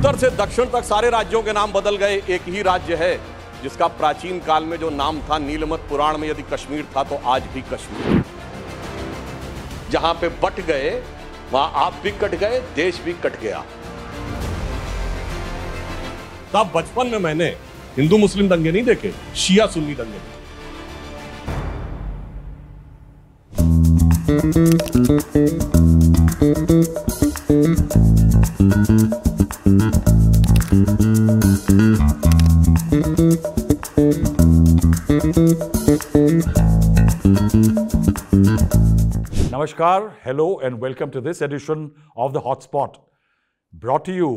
उत्तर से दक्षिण तक सारे राज्यों के नाम बदल गए। एक ही राज्य है जिसका प्राचीन काल में जो नाम था, नीलमत पुराण में यदि कश्मीर था तो आज भी कश्मीर। जहां पे बट गए वहां आप भी कट गए, देश भी कट गया। तब बचपन में मैंने हिंदू मुस्लिम दंगे नहीं देखे, शिया सुन्नी दंगे देखे। Namaskar, hello and welcome to this edition of the Hotspot, brought to you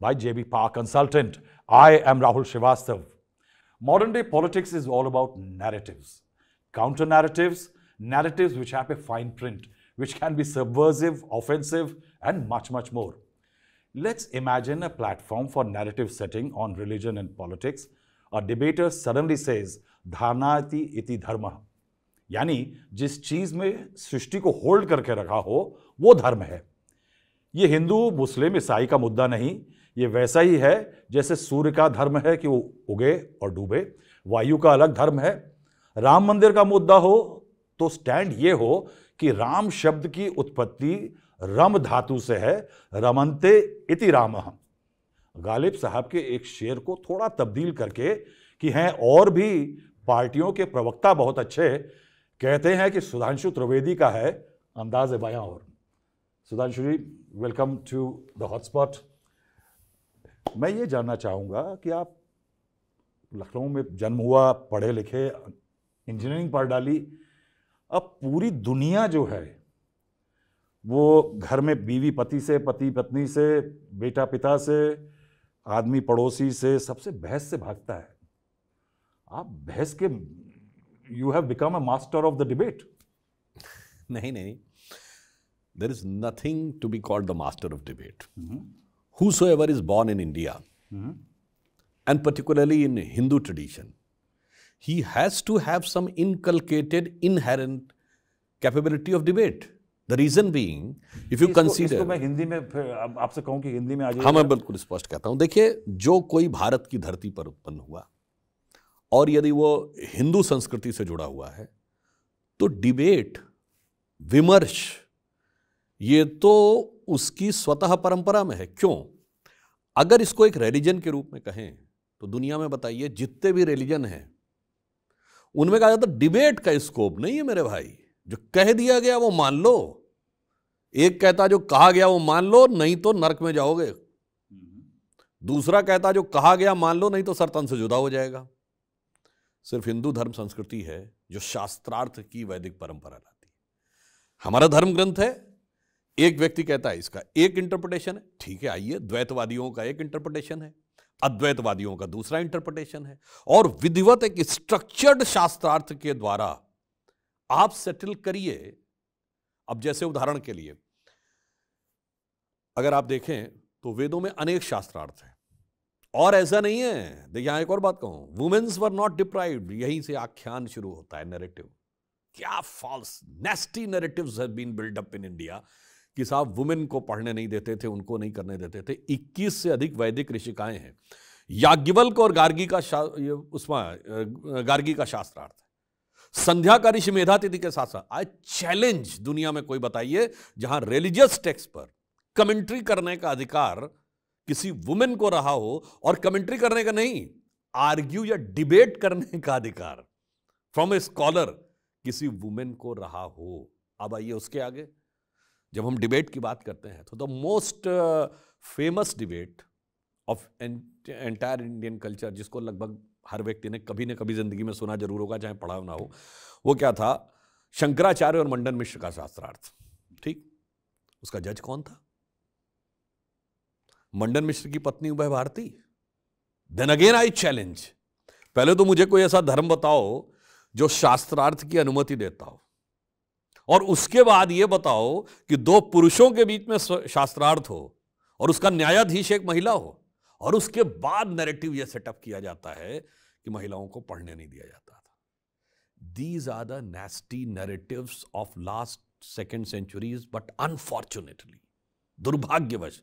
by JB Park Consultant. I am Rahul Srivastav. Modern day politics is all about narratives, counter narratives, narratives which have a fine print, which can be subversive, offensive and much more. Let's imagine a platform for narrative setting on religion and politics. A debater suddenly says, dharnati iti dharma. यानी जिस चीज में सृष्टि को hold करके रखा हो वो धर्म है। ये हिंदू मुस्लिम ईसाई का मुद्दा नहीं, ये वैसा ही है जैसे सूर्य का धर्म है कि वो उगे और डूबे, वायु का अलग धर्म है। राम मंदिर का मुद्दा हो तो स्टैंड ये हो कि राम शब्द की उत्पत्ति रम धातु से है, रमन्ते इति रामः। गालिब साहब के एक शेर को थोड़ा तब्दील करके कि हैं और भी पार्टियों के प्रवक्ता बहुत अच्छे, कहते हैं कि सुधांशु त्रिवेदी का है अंदाज बयां। और सुधांशु जी, वेलकम टू द हॉटस्पॉट। मैं ये जानना चाहूँगा कि आप लखनऊ में जन्म हुआ, पढ़े लिखे, इंजीनियरिंग पढ़ डाली, अब पूरी दुनिया जो है वो घर में बीवी पति से, पति पत्नी से, बेटा पिता से, आदमी पड़ोसी से, सबसे बहस से भागता है। आप बहस के You have become a master of the debate. नहीं, there is nothing to be called the master of debate. Whosoever is born in India, and particularly in Hindu tradition, he has to have some inculcated inherent capability of debate. The reason being, if you consider, इसको मैं हिंदी में आपसे कहूं कि हिंदी में आ जाइए। हाँ, मैं बिल्कुल स्पष्ट कहता हूं। देखिए, जो कोई भारत की धरती पर उत्पन्न हुआ और यदि वो हिंदू संस्कृति से जुड़ा हुआ है तो डिबेट, विमर्श, ये तो उसकी स्वतः परंपरा में है। क्यों? अगर इसको एक रिलीजन के रूप में कहें तो दुनिया में बताइए जितने भी रिलीजन हैं उनमें कहा जाता है डिबेट का स्कोप नहीं है मेरे भाई। जो कह दिया गया वो मान लो। एक कहता जो कहा गया वो मान लो, नहीं तो नरक में जाओगे। दूसरा कहता जो कहा गया मान लो, नहीं तो सर तन से जुदा हो जाएगा। सिर्फ हिंदू धर्म संस्कृति है जो शास्त्रार्थ की वैदिक परंपरा लाती है। हमारा धर्म ग्रंथ है, एक व्यक्ति कहता है इसका एक इंटरप्रिटेशन है, ठीक है, आइए, द्वैतवादियों का एक इंटरप्रिटेशन है, अद्वैतवादियों का दूसरा इंटरप्रिटेशन है, और विधिवत एक स्ट्रक्चर्ड शास्त्रार्थ के द्वारा आप सेटल करिए। अब जैसे उदाहरण के लिए अगर आप देखें तो वेदों में अनेक शास्त्रार्थ हैं, और ऐसा नहीं है। देखिए, यहां एक और बात कहूं, वुमेन्स वर नॉट डिप्राइव्ड, यहीं से आख्यान शुरू होता है, नैरेटिव। क्या false nasty narratives have been build up in India कि साहब वुमेन को पढ़ने नहीं देते थे, उनको नहीं करने देते थे। 21 से अधिक वैदिक ऋषिकाएं हैं। याज्ञवल्क्य और गार्गी का शास्त्रार्थ है। संध्या का ऋषि मेधातिथि के साथ साथ आज चैलेंज दुनिया में कोई बताइए जहां रिलीजियस टेक्स्ट पर कमेंट्री करने का अधिकार किसी वुमेन को रहा हो, और कमेंट्री करने का नहीं, आर्ग्यू या डिबेट करने का अधिकार फ्रॉम ए स्कॉलर किसी वुमेन को रहा हो। अब आइए उसके आगे, जब हम डिबेट की बात करते हैं तो the most famous debate of entire Indian culture, जिसको लगभग हर व्यक्ति ने कभी ना कभी जिंदगी में सुना जरूर होगा, चाहे पढ़ा ना हो, वो क्या था? शंकराचार्य और मंडन मिश्र का शास्त्रार्थ। ठीक, उसका जज कौन था? मंडन मिश्र की पत्नी Ubhaya Bharati. Then again I challenge, पहले तो मुझे कोई ऐसा धर्म बताओ जो शास्त्रार्थ की अनुमति देता हो, और उसके बाद यह बताओ कि दो पुरुषों के बीच में शास्त्रार्थ हो और उसका न्यायाधीश एक महिला हो, और उसके बाद नैरेटिव यह सेटअप किया जाता है कि महिलाओं को पढ़ने नहीं दिया जाता था। These are the nasty narratives of last second centuries, but unfortunately, दुर्भाग्यवश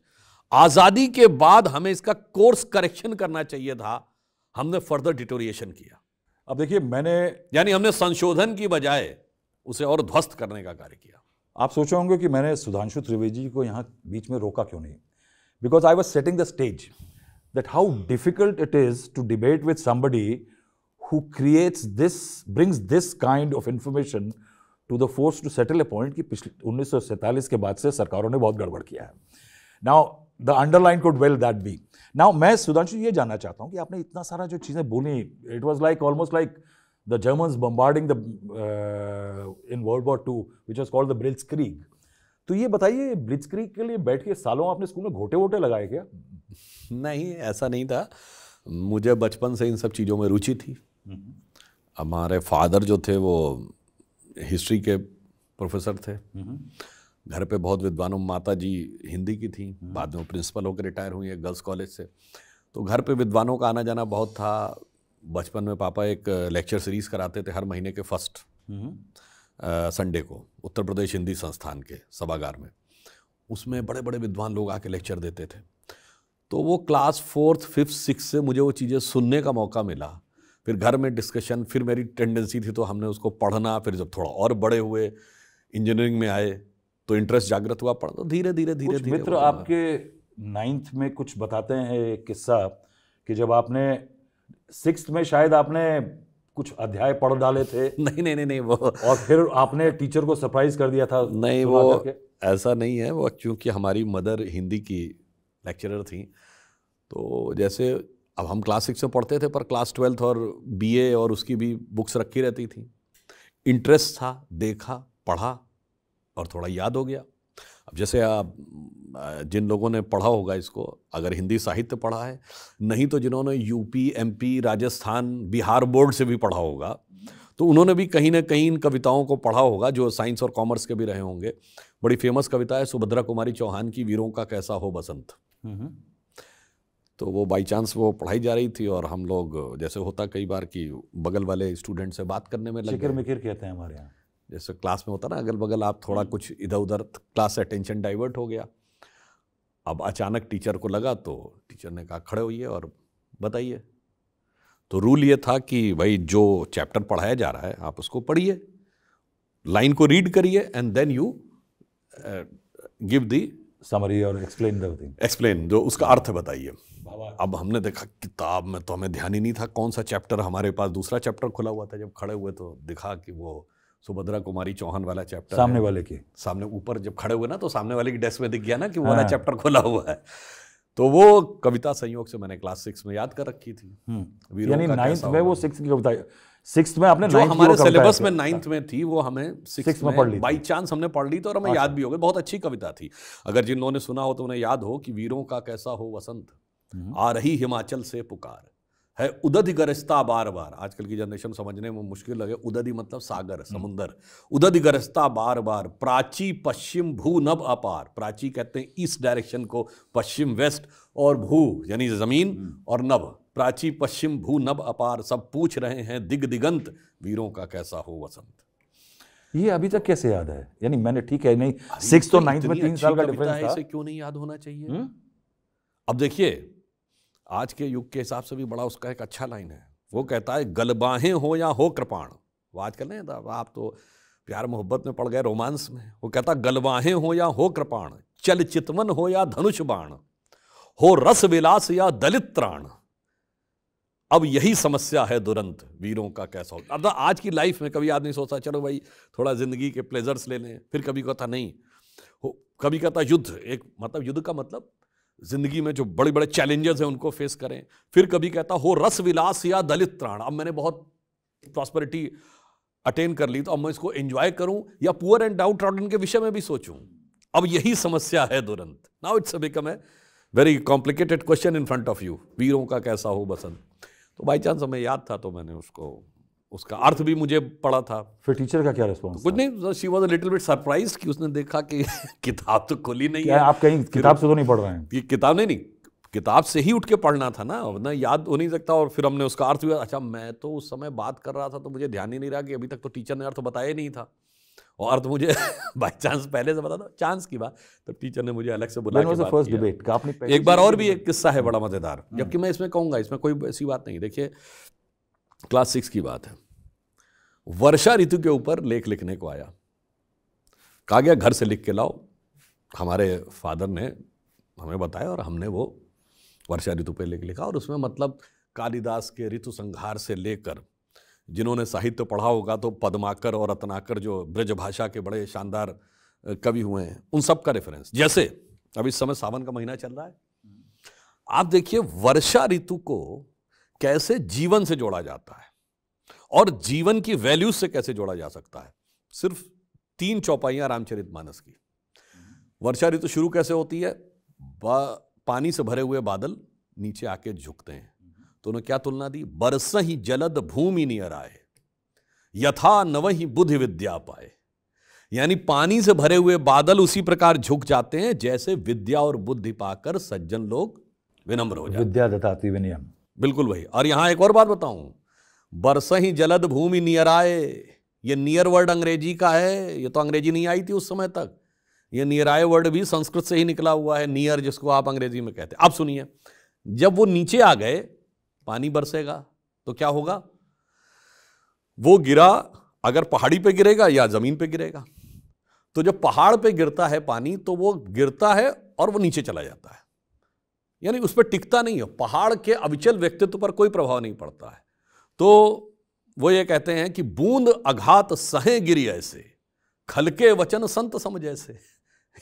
आजादी के बाद हमें इसका कोर्स करेक्शन करना चाहिए था, हमने फर्दर डिटोरिएशन किया। अब देखिए, यानी हमने संशोधन की बजाय उसे और ध्वस्त करने का कार्य किया। आप सोचे होंगे कि मैंने सुधांशु त्रिवेदी जी को यहाँ बीच में रोका क्यों नहीं। Because I was setting the stage that how difficult it is to debate with somebody who brings this kind of information to the force to settle a point कि पिछले 1947 के बाद से सरकारों ने बहुत गड़बड़ किया है। Now the underline could well that be. Now मैं सुधांशु ये जानना चाहता हूँ कि आपने इतना सारा जो चीज़ें बोली, it was like almost like the Germans bombarding the in World War II, which was called the Blitzkrieg. तो ये बताइए, ब्लिट्जक्रीग के लिए बैठ के सालों आपने स्कूल में घोटे वोटे लगाए क्या? नहीं, ऐसा नहीं था। मुझे बचपन से इन सब चीज़ों में रुचि थी। हमारे फादर जो थे वो हिस्ट्री के प्रोफेसर थे। घर पे बहुत विद्वान, माता जी हिंदी की थी, बाद में प्रिंसिपल होकर रिटायर हुई है गर्ल्स कॉलेज से। तो घर पे विद्वानों का आना जाना बहुत था। बचपन में पापा एक लेक्चर सीरीज कराते थे हर महीने के फर्स्ट संडे को, उत्तर प्रदेश हिंदी संस्थान के सभागार में। उसमें बड़े बड़े विद्वान लोग आके लेक्चर देते थे। तो वो क्लास 4th 5th 6th से मुझे वो चीज़ें सुनने का मौका मिला। फिर घर में डिस्कशन, फिर मेरी टेंडेंसी थी तो हमने उसको पढ़ना। फिर जब थोड़ा और बड़े हुए, इंजीनियरिंग में आए तो इंटरेस्ट जागृत हुआ, पढ़ना। तो धीरे धीरे मित्र आपके 9th में कुछ बताते हैं एक किस्सा कि जब आपने 6th में शायद आपने कुछ अध्याय पढ़ डाले थे। नहीं वो, और फिर आपने टीचर को सरप्राइज कर दिया था। नहीं, वो ऐसा नहीं है। वो क्योंकि हमारी मदर हिंदी की लेक्चरर थी, तो जैसे अब हम क्लास 6 में पढ़ते थे, पर क्लास 12th और BA और उसकी भी बुक्स रखी रहती थी। इंटरेस्ट था, देखा, पढ़ा और थोड़ा याद हो गया। अब जैसे आप जिन लोगों ने पढ़ा होगा इसको, अगर हिंदी साहित्य पढ़ा है, नहीं तो जिन्होंने UP, MP, Rajasthan, Bihar board से भी पढ़ा होगा, तो उन्होंने भी कहीं ना कहीं इन कविताओं को पढ़ा होगा, जो साइंस और कॉमर्स के भी रहे होंगे। बड़ी फेमस कविता है सुभद्रा कुमारी चौहान की, वीरों का कैसा हो बसंत। तो वो बाई चांस वो पढ़ाई जा रही थी और हम लोग, जैसे होता कई बार कि बगल वाले स्टूडेंट से बात करने में लग गए। मिकिर कहते हैं हमारे यहाँ, जैसे क्लास में होता ना अगल बगल, आप थोड़ा कुछ इधर उधर, क्लास से अटेंशन डाइवर्ट हो गया। अब अचानक टीचर को लगा, तो टीचर ने कहा खड़े होइए और बताइए। तो रूल ये था कि भाई जो चैप्टर पढ़ाया जा रहा है आप उसको पढ़िए, लाइन को रीड करिए and then you give the summary और एक्सप्लेन जो उसका अर्थ बताइए। अब हमने देखा किताब में तो हमें ध्यान ही नहीं था कौन सा चैप्टर, हमारे पास दूसरा चैप्टर खुला हुआ था। जब खड़े हुए तो दिखा कि वो सुभद्रा कुमारी चौहान वाला चैप्टर सामने वाले के सामने ऊपर जब खड़े हुए ना, तो सामने वाले की डेस्क में दिख गया ना कि वो वाला चैप्टर खुला हुआ है। तो वो कविता संयोग से मैंने क्लास 6 में याद कर रखी थी। यानी 9th में वो 6th की कविता, 6th में आपने, जो हमारे सिलेबस में 9th में थी वो हमें 6th में पढ़ ली, बाई चांस हमने पढ़ ली तो, और हमें याद भी हो गई। बहुत अच्छी कविता थी। अगर जिन लोगों ने सुना हो तो उन्हें याद हो कि वीरों का कैसा हो वसंत, आ रही हिमाचल से पुकार है, उदधि गरजता बार बार। आजकल की जनरेशन समझने में मुश्किल लगे। उदधि मतलब सागर, समुंदर। उदधि गरजता बार बार, प्राची पश्चिम भू नभ अपार। प्राची कहते हैं ईस्ट डायरेक्शन को, पश्चिम वेस्ट, और भू यानी जमीन, और नभ, प्राची पश्चिम भू नभ अपार। सब पूछ रहे हैं दिग दिगंत, वीरों का कैसा हो वसंत। ये अभी तक कैसे याद है? यानी मैंने, ठीक है, नहीं 6th और 9th में 3 साल का डिफरेंस था, इसे क्यों नहीं याद होना चाहिए? अब देखिए, आज के युग के हिसाब से भी बड़ा उसका एक अच्छा लाइन है। वो कहता है गलबाहें हो या हो कृपाण। वो आजकल नहीं था, आप तो प्यार मोहब्बत में पड़ गए, रोमांस में। वो कहता गलबाहें हो या हो कृपाण, चल चितवन हो या धनुष बाण, हो रस विलास या दलित त्राण, अब यही समस्या है दुरंत, वीरों का कैसा हो। अब आज की लाइफ में कभी आदमी सोचता चलो भाई थोड़ा जिंदगी के प्लेजर्स ले लें, फिर कभी कहता नहीं, कभी कहता युद्ध, एक मतलब युद्ध का मतलब जिंदगी में जो बड़े बड़े चैलेंजेस हैं उनको फेस करें। फिर कभी कहता हो रस विलास या दलित त्राण, अब मैंने बहुत प्रॉस्पेरिटी अटेन कर ली तो अब मैं इसको एंजॉय करूं या पुअर एंड डाउन ट्रॉडन के विषय में भी सोचूं, अब यही समस्या है दुरंत। Now it's become a very complicated question in front of you, वीरों का कैसा हो बसंत। तो बाई चांस हमें याद था तो मैंने उसका अर्थ भी मुझे पड़ा था। फिर टीचर का क्या रिस्पॉन्स? कुछ नहीं, she was a little bit surprised कि उसने देखा कि किताब तो खुली नहीं है। आप कहीं किताब से तो नहीं पढ़ रहे हैं? ये किताब नहीं, किताब से ही उठ के पढ़ना था ना याद हो नहीं सकता। और फिर हमने उसका अर्थ भी, अच्छा मैं तो उस समय बात कर रहा था तो मुझे ध्यान ही नहीं रहा कि अभी तक तो टीचर ने अर्थ बताया ही नहीं था। और अर्थ मुझे बाय चांस पहले से पता था, चांस की बात, तब टीचर ने मुझे अलग से बुला के बात किया। एक बार और भी एक किस्सा है बड़ा मजेदार, जबकि मैं इसमें कहूँगा इसमें कोई ऐसी बात नहीं। देखिए क्लास 6 की बात है, वर्षा ऋतु के ऊपर लेख लिखने को आया, कहा गया घर से लिख के लाओ। हमारे फादर ने हमें बताया और हमने वो वर्षा ऋतु पे लेख लिखा, और उसमें मतलब कालिदास के ऋतु संहार से लेकर, जिन्होंने साहित्य पढ़ा होगा तो पद्माकर और रत्नाकर जो ब्रज भाषा के बड़े शानदार कवि हुए हैं, उन सब का रेफरेंस। जैसे अब इस समय सावन का महीना चल रहा है, आप देखिए वर्षा ऋतु को कैसे जीवन से जोड़ा जाता है और जीवन की वैल्यूज से कैसे जोड़ा जा सकता है। सिर्फ 3 चौपाइयां रामचरितमानस की। वर्षा ऋतु शुरू कैसे होती है? पानी से भरे हुए बादल नीचे आके झुकते हैं, तो उन्होंने क्या तुलना दी? बरसहि जलद भूमि नियर आए, यथा नवहि बुद्धि विद्या पाए। यानी पानी से भरे हुए बादल उसी प्रकार झुक जाते हैं जैसे विद्या और बुद्धि पाकर सज्जन लोग विनम्र हो जाते। विद्या ददाति विनयम, बिल्कुल वही। और यहां एक और बात बताऊं, बरसहि जलद भूमि नियर आए, ये नियर वर्ड अंग्रेजी का है, ये तो अंग्रेजी नहीं आई थी उस समय तक। ये नियर आए वर्ड भी संस्कृत से ही निकला हुआ है, नियर जिसको आप अंग्रेजी में कहते हैं। अब सुनिए, जब वो नीचे आ गए, पानी बरसेगा तो क्या होगा? वो गिरा, अगर पहाड़ी पे गिरेगा या जमीन पे गिरेगा। तो जब पहाड़ पे गिरता है पानी तो वो गिरता है और वो नीचे चला जाता है, यानी उस पर टिकता नहीं है। पहाड़ के अविचल व्यक्तित्व पर कोई प्रभाव नहीं पड़ता है। तो वो ये कहते हैं कि बूंद अघात सहे गिरी ऐसे, खलके वचन संत समझ ऐसे।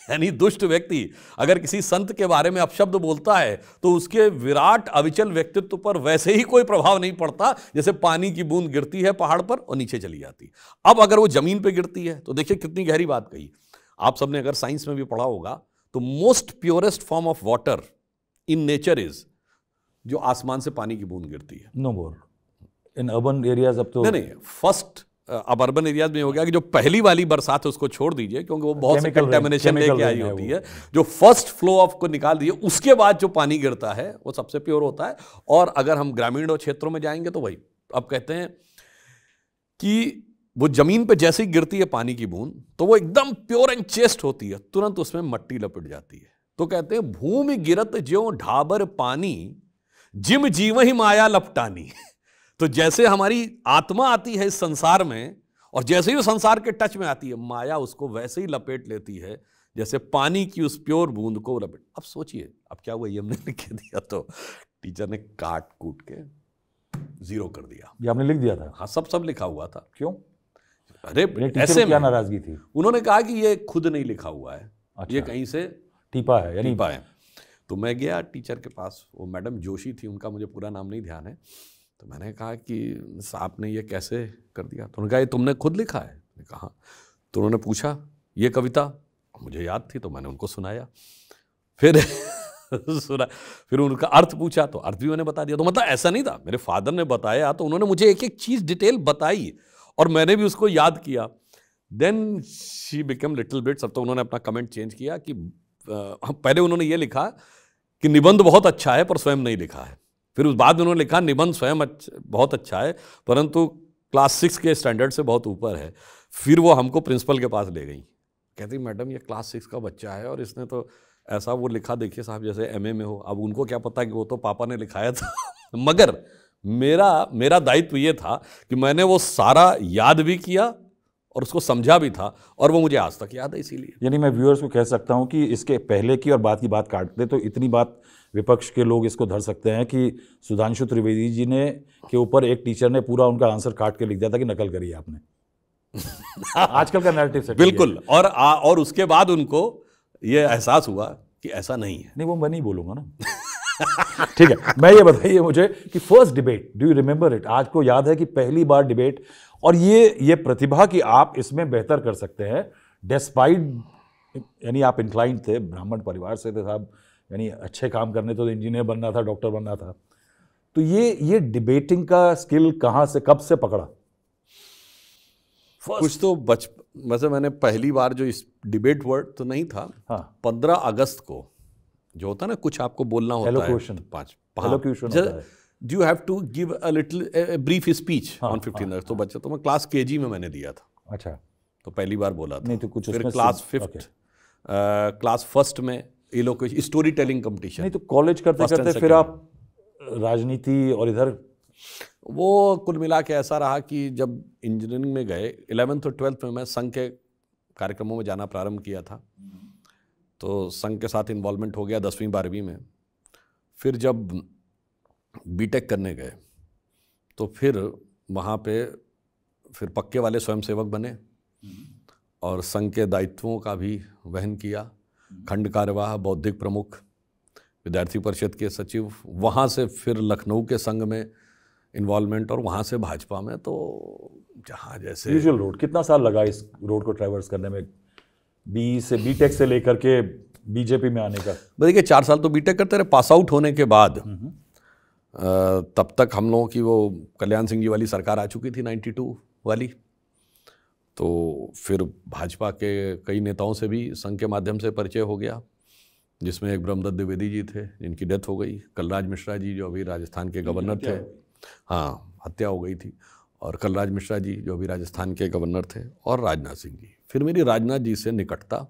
यानी दुष्ट व्यक्ति अगर किसी संत के बारे में अपशब्द बोलता है तो उसके विराट अविचल व्यक्तित्व पर वैसे ही कोई प्रभाव नहीं पड़ता जैसे पानी की बूंद गिरती है पहाड़ पर और नीचे चली जाती। अब अगर वो जमीन पे गिरती है तो देखिए कितनी गहरी बात कही। आप सबने अगर साइंस में भी पढ़ा होगा तो most purest form of water in nature is जो आसमान से पानी की बूंद गिरती है। No more in urban areas. अब तो नहीं, फर्स्ट अब अर्बन एरियाज में हो गया कि जो पहली वाली बरसात है उसको छोड़ दीजिए, क्योंकि वो बहुत से कंटेमिनेशन लेके आई होती है। जो फर्स्ट फ्लो ऑफ को निकाल दीजिए, उसके बाद जो पानी गिरता है वो सबसे प्योर होता है। और अगर हम ग्रामीण क्षेत्रों में जाएंगे तो वही अब कहते हैं कि वो जमीन पे जैसे ही गिरती है पानी की बूंद तो वो एकदम प्योर एंड चेस्ट होती है, तुरंत उसमें मट्टी लपट जाती है। तो कहते हैं भूमि गिरत ज्यों ढाबर पानी, जिम जीव ही माया लपटानी। तो जैसे हमारी आत्मा आती है इस संसार में और जैसे ही वो संसार के टच में आती है, माया उसको वैसे ही लपेट लेती है जैसे पानी की उस प्योर बूंद को लपेट। अब सोचिए अब क्या हुआ, ये हमने लिख दिया तो टीचर ने काट कूट के 0 कर दिया। ये आपने लिख दिया था? हाँ, सब लिखा हुआ था। क्यों? अरे ऐसे क्या नाराजगी थी? उन्होंने कहा कि ये खुद नहीं लिखा हुआ है। अच्छा। ये कहीं से टीपा है, यानी टीपा है। तो मैं गया टीचर के पास, वो मैडम जोशी थी, उनका मुझे पूरा नाम नहीं ध्यान है। तो मैंने कहा कि साहब ने ये कैसे कर दिया? तो उन्होंने कहा ये तुमने खुद लिखा है? मैंने कहा। तो उन्होंने पूछा ये कविता, मुझे याद थी तो मैंने उनको सुनाया। फिर सुना, फिर उनका अर्थ पूछा तो अर्थ भी मैंने बता दिया। तो मतलब ऐसा नहीं था, मेरे फादर ने बताया तो उन्होंने मुझे एक एक चीज़ डिटेल बताई और मैंने भी उसको याद किया। Then she become little bit, सब तो उन्होंने अपना कमेंट चेंज किया कि पहले उन्होंने ये लिखा कि निबंध बहुत अच्छा है पर स्वयं नहीं लिखा है। फिर उस बाद में उन्होंने लिखा निबंध स्वयं बहुत अच्छा है परंतु क्लास 6 के स्टैंडर्ड से बहुत ऊपर है। फिर वो हमको प्रिंसिपल के पास ले गई, कहती मैडम ये क्लास 6 का बच्चा है और इसने तो ऐसा वो लिखा, देखिए साहब जैसे एमए में हो। अब उनको क्या पता कि वो तो पापा ने लिखाया था। मगर मेरा दायित्व ये था कि मैंने वो सारा याद भी किया और उसको समझा भी था और वो मुझे आज तक याद है। इसीलिए यानी मैं व्यूअर्स को कह सकता हूं कि इसके पहले की और बाद की बात काट दे तो इतनी बात विपक्ष के लोग इसको धर सकते हैं कि सुधांशु त्रिवेदी जी ने के ऊपर एक टीचर ने पूरा उनका आंसर काट के लिख दिया था कि नकल करी आपने। आजकल का नैरेटिव सेट बिल्कुल। और उसके बाद उनको ये एहसास हुआ कि ऐसा नहीं है। नहीं, वो मैं नहीं बोलूंगा ना। ठीक है, मैं ये बताइए मुझे कि first debate, do you remember it? आज को याद है कि पहली बार डिबेट, और ये प्रतिभा कि आप इसमें बेहतर कर सकते हैं डिस्पाइट, यानी आप इंक्लाइंड थे, ब्राह्मण परिवार से थे साहब, यानी अच्छे काम करने तो इंजीनियर बनना था, डॉक्टर बनना था। तो ये डिबेटिंग का स्किल कहाँ से कब से पकड़ा? कुछ तो वैसे मैंने पहली बार जो इस डिबेट वर्ड तो नहीं था। हाँ। 15 अगस्त को जो होता है ना, कुछ आपको बोलना होता है, do you have to give a little brief speech on 15 अगस्त। तो बच्चा तो मैं क्लास केजी में मैंने दिया था। अच्छा। तो पहली बार बोला था। नहीं तो कुछ फिर उसमें क्लास 5th क्लास 1st में इलोक्वेशन स्टोरी टेलिंग कंपटीशन। नहीं तो कॉलेज करते First and करते फिर second। आप राजनीति और इधर वो कुल मिला के ऐसा रहा कि जब इंजीनियरिंग में गए 11th और 12th में मैं संघ के कार्यक्रमों में जाना प्रारंभ किया था, तो संघ के साथ इन्वॉल्वमेंट हो गया 10वीं 12वीं में। फिर जब बीटेक करने गए तो फिर वहाँ पे फिर पक्के वाले स्वयंसेवक बने और संघ के दायित्वों का भी वहन किया। खंड कार्यवाह, बौद्धिक प्रमुख, विद्यार्थी परिषद के सचिव, वहाँ से फिर लखनऊ के संघ में इन्वॉल्वमेंट और वहाँ से भाजपा में। तो जहाँ जैसे यूजुअल रोड, कितना साल लगा इस रोड को ट्रैवर्स करने में, बीटेक से लेकर के बीजेपी में आने का? देखिए 4 साल तो बीटेक करते रहे। पास आउट होने के बाद तब तक हम लोगों की वो कल्याण सिंह जी वाली सरकार आ चुकी थी 92 वाली। तो फिर भाजपा के कई नेताओं से भी संघ के माध्यम से परिचय हो गया, जिसमें एक ब्रह्मदत्त द्विवेदी जी थे जिनकी डेथ हो गई, कलराज मिश्रा जी जो अभी राजस्थान के गवर्नर थे, हाँ हत्या हो गई थी, और कलराज मिश्रा जी जो अभी राजस्थान के गवर्नर थे, और राजनाथ सिंह जी। फिर मेरी राजनाथ जी से निकटता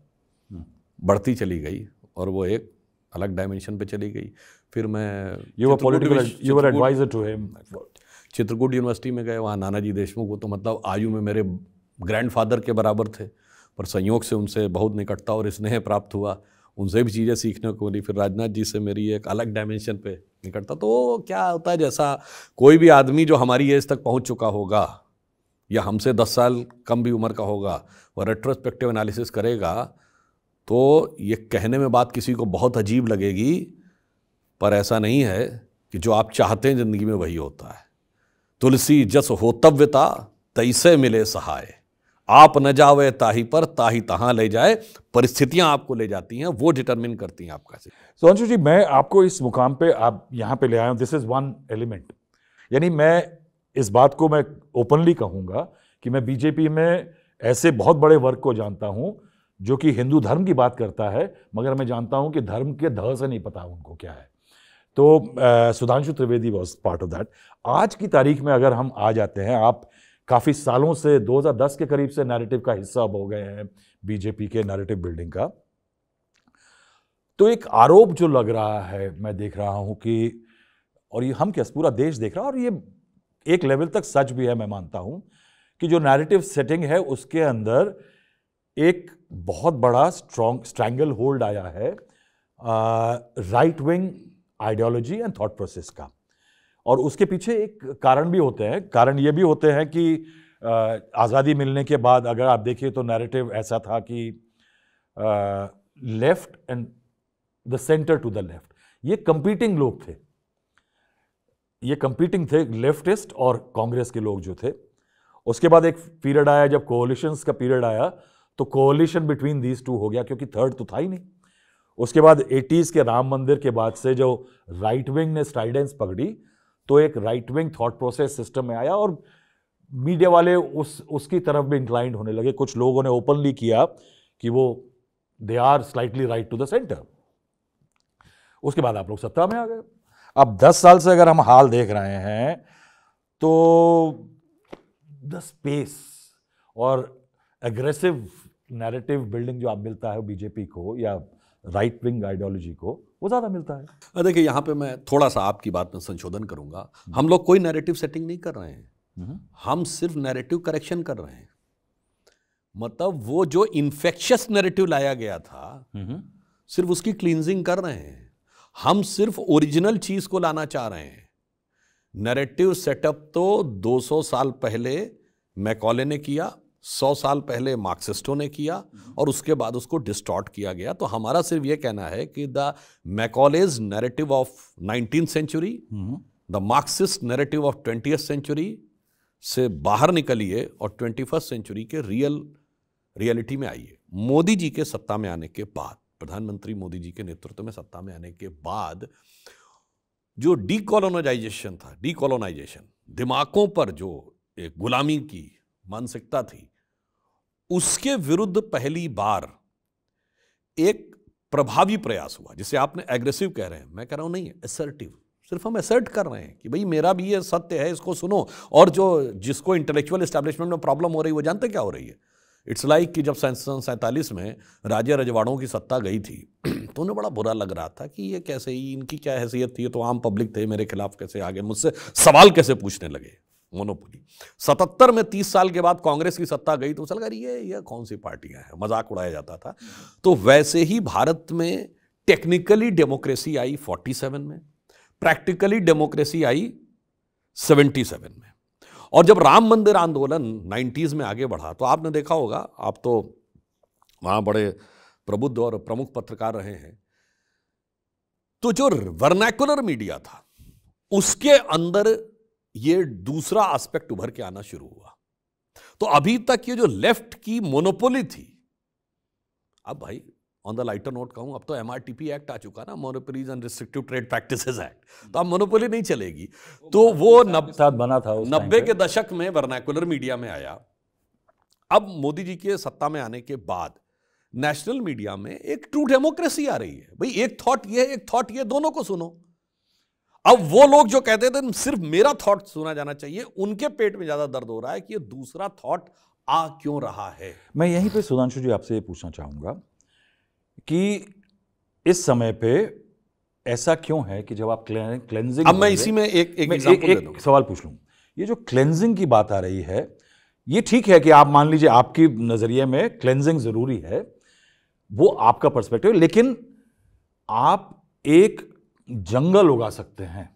बढ़ती चली गई और वो एक अलग डायमेंशन पे चली गई। फिर मैं you were advisor to him। Chitrakoot university में गए, वहाँ नानाजी देशमुख, वो तो मतलब आयु में मेरे ग्रैंडफादर के बराबर थे, पर संयोग से उनसे बहुत निकटता और स्नेह प्राप्त हुआ, उनसे भी चीज़ें सीखने को मिली। फिर राजनाथ जी से मेरी एक अलग डायमेंशन पे निकटता। तो क्या होता है, जैसा कोई भी आदमी जो हमारी एज तक पहुँच चुका होगा या हमसे 10 साल कम भी उम्र का होगा, वह रेट्रोस्पेक्टिव एनालिसिस करेगा तो ये कहने में बात किसी को बहुत अजीब लगेगी, पर ऐसा नहीं है कि जो आप चाहते हैं ज़िंदगी में वही होता है। तुलसी जस होतव्यता तैसे मिले सहाय, आप न जावे ताही पर ताही तहाँ ले जाए। परिस्थितियां आपको ले जाती हैं, वो डिटरमिन करती हैं आपका। सुधांशु जी, मैं आपको इस मुकाम पे आप यहाँ पे ले आया हूँ, दिस इज वन एलिमेंट। यानी मैं इस बात को मैं ओपनली कहूँगा कि मैं बीजेपी में ऐसे बहुत बड़े वर्ग को जानता हूँ जो कि हिंदू धर्म की बात करता है, मगर मैं जानता हूँ कि धर्म के ध से नहीं पता उनको क्या है। तो Sudhanshu Trivedi was part of that. आज की तारीख में अगर हम आ जाते हैं, आप काफ़ी सालों से 2010 के करीब से नैरेटिव का हिस्सा हो गए हैं बीजेपी के नैरेटिव बिल्डिंग का। तो एक आरोप जो लग रहा है, मैं देख रहा हूं कि, और ये हम क्या पूरा देश देख रहा है, और ये एक लेवल तक सच भी है, मैं मानता हूं कि जो नैरेटिव सेटिंग है उसके अंदर एक बहुत बड़ा स्ट्रैंगल होल्ड आया है right wing ideology and thought process का। और उसके पीछे एक कारण भी होते हैं। कारण ये भी होते हैं कि आज़ादी मिलने के बाद अगर आप देखिए तो नैरेटिव ऐसा था कि left and the centre to the left, ये कंपीटिंग लोग थे, ये कंपीटिंग थे, लेफ्टिस्ट और कांग्रेस के लोग जो थे। उसके बाद एक पीरियड आया जब कोalitions का पीरियड आया, तो कोalition बिटवीन दीज टू हो गया, क्योंकि थर्ड तो था ही नहीं। उसके बाद 80s के राम मंदिर के बाद से जो राइट विंग ने स्ट्राइडेंस पकड़ी, तो एक right wing thought process system में आया और मीडिया वाले उसकी तरफ भी इंक्लाइंड होने लगे। कुछ लोगों ने ओपनली किया कि वो they are slightly right to the centre. उसके बाद आप लोग सत्ता में आ गए। अब 10 साल से अगर हम हाल देख रहे हैं तो द स्पेस और एग्रेसिव नैरेटिव बिल्डिंग जो आप मिलता है बीजेपी को या राइट विंग आइडियोलॉजी को, वो ज़्यादा मिलता है। देखिए यहाँ पे मैं थोड़ा सा आपकी बात में संशोधन करूंगा। हम लोग कोई नैरेटिव सेटिंग नहीं कर रहे हैं, हम सिर्फ नैरेटिव करेक्शन कर रहे हैं। मतलब वो जो इन्फेक्शियस नैरेटिव लाया गया था, सिर्फ उसकी क्लींजिंग कर रहे हैं। हम सिर्फ ओरिजिनल चीज को लाना चाह रहे हैं। नैरेटिव सेटअप तो 200 साल पहले मैकॉले ने किया, 100 साल पहले मार्क्सिस्टों ने किया, और उसके बाद उसको डिस्टॉर्ट किया गया। तो हमारा सिर्फ ये कहना है कि the Macaulay's narrative of 19th century, the Marxist narrative of 20th century से बाहर निकलिए और 21st सेंचुरी के रियलिटी में आइए। मोदी जी के सत्ता में आने के बाद, प्रधानमंत्री मोदी जी के नेतृत्व में सत्ता में आने के बाद जो डीकोलोनाइजेशन था, डीकोलोनाइजेशन, दिमागों पर जो एक गुलामी की मानसिकता थी, उसके विरुद्ध पहली बार एक प्रभावी प्रयास हुआ, जिसे आपने एग्रेसिव कह रहे हैं, मैं कह रहा हूं नहीं है, असर्टिव। सिर्फ हम असर्ट कर रहे हैं कि भाई मेरा भी ये सत्य है, इसको सुनो। और जो जिसको इंटेलेक्चुअल एस्टैब्लिशमेंट में प्रॉब्लम हो रही है, वो जानते क्या हो रही है इट्स लाइक कि जब 1947 में राजा रजवाड़ों की सत्ता गई थी तो उन्हें बड़ा बुरा लग रहा था कि ये कैसे, इनकी क्या हैसियत थी, तो आम पब्लिक थे, मेरे खिलाफ कैसे आगे, मुझसे सवाल कैसे पूछने लगे। मोनोपोली 77 में 30 साल के बाद कांग्रेस की सत्ता गई तो चल गई ये कौन सी पार्टियां हैं, मजाक उड़ाया जाता था। तो वैसे ही भारत में टेक्निकली डेमोक्रेसी आई 47 में, प्रैक्टिकली डेमोक्रेसी आई 77 में। और जब राम मंदिर आंदोलन 90s में आगे बढ़ा तो आपने देखा होगा, आप तो वहां बड़े प्रबुद्ध और प्रमुख पत्रकार रहे हैं, तो जो वर्नैकुलर मीडिया था उसके अंदर ये दूसरा एस्पेक्ट उभर के आना शुरू हुआ। तो अभी तक ये जो लेफ्ट की मोनोपोली थी, अब भाई ऑन द लाइटर नोट कहूं, अब तो MRTP एक्ट आ चुका ना, monopolies and restrictive trade practices act, तो अब मोनोपोली नहीं चलेगी। तो वो साथ बना था 90 के दशक में वर्नैकुलर मीडिया में आया। अब मोदी जी के सत्ता में आने के बाद नेशनल मीडिया में एक ट्रू डेमोक्रेसी आ रही है। भाई एक थॉट ये, एक थॉट ये, दोनों को सुनो। अब वो लोग जो कहते थे सिर्फ मेरा थॉट सुना जाना चाहिए, उनके पेट में ज्यादा दर्द हो रहा है कि ये दूसरा थॉट आ क्यों रहा है। मैं यहीं पे सुधांशु जी आपसे ये पूछना चाहूंगा कि इस समय पे ऐसा क्यों है कि जब आप क्लेंजिंग, अब मैं इसी में एक सवाल पूछ लूं, ये जो क्लेंजिंग की बात आ रही है, ये ठीक है कि आप मान लीजिए आपकी नजरिए में क्लेंजिंग जरूरी है, वो आपका पर्सपेक्टिव, लेकिन आप एक जंगल उगा सकते हैं,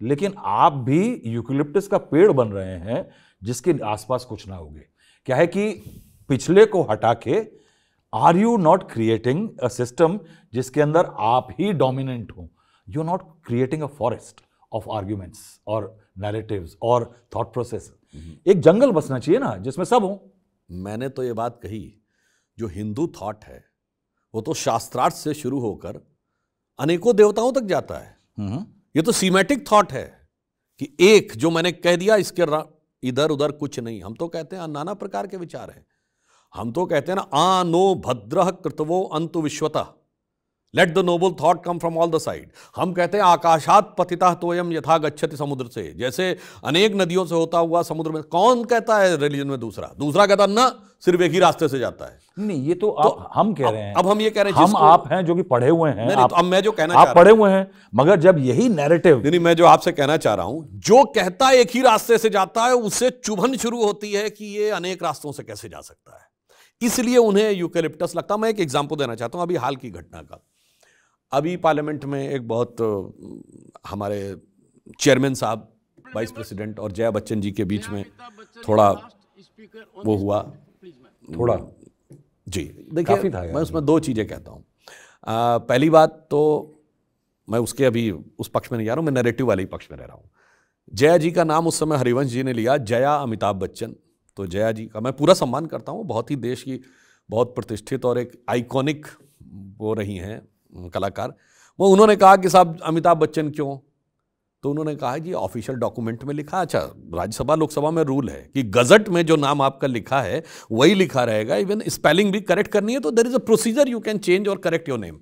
लेकिन आप भी यूकेलिप्टस का पेड़ बन रहे हैं जिसके आसपास कुछ ना उगे। क्या है कि पिछले को हटा के are you not creating a system जिसके अंदर आप ही डोमिनेंट हो? You not creating a forest of arguments और नैरेटिव्स और थॉट प्रोसेस। एक जंगल बसना चाहिए ना जिसमें सब हो। मैंने तो ये बात कही, जो हिंदू थॉट है वो तो शास्त्रार्थ से शुरू होकर अनेकों देवताओं तक जाता है। ये तो सीमेटिक थॉट है कि एक जो मैंने कह दिया इसके इधर उधर कुछ नहीं। हम तो कहते हैं नाना प्रकार के विचार हैं। हम तो कहते हैं ना, आ नो भद्रः कृतवो अंतु विश्वतः, let the noble thought come from all the side. हम कहते हैं आकाशात पतितः तोयम यथा गच्छति समुद्र से, जैसे अनेक नदियों से होता हुआ समुद्र में। कौन कहता है रिलीजन में दूसरा कहता ना, सिर्फ एक ही रास्ते से जाता है। नहीं, ये तो हम कह रहे हैं। अब हम ये कह रहे हैं, हम आप हैं जो कि पढ़े हुए हैं। तो अब मैं जो कहना आप पढ़े हुए हैं, मगर जब यही नैरेटिव, नहीं, मैं जो आपसे कहना चाह रहा हूं, जो कहता एक ही रास्ते से जाता है उससे चुभन शुरू होती है कि ये अनेक रास्तों से कैसे जा सकता है, इसलिए उन्हें यूकेलिप्टस लगता। मैं एक एग्जाम्पल देना चाहता हूं अभी हाल की घटना का। अभी पार्लियामेंट में एक बहुत हमारे चेयरमैन साहब, वाइस प्रेसिडेंट और जया बच्चन जी के बीच में थोड़ा वो हुआ, थोड़ा जी। देखिए, मैं उसमें दो चीज़ें कहता हूँ। पहली बात तो मैं उसके अभी उस पक्ष में नहीं जा रहा हूँ, मैं नैरेटिव वाले ही पक्ष में रह रहा हूँ। जया जी का नाम उस समय हरिवंश जी ने लिया, जया अमिताभ बच्चन। तो जया जी का मैं पूरा सम्मान करता हूँ, बहुत ही देश की बहुत प्रतिष्ठित और एक आइकॉनिक वो रही हैं कलाकार। वो उन्होंने कहा कि साहब अमिताभ बच्चन क्यों, तो उन्होंने कहा कि ऑफिशियल डॉक्यूमेंट में लिखा, अच्छा राज्यसभा लोकसभा में रूल है कि गजट में जो नाम आपका लिखा है वही लिखा रहेगा, इवन स्पेलिंग भी करेक्ट करनी है तो there is a procedure, you can change और करेक्ट योर नेम।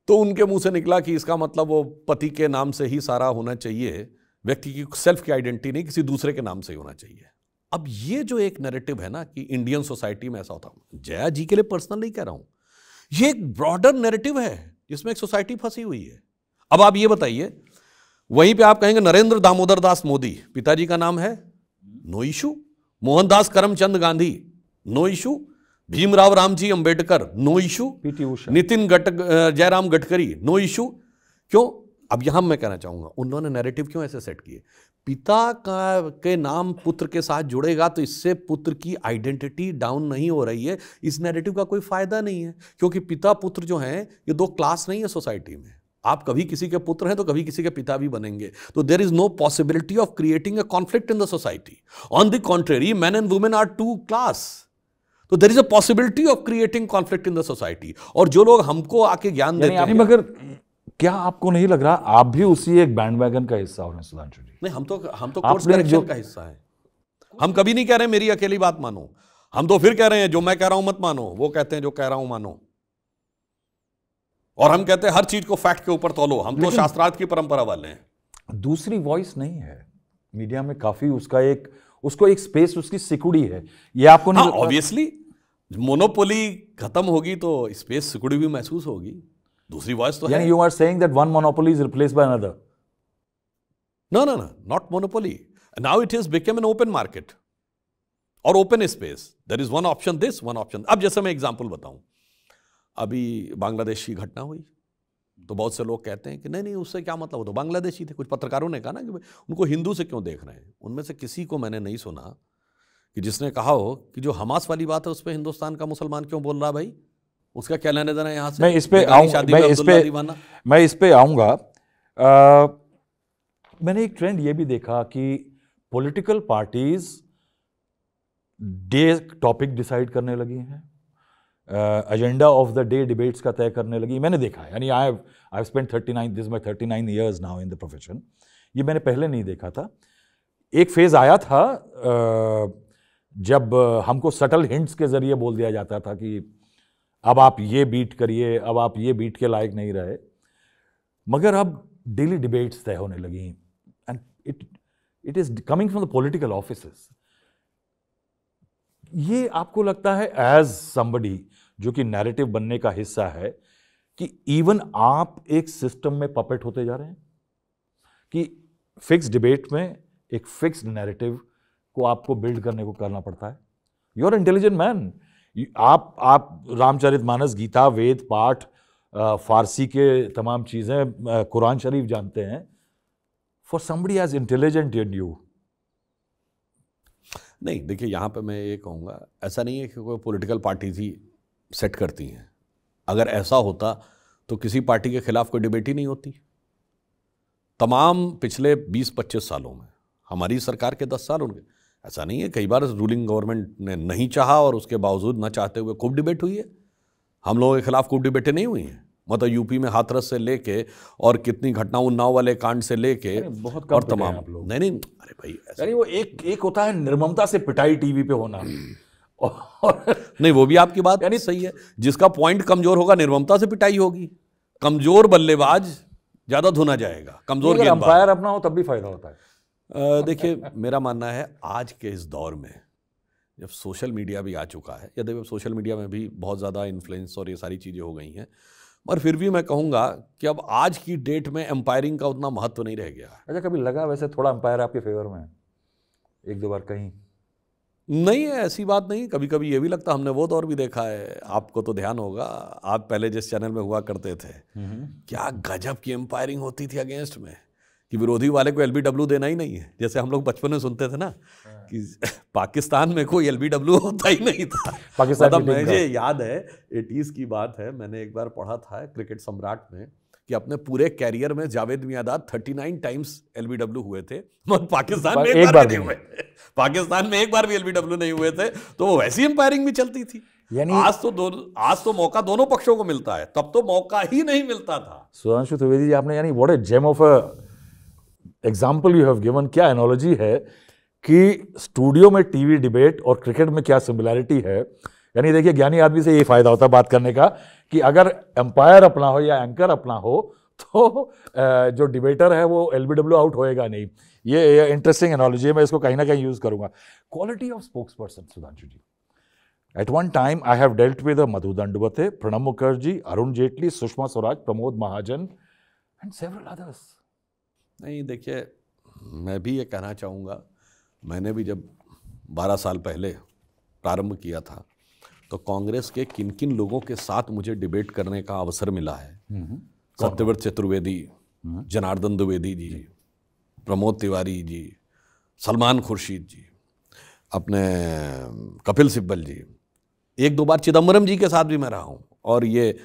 तो उनके मुंह से निकला कि इसका मतलब वो पति के नाम से ही सारा होना चाहिए, व्यक्ति की सेल्फ की आइडेंटिटी नहीं, किसी दूसरे के नाम से ही होना चाहिए। अब ये जो एक नैरेटिव है ना कि इंडियन सोसाइटी में ऐसा होता, जया जी के लिए पर्सनल नहीं कह रहा हूं, ये एक ब्रॉडर नैरेटिव है जिसमें एक सोसाइटी फंसी हुई है। अब आप ये बताइए, वहीं पे आप कहेंगे नरेंद्र दामोदर दास मोदी, पिताजी का नाम है, no issue. Mohandas Karamchand Gandhi, no issue. Bhimrao Ramji Ambedkar, no issue. PT Usha, Nitin Jairam Gadkari, no issue. क्यों? अब यहां मैं कहना चाहूंगा, उन्होंने नैरेटिव क्यों ऐसे सेट किए? पिता के नाम पुत्र के साथ जुड़ेगा तो इससे पुत्र की आइडेंटिटी डाउन नहीं हो रही है। इस नैरेटिव का कोई फायदा नहीं है, क्योंकि पिता पुत्र जो हैं ये दो क्लास नहीं है सोसाइटी में। आप कभी किसी के पुत्र हैं तो कभी किसी के पिता भी बनेंगे, तो there is no possibility of creating a conflict in the society. On the contrary, man and women are two class, तो there is a possibility of creating conflict in the society. और जो लोग हमको आके ज्ञान देते हैं, मगर क्या आपको नहीं लग रहा आप भी उसी एक बैंडवैगन का हिस्सा हो रहे हैं सुधांशु जी? नहीं, हम तो कोर्स करेक्शन का हिस्सा है। हम कभी नहीं कह रहे मेरी अकेली बात मानो, हम तो फिर कह रहे हैं जो मैं कह रहा हूं मत मानो, वो कहते हैं जो कह रहा हूं मानो। और हम कहते हैं हर चीज को फैक्ट के ऊपर तोलो, हम तो शास्त्रार्थ की परंपरा वाले हैं। दूसरी वॉइस नहीं है मीडिया में, काफी उसको एक स्पेस उसकी सिकुड़ी है, ये आपको नहीं? ऑब्वियसली मोनोपोली खत्म होगी तो स्पेस सिकुड़ी भी महसूस होगी, दूसरी वॉइस तो है। You are saying that one monopoly is replaced by another? No, no, no, not monopoly. Now it has become an open market or open space. There is one option this, one option. अब जैसे मैं example बताऊं, अभी बांग्लादेश की घटना हुई तो बहुत से लोग कहते हैं कि नहीं नहीं उससे क्या मतलब, हो तो बांग्लादेशी थे। कुछ पत्रकारों ने कहा ना कि उनको हिंदू से क्यों देख रहे हैं। उनमें से किसी को मैंने नहीं सुना कि जिसने कहा हो कि जो हमास वाली बात है उस पर हिंदुस्तान का मुसलमान क्यों बोल रहा भाई, उसका क्या लेने देना है यहाँ से। मैं इस पे आऊंगा। मैंने एक ट्रेंड ये भी देखा कि political parties day topic decide करने लगी हैं, agenda of the day debates का तय करने लगी। मैंने देखा है, यानी I have spent 39 years now in the profession. ये मैंने पहले नहीं देखा था। एक फेज आया था जब हमको सटल हिंट्स के जरिए बोल दिया जाता था कि अब आप ये बीट करिए, अब आप ये बीट के लायक नहीं रहे, मगर अब डेली डिबेट्स तय होने लगी and it is coming from the political offices. ये आपको लगता है एज समबडी जो कि नैरेटिव बनने का हिस्सा है कि इवन आप एक सिस्टम में पपेट होते जा रहे हैं, कि फिक्स डिबेट में एक फिक्स्ड नैरेटिव को आपको बिल्ड करने को करना पड़ता है? यू आर इंटेलिजेंट मैन, आप रामचरितमानस, गीता, वेद पाठ, फारसी के तमाम चीजें, कुरान शरीफ जानते हैं। For somebody as intelligent and you. नहीं देखिए, यहाँ पे मैं ये कहूँगा, ऐसा नहीं है कि कोई पॉलिटिकल पार्टीज ही सेट करती हैं। अगर ऐसा होता तो किसी पार्टी के खिलाफ कोई डिबेट ही नहीं होती। तमाम पिछले 20-25 सालों में, हमारी सरकार के 10 साल उनके, ऐसा नहीं है, कई बार रूलिंग गवर्नमेंट ने नहीं चाहा और उसके बावजूद न चाहते हुए खूब डिबेट हुई है। हम लोगों के खिलाफ खूब डिबेटें नहीं हुई हैं। मतलब यूपी में हाथरस से लेके और कितनी घटना, उन्नाव वाले कांड से लेके बहुत कम और तमाम लोग। नहीं, अरे भाई यानी वो एक होता है निर्ममता से पिटाई टीवी पे होना और नहीं, वो भी आपकी बात यानी सही है। जिसका पॉइंट कमजोर होगा निर्ममता से पिटाई होगी। कमजोर बल्लेबाज ज्यादा धुना जाएगा, कमजोर गेंदबाज। अंपायर अपना हो तब भी फायदा होता है। देखिए, मेरा मानना है आज के इस दौर में जब सोशल मीडिया भी आ चुका है, यद्यपि सोशल मीडिया में भी बहुत ज़्यादा इन्फ्लुएंस और ये सारी चीज़ें हो गई हैं, पर फिर भी मैं कहूँगा कि अब आज की डेट में एम्पायरिंग का उतना महत्व नहीं रह गया। अच्छा, कभी लगा वैसे थोड़ा अंपायर आपके फेवर में एक दो बार कहीं? नहीं है, ऐसी बात नहीं। कभी कभी ये भी लगता, हमने वो दौर भी देखा है। आपको तो ध्यान होगा, आप पहले जिस चैनल में हुआ करते थे, क्या गजब की एम्पायरिंग होती थी अगेंस्ट में, कि विरोधी वाले को LBW देना ही नहीं है। जैसे हम लोग बचपन में सुनते थे ना कि पाकिस्तान में कोई LBW होता ही नहीं था। पाकिस्तान मतलब मुझे याद है 80s की बात है, मैंने एक बार पढ़ा था क्रिकेट सम्राट में कि अपने पूरे कैरियर में जावेद मियांदाद 39 टाइम्स LBW हुए थे, मगर पाकिस्तान में एक बार नहीं हुए थे। पाकिस्तान में एक बार भी LBW नहीं हुए थे, तो वैसी एम्पायरिंग भी चलती थी। यानी आज तो मौका दोनों पक्षों को मिलता है, तब तो मौका ही नहीं मिलता था। सुधांशु त्रिवेदी जी, आपने यानी what a gem of a example you have given. क्या एनोलॉजी है कि स्टूडियो में टीवी डिबेट और क्रिकेट में क्या सिमिलैरिटी है। यानी देखिए, ज्ञानी आदमी से ये फायदा होता है बात करने का कि अगर एम्पायर अपना हो या एंकर अपना हो तो जो डिबेटर है वो LBW आउट होएगा नहीं। ये इंटरेस्टिंग एनोलॉजी है, मैं इसको कहीं ना कहीं यूज करूंगा। Quality of spokesperson, Sudhanshu ji. At one time I have dealt with Madhu Dandavate, Pranab Mukherjee, Arun Jaitley, Sushma Swaraj, Pramod Mahajan and several others. नहीं देखिए, मैं भी ये कहना चाहूँगा, मैंने भी जब 12 साल पहले प्रारंभ किया था तो कांग्रेस के किन किन लोगों के साथ मुझे डिबेट करने का अवसर मिला है। सत्यव्रत चतुर्वेदी, जनार्दन द्विवेदी जी, प्रमोद तिवारी जी, सलमान खुर्शीद जी, अपने कपिल सिब्बल जी, एक दो बार चिदम्बरम जी के साथ भी मैं रहा हूँ, और ये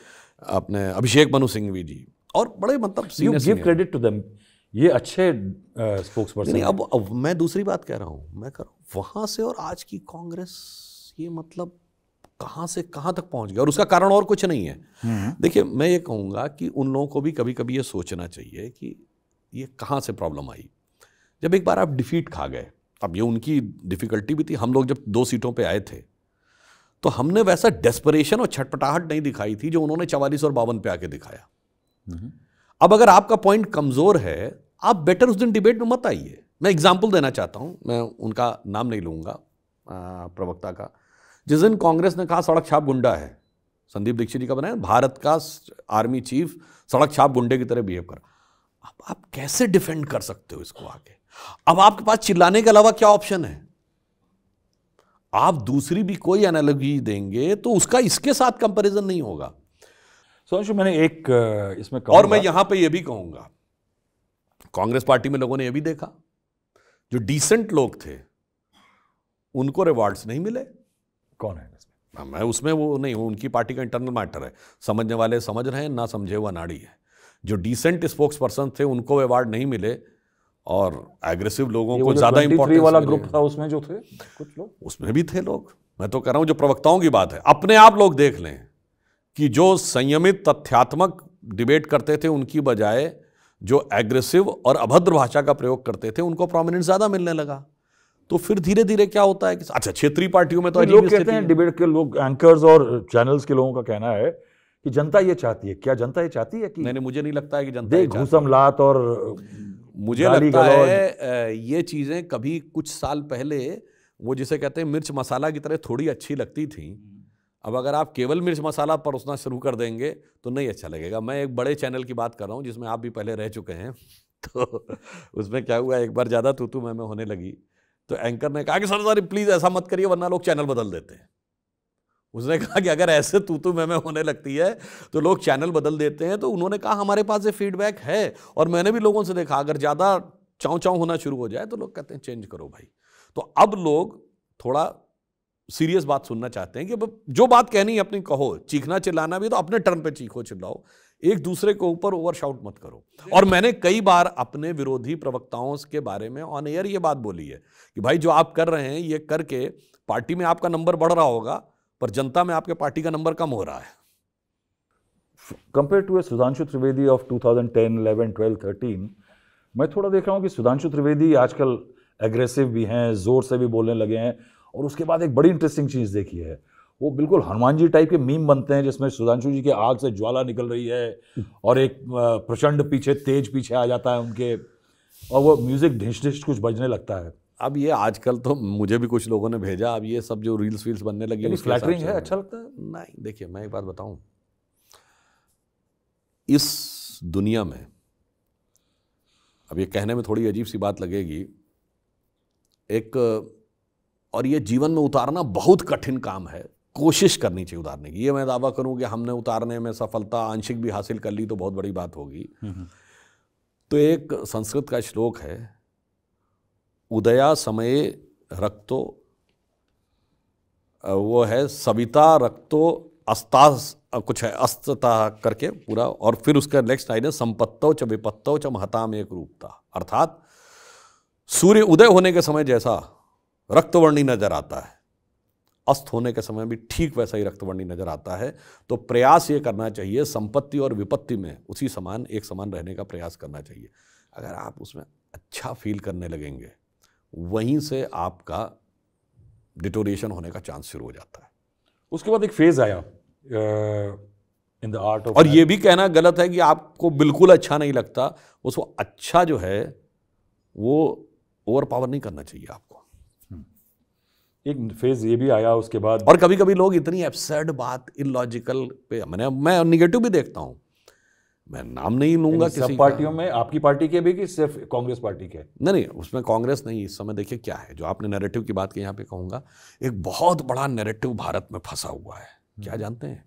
अपने अभिषेक मनु सिंघवी जी, और बड़े मतलब you give credit to them. ये अच्छे स्पोक्स पर्सन नहीं। अब मैं दूसरी बात कह रहा हूँ, मैं कह रहा हूँ वहाँ से और आज की कांग्रेस, ये मतलब कहाँ से कहाँ तक पहुँच गया, और उसका कारण और कुछ नहीं है। देखिए, मैं ये कहूँगा कि उन लोगों को भी कभी कभी ये सोचना चाहिए कि ये कहाँ से प्रॉब्लम आई। जब एक बार आप डिफीट खा गए, अब ये उनकी डिफ़िकल्टी भी थी। हम लोग जब 2 सीटों पे आए थे तो हमने वैसा डेस्परेशन और छटपटाहट नहीं दिखाई थी जो उन्होंने 44 और 52 पे आके दिखाया। अब अगर आपका पॉइंट कमज़ोर है, आप बेटर उस दिन डिबेट में मत आइए। मैं एग्जाम्पल देना चाहता हूँ, मैं उनका नाम नहीं लूँगा, प्रवक्ता का, जिस दिन कांग्रेस ने कहा सड़क छाप गुंडा है, संदीप दीक्षित जी का बनाया, भारत का आर्मी चीफ सड़क छाप गुंडे की तरह बिहेव कर, अब आप कैसे डिफेंड कर सकते हो इसको आगे? अब आपके पास चिल्लाने के अलावा क्या ऑप्शन है? आप दूसरी भी कोई एनालॉजी देंगे तो उसका इसके साथ कंपैरिजन नहीं होगा। सुधांशु, मैंने एक इसमें और मैं यहां पे ये भी कहूंगा, कांग्रेस पार्टी में लोगों ने ये भी देखा, जो डिसेंट लोग थे उनको रिवॉर्ड्स नहीं मिले। कौन है इसमें? मैं उसमें वो नहीं, वो उनकी पार्टी का इंटरनल मैटर है, समझने वाले समझ रहे हैं, ना समझे वो अनाड़ी है। जो डिसेंट स्पोक्स पर्सन थे उनको अवार्ड नहीं मिले, और एग्रेसिव लोगों को ज्यादा इंपॉर्टेंस वाला ग्रुप था उसमें जो थे कुछ लोग, उसमें भी थे लोग। मैं तो कह रहा हूं जो प्रवक्ताओं की बात है, अपने आप लोग देख लें कि जो संयमित तथ्यात्मक डिबेट करते थे उनकी बजाय जो एग्रेसिव और अभद्र भाषा का प्रयोग करते थे उनको प्रोमिनेंस ज्यादा मिलने लगा। तो फिर धीरे धीरे क्या होता है कि अच्छा, क्षेत्रीय पार्टियों में तो लोग कहते हैं, डिबेट के लोग, एंकर्स और चैनल्स के लोगों का कहना है कि जनता ये चाहती है। क्या जनता ये चाहती है कि नहीं, मुझे नहीं लगता है कि जनता घूसमलात और मुझे लगता है ये चीजें कभी कुछ साल पहले वो जिसे कहते हैं मिर्च मसाला की तरह थोड़ी अच्छी लगती थी। अब अगर आप केवल मिर्च मसाला परोसना शुरू कर देंगे तो नहीं अच्छा लगेगा। मैं एक बड़े चैनल की बात कर रहा हूँ जिसमें आप भी पहले रह चुके हैं। तो उसमें क्या हुआ, एक बार ज़्यादा तू मैं होने लगी तो एंकर ने कहा कि सर प्लीज़ ऐसा मत करिए वरना लोग चैनल बदल देते हैं। उसने कहा कि अगर ऐसे तू मैं होने लगती है तो लोग चैनल बदल देते हैं। तो उन्होंने कहा हमारे पास ये फीडबैक है, और मैंने भी लोगों से देखा अगर ज़्यादा चाँव चाँव होना शुरू हो जाए तो लोग कहते हैं चेंज करो भाई। तो अब लोग थोड़ा सीरियस बात सुनना चाहते हैं कि जो बात कहनी है अपनी कहो, चीखना चिल्लाना भी तो अपने टर्न पे चीखो चिल्लाओ, एक दूसरे के ऊपर ओवरशाउट मत करो। और मैंने कई बार अपने विरोधी प्रवक्ताओं के बारे में ऑन एयर ये बात बोली है कि भाई जो आप कर रहे हैं ये करके पार्टी में आपका नंबर बढ़ रहा होगा पर जनता में आपके पार्टी का नंबर कम हो रहा है। Compare to Sudhanshu Trivedi of 2010, 11, 12, 13, मैं थोड़ा देख रहा हूँ कि सुधांशु त्रिवेदी आजकल एग्रेसिव भी हैं, जोर से भी बोलने लगे हैं। और उसके बाद एक बड़ी इंटरेस्टिंग चीज़ देखी है, वो बिल्कुल हनुमान जी टाइप के मीम बनते हैं जिसमें सुधांशु जी के आग से ज्वाला निकल रही है और एक प्रचंड पीछे तेज पीछे आ जाता है उनके, और वो म्यूजिक ढिश ढिश कुछ बजने लगता है। अब ये आजकल तो मुझे भी कुछ लोगों ने भेजा, अब ये सब जो रील्स वील्स बनने लगी, फ्लैटरिंग है, अच्छा लगता है? नहीं, देखिए मैं एक बात बताऊं, इस दुनिया में अब ये कहने में थोड़ी अजीब सी बात लगेगी, एक और ये जीवन में उतारना बहुत कठिन काम है, कोशिश करनी चाहिए उतारने की। ये मैं दावा करूं कि हमने उतारने में सफलता आंशिक भी हासिल कर ली तो बहुत बड़ी बात होगी। तो एक संस्कृत का श्लोक है, उदया समये रक्तो, वो है सविता रक्तो अस्ता कुछ है अस्तता करके पूरा, और फिर उसका नेक्स्ट लाइन है संपत्तो च विपत्तो च महताम एक रूपता। अर्थात सूर्य उदय होने के समय जैसा रक्तवर्णी नजर आता है, अस्त होने के समय भी ठीक वैसा ही रक्तवर्णी नजर आता है। तो प्रयास ये करना चाहिए संपत्ति और विपत्ति में उसी समान एक समान रहने का प्रयास करना चाहिए। अगर आप उसमें अच्छा फील करने लगेंगे वहीं से आपका डिटोरिएशन होने का चांस शुरू हो जाता है। उसके बाद एक फेज आया इन द आर्ट ऑफ, और ये भी कहना गलत है कि आपको बिल्कुल अच्छा नहीं लगता, उसको अच्छा जो है वो ओवर पावर नहीं करना चाहिए आपको। एक फेज ये भी आया उसके बाद, और कभी कभी लोग इतनी एब्सर्ड बात इलॉजिकल पे, मैं निगेटिव भी देखता हूं, मैं नाम नहीं लूंगा किसी सब पार्टियों में, आपकी पार्टी के भी कि सिर्फ कांग्रेस पार्टी के? नहीं, उसमें कांग्रेस नहीं। इस समय देखिए क्या है, जो आपने नैरेटिव की बात की, यहाँ पे कहूंगा एक बहुत बड़ा नैरेटिव भारत में फंसा हुआ है। क्या जानते हैं,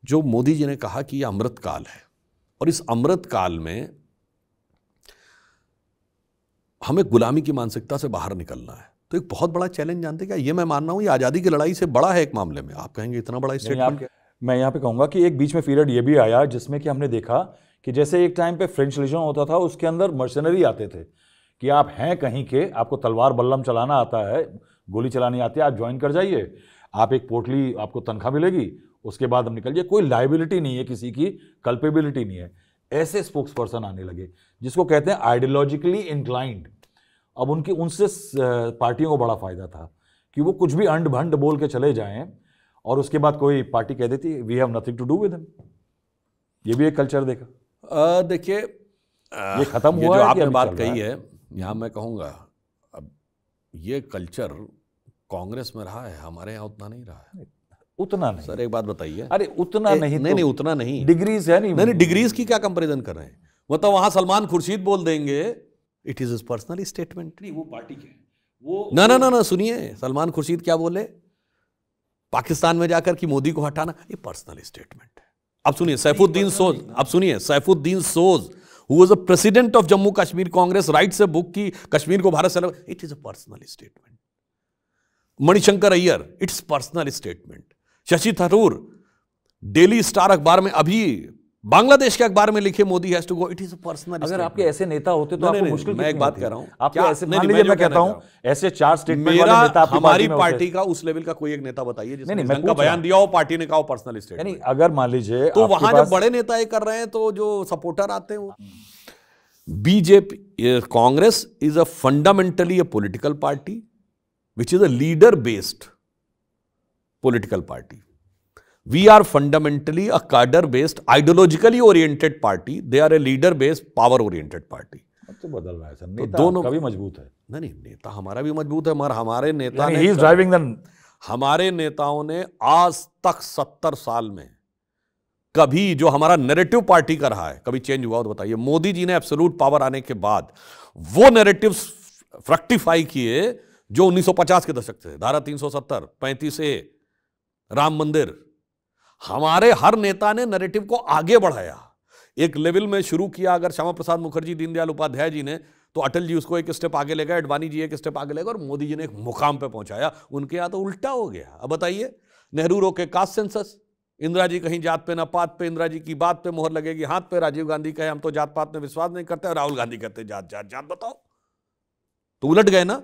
जो मोदी जी ने कहा कि ये अमृत काल है और इस अमृत काल में हमें गुलामी की मानसिकता से बाहर निकलना है। तो एक बहुत बड़ा चैलेंज जानते हैं क्या, ये मैं मान रहा हूं ये आज़ादी की लड़ाई से बड़ा है एक मामले में। आप कहेंगे इतना बड़ा स्टेटमेंट, मैं यहाँ पे कहूँगा कि एक बीच में पीरियड ये भी आया जिसमें कि हमने देखा कि जैसे एक टाइम पे फ्रेंच लीजन होता था, उसके अंदर मर्सनरी आते थे कि आप हैं कहीं के, आपको तलवार बल्लम चलाना आता है, गोली चलानी आती है, आप ज्वाइन कर जाइए, आप एक पोटली आपको तनख्वाह मिलेगी, उसके बाद हम निकल जाइए, कोई लाइबिलिटी नहीं है किसी की, कल्पेबिलिटी नहीं है। ऐसे स्पोक्स पर्सन आने लगे जिसको कहते हैं आइडियोलॉजिकली इंक्लाइंड। अब उनसे पार्टियों को बड़ा फायदा था कि वो कुछ भी अंड भंड बोल के चले जाएं और उसके बाद कोई पार्टी कह देती we have nothing to do with him. ये भी एक कल्चर देखा। देखिए ये खत्म हुआ जो है आपने बात कही है, यहाँ मैं कहूँगा अब ये कल्चर कांग्रेस में रहा है, हमारे यहाँ उतना नहीं रहा है। उतना नहीं सर एक बात बताइए। अरे उतना नहीं, नहीं उतना नहीं, डिग्रीज है नहीं डिग्रीज की क्या कंपैरिजन कर रहे हैं? मतलब वहां सलमान खुर्शीद बोल देंगे it is his personal statement. नहीं, वो पार्टी के वो ना सुनिए, सलमान खुर्शीद क्या बोले पाकिस्तान में जाकर कि मोदी को हटाना, ये पर्सनल स्टेटमेंट है। अब सुनिए सैफुद्दीन सोज, अब सुनिए Saifuddin Soz who was a president of Jammu Kashmir Congress writes से बुक की कश्मीर को भारत से अलग, it is a personal statement. Manishankar Aiyar, it's personal statement. Shashi Tharoor Daily Star अखबार में, अभी बांग्लादेश के अखबार में लिखे Modi has to go, it is a personal. अगर आपके ऐसे नेता होते तो आपको मुश्किल, मैं एक बात कह रहा हूं, आपके ऐसे मान लीजिए, मैं कहता हूं ऐसे 4 स्टेटमेंट वाले नेता आपकी हमारी पार्टी का उस लेवल का कोई एक नेता बताइए जिसने का बयान दिया हो, पार्टी ने कहा पर्सनल स्टेटमेंट। यानी अगर मान लीजिए तो वहां जब बड़े नेता ये कर रहे हैं तो जो सपोर्टर आते हैं वो BJP, Congress is a fundamentally a political party which is a leader based political party. We are fundamentally a cadre based, ideologically oriented party. They are a leader based, power oriented party. तो बदल रहा है sir, नेता दोनों का भी मजबूत है। नहीं नेता हमारा भी मजबूत है, मगर हमारे नेता ने, he is driving the, हमारे नेताओं ने आज तक 70 साल में कभी जो हमारा नैरेटिव पार्टी का रहा है कभी चेंज हुआ तो बताइए? मोदी जी ने एब्सोल्यूट पावर आने के बाद वो नैरेटिव्स फ्रक्टिफाई किए जो 1950 के दशक से, धारा 370, 35A, राम मंदिर। हमारे हर नेता ने नैरेटिव को आगे बढ़ाया, एक लेवल में शुरू किया। अगर श्यामा प्रसाद मुखर्जी, दीनदयाल उपाध्याय जी ने, तो अटल जी उसको एक स्टेप आगे ले गए, अडवाणी जी एक स्टेप आगे ले गए, और मोदी जी ने एक मुकाम पे पहुंचाया। उनके यहां तो उल्टा हो गया। अब बताइए, नेहरू रोके कास्ट सेंसस, इंदिरा जी कहीं जात पे ना पात पे, इंदिरा जी की बात पे मोहर लगेगी हाथ पे, राजीव गांधी कहे हम तो जात पात में विश्वास नहीं करते, और राहुल गांधी कहते जात जात जात। बताओ, तो उलट गए ना।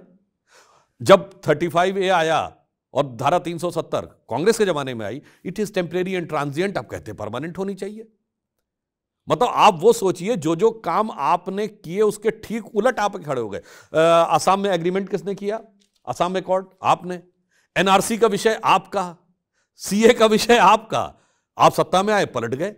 जब 35A आया और धारा 370 कांग्रेस के जमाने में आई, it is temporary and transient, आप कहते परमानेंट होनी चाहिए। मतलब आप वो सोचिए, जो काम आपने किए उसके ठीक उलट आप खड़े हो गए। असम में एग्रीमेंट किसने किया? असम अकॉर्ड आपने। एनआरसी का विषय आपका, सीए का विषय आपका, आप सत्ता में आए पलट गए।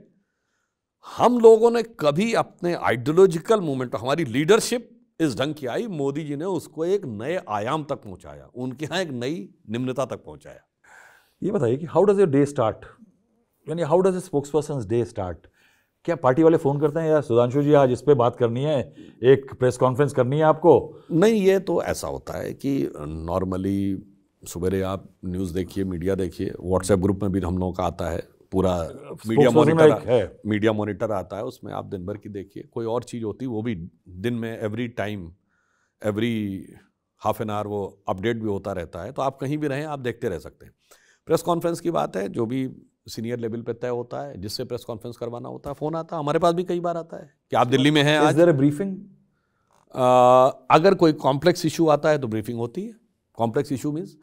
हम लोगों ने कभी अपने आइडियोलॉजिकल मूवमेंट, हमारी लीडरशिप इस ढंग की आई, मोदी जी ने उसको एक नए आयाम तक पहुंचाया, उनके यहां एक नई निम्नता तक पहुंचाया। ये बताइए कि how does your day start, यानी how does a spokesperson's day start? क्या पार्टी वाले फोन करते हैं, या सुधांशु जी आज इस पे बात करनी है, एक प्रेस कॉन्फ्रेंस करनी है आपको? नहीं, ये तो ऐसा होता है कि नॉर्मली सवेरे आप न्यूज़ देखिए, मीडिया देखिए, व्हाट्सएप ग्रुप में भी हम लोगों का आता है, पूरा मीडिया मॉनिटर आता है, उसमें आप दिन भर की देखिए। कोई और चीज़ होती है वो भी दिन में every time, every half an hour वो अपडेट भी होता रहता है, तो आप कहीं भी रहें आप देखते रह सकते हैं। प्रेस कॉन्फ्रेंस की बात है, जो भी सीनियर लेवल पे तय होता है, जिससे प्रेस कॉन्फ्रेंस करवाना होता है, फ़ोन आता है। हमारे पास भी कई बार आता है कि आप दिल्ली में हैं आज, ब्रीफिंग। अगर कोई कॉम्प्लेक्स इशू आता है तो ब्रीफिंग होती है। Complex issue means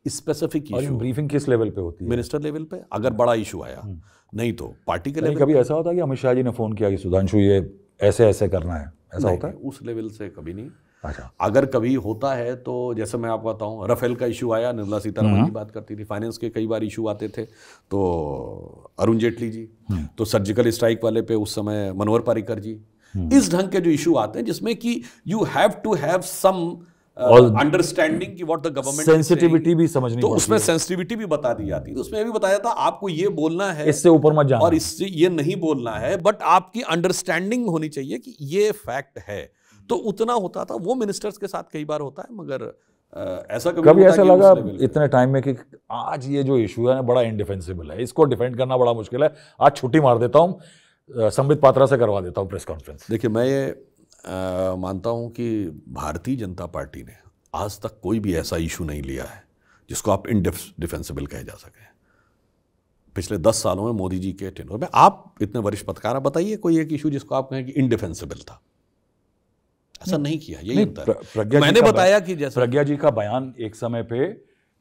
specific issue. Briefing किस लेवल पे होती है? मिनिस्टर लेवल पे, अगर बड़ा इशू आया, नहीं तो पार्टी के लेवल। कभी ऐसा होता है कि अमित शाह जी ने फोन किया कि सुधांशु ये ऐसे ऐसे करना है, ऐसा होता है? उस लेवल से कभी नहीं। अच्छा, अगर कभी होता है तो जैसे मैं आपको बताऊं, राफेल का इशू आया, निर्मला सीतारमण की बात करती थी, फाइनेंस के कई बार इशू आते थे, तो अरुण जेटली जी, तो सर्जिकल स्ट्राइक वाले पे उस समय मनोहर पर्रिकर जी, इस ढंग के जो इशू आते हैं जिसमें कि you have to have some understanding की व्हाट द गवर्नमेंट, सेंसिटिविटी भी समझनी, तो उसमें सेंसिटिविटी भी बता दी जाती है। तो उसमें ये भी बताया था आपको ये बोलना है, इससे ऊपर मत जाना, और इससे ये नहीं बोलना है, बट आपकी अंडरस्टैंडिंग होनी चाहिए कि ये फैक्ट है। तो उतना होता था, वो मिनिस्टर्स के साथ कई बार होता है, मगर ऐसा कभी ऐसा लगा इतने टाइम में कि आज ये जो इशू है ना बड़ा इनडिफेंसिबल है, इसको डिफेंड करना बड़ा मुश्किल है, आज छुट्टी मार देता हूँ, संबित पात्रा से करवा देता हूँ प्रेस कॉन्फ्रेंस। देखिए, मैं ये मानता हूं कि भारतीय जनता पार्टी ने आज तक कोई भी ऐसा इशू नहीं लिया है जिसको आप इनडिफेंसिबल कहे जा सके। पिछले 10 सालों में मोदी जी के टेन्योर में, आप इतने वरिष्ठ पत्रकार, बताइए कोई एक इशू जिसको आप कहें कि इनडिफेंसिबल था। ऐसा नहीं किया, यही अंतर है। मैंने बताया कि जैसे प्रज्ञा जी का बयान एक समय पे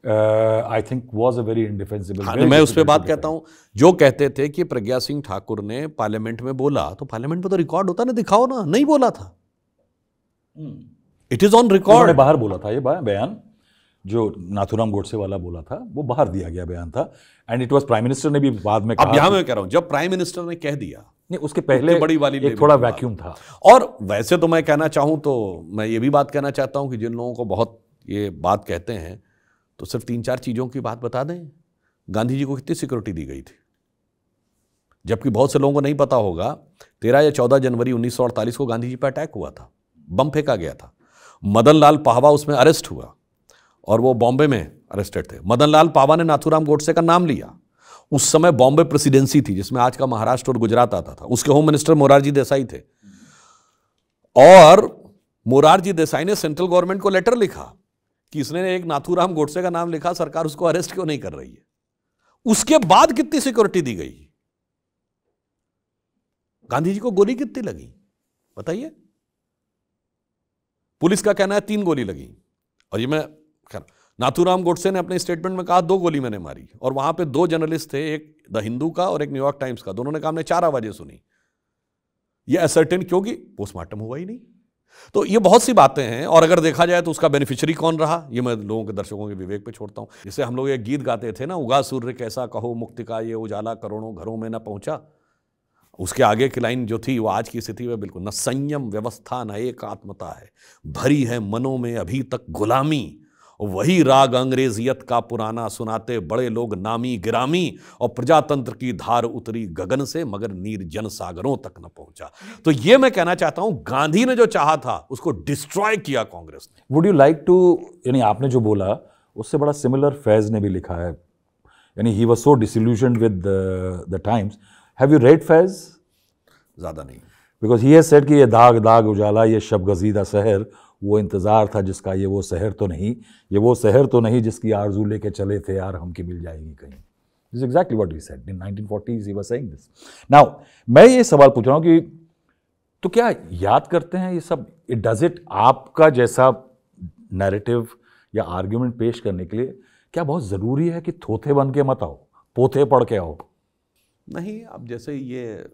I think was a very indefensible. हाँ, मैं उस पर बात कहता हूं, जो कहते थे कि प्रज्ञा सिंह ठाकुर ने पार्लियामेंट में बोला, तो पार्लियामेंट में तो रिकॉर्ड होता ना, दिखाओ ना, नहीं बोला था, इट इज ऑन रिकॉर्ड। बाहर बोला था ये बयान, जो नाथुराम गोडसे वाला बोला था, वो बाहर दिया गया बयान था, and it was prime minister ने भी बाद में कहा। अब यहां मैं कह रहा हूं, जब प्राइम मिनिस्टर ने कह दिया, नहीं उसके पहले बड़ी वाली एक थोड़ा वैक्यूम था। और वैसे तो मैं कहना चाहूं तो मैं ये भी बात कहना चाहता हूं कि जिन लोगों को बहुत ये बात कहते हैं, तो सिर्फ 3-4 चीज़ों की बात बता दें। गांधी जी को कितनी सिक्योरिटी दी गई थी? जबकि बहुत से लोगों को नहीं पता होगा, 13 या 14 जनवरी 1948 को गांधी जी पर अटैक हुआ था, बम फेंका गया था। मदन लाल पाहवा उसमें अरेस्ट हुआ और वो बॉम्बे में अरेस्टेड थे। मदन लाल पाहवा ने नाथूराम गोडसे का नाम लिया। उस समय बॉम्बे प्रेसिडेंसी थी, जिसमें आज का महाराष्ट्र और गुजरात आता था। उसके होम मिनिस्टर मोरारजी देसाई थे, और मोरारजी देसाई ने सेंट्रल गवर्नमेंट को लेटर लिखा कि इसने एक नाथूराम गोडसे का नाम लिखा, सरकार उसको अरेस्ट क्यों नहीं कर रही है। उसके बाद कितनी सिक्योरिटी दी गई? गांधी जी को गोली कितनी लगी बताइए? पुलिस का कहना है 3 गोली लगी, और ये मैं नाथूराम गोडसे ने अपने स्टेटमेंट में कहा 2 गोली मैंने मारी, और वहां पे 2 जर्नलिस्ट थे, एक द हिंदू का और एक न्यूयॉर्क टाइम्स का, दोनों ने कहा हमने 4 आवाजें सुनी। ये असर्टेन क्योंकि पोस्टमार्टम हुआ ही नहीं। तो ये बहुत सी बातें हैं, और अगर देखा जाए तो उसका बेनिफिशियरी कौन रहा, ये मैं लोगों के, दर्शकों के विवेक पे छोड़ता हूं। जैसे हम लोग एक गीत गाते थे ना, उगा सूर्य कैसा कहो मुक्ति का ये उजाला करोड़ों घरों में न पहुंचा। उसके आगे की लाइन जो थी वो आज की स्थिति में बिल्कुल, न संयम व्यवस्था न एकात्मता है, भरी है मनों में अभी तक गुलामी, वही राग अंग्रेजियत का पुराना सुनाते बड़े लोग नामी गिरामी, और प्रजातंत्र की धार उतरी गगन से मगर नीर जन सागरों तक न पहुंचा। तो ये मैं कहना चाहता हूं, गांधी ने जो चाहा था उसको डिस्ट्रॉय किया कांग्रेस ने। वुड यू लाइक टू, यानी आपने जो बोला उससे बड़ा सिमिलर फैज ने भी लिखा है, यानी he was so disillusioned with the times. Have you read Faiz? ज्यादा नहीं, बिकॉज ही हैज सेड कि ये दाग दाग उजाला ये शब गजीदा शहर, वो इंतज़ार था जिसका ये वो शहर तो नहीं, ये वो शहर तो नहीं जिसकी आरजू लेके चले थे यार हम कि मिल जाएगी कहीं। This is exactly what he said in 1940s, he was saying this. Now मैं ये सवाल पूछ रहा हूँ कि तो क्या याद करते हैं ये सब, इट डज इट आपका जैसा नैरेटिव या आर्ग्यूमेंट पेश करने के लिए क्या बहुत ज़रूरी है कि थोथे बन के मत आओ, पोथे पढ़ के आओ? नहीं, अब जैसे ये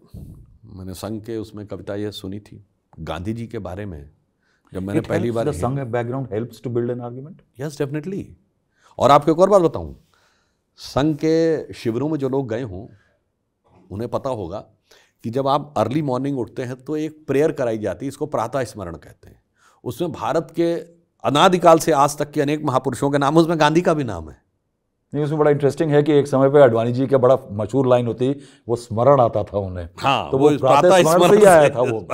मैंने संघ के उसमें कविता ये सुनी थी गांधी जी के बारे में, जब मैंने पहली बार, Sangh background helps to build an argument. Yes definitely. और आपको एक और बात बताऊं, संघ के शिविरों में जो लोग गए हों उन्हें पता होगा कि जब आप अर्ली मॉर्निंग उठते हैं तो एक प्रेयर कराई जाती है, इसको प्रातः स्मरण कहते हैं। उसमें भारत के अनादिकाल से आज तक के अनेक महापुरुषों के नाम, उसमें गांधी का भी नाम है। नहीं, उसमें बड़ा इंटरेस्टिंग है कि एक समय पे अडवाणी जी का बड़ा मशहूर लाइन होती, वो स्मरण आता था उन्हें। हाँ, तो वो प्रातः स्मरण से ही आया था वो।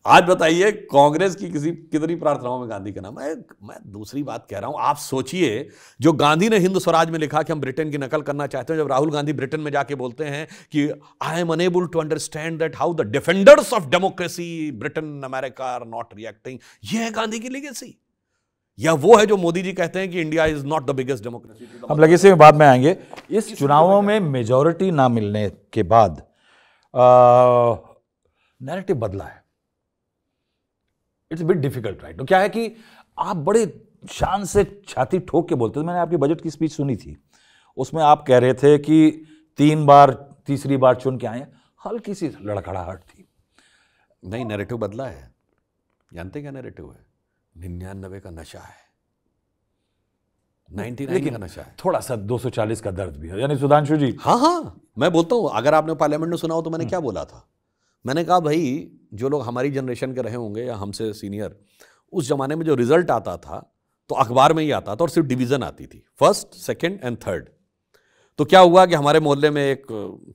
आज बताइए कांग्रेस की कितनी प्रार्थनाओं में गांधी का नाम है। मैं दूसरी बात कह रहा हूं, आप सोचिए, जो गांधी ने हिंद स्वराज में लिखा कि हम ब्रिटेन की नकल करना चाहते हैं, जब राहुल गांधी ब्रिटेन में जाके बोलते हैं कि I am unable to understand that how the defenders of democracy Britain America are not reacting, यह है गांधी की लेगेसी। या वो है जो मोदी जी कहते हैं कि India is not the biggest democracy. हम लेगेसी में बाद में आएंगे। इस चुनावों में मेजॉरिटी ना मिलने के बाद नैरेटिव बदला है। It's bit difficult, right? तो क्या है कि आप बड़े शान से छाती ठोक के बोलते थे। मैंने आपकी बजट की स्पीच सुनी थी, उसमें आप कह रहे थे कि 3 बार तीसरी बार चुन के आए, हल्की सी लड़खड़ाहट थी। नहीं, नैरेटिव बदला है। जानते क्या नैरेटिव है? 99 का नशा है, 99 का नशा है। थोड़ा सा 240 का दर्द भी है, यानी सुधांशु जी। हाँ, मैं बोलता हूं, अगर आपने पार्लियामेंट में सुना हो तो मैंने क्या बोला था। मैंने कहा भाई, जो लोग हमारी जनरेशन के रहे होंगे या हमसे सीनियर, उस जमाने में जो रिजल्ट आता था तो अखबार में ही आता था, और सिर्फ डिवीजन आती थी, फर्स्ट, सेकेंड एंड थर्ड। तो क्या हुआ कि हमारे मोहल्ले में एक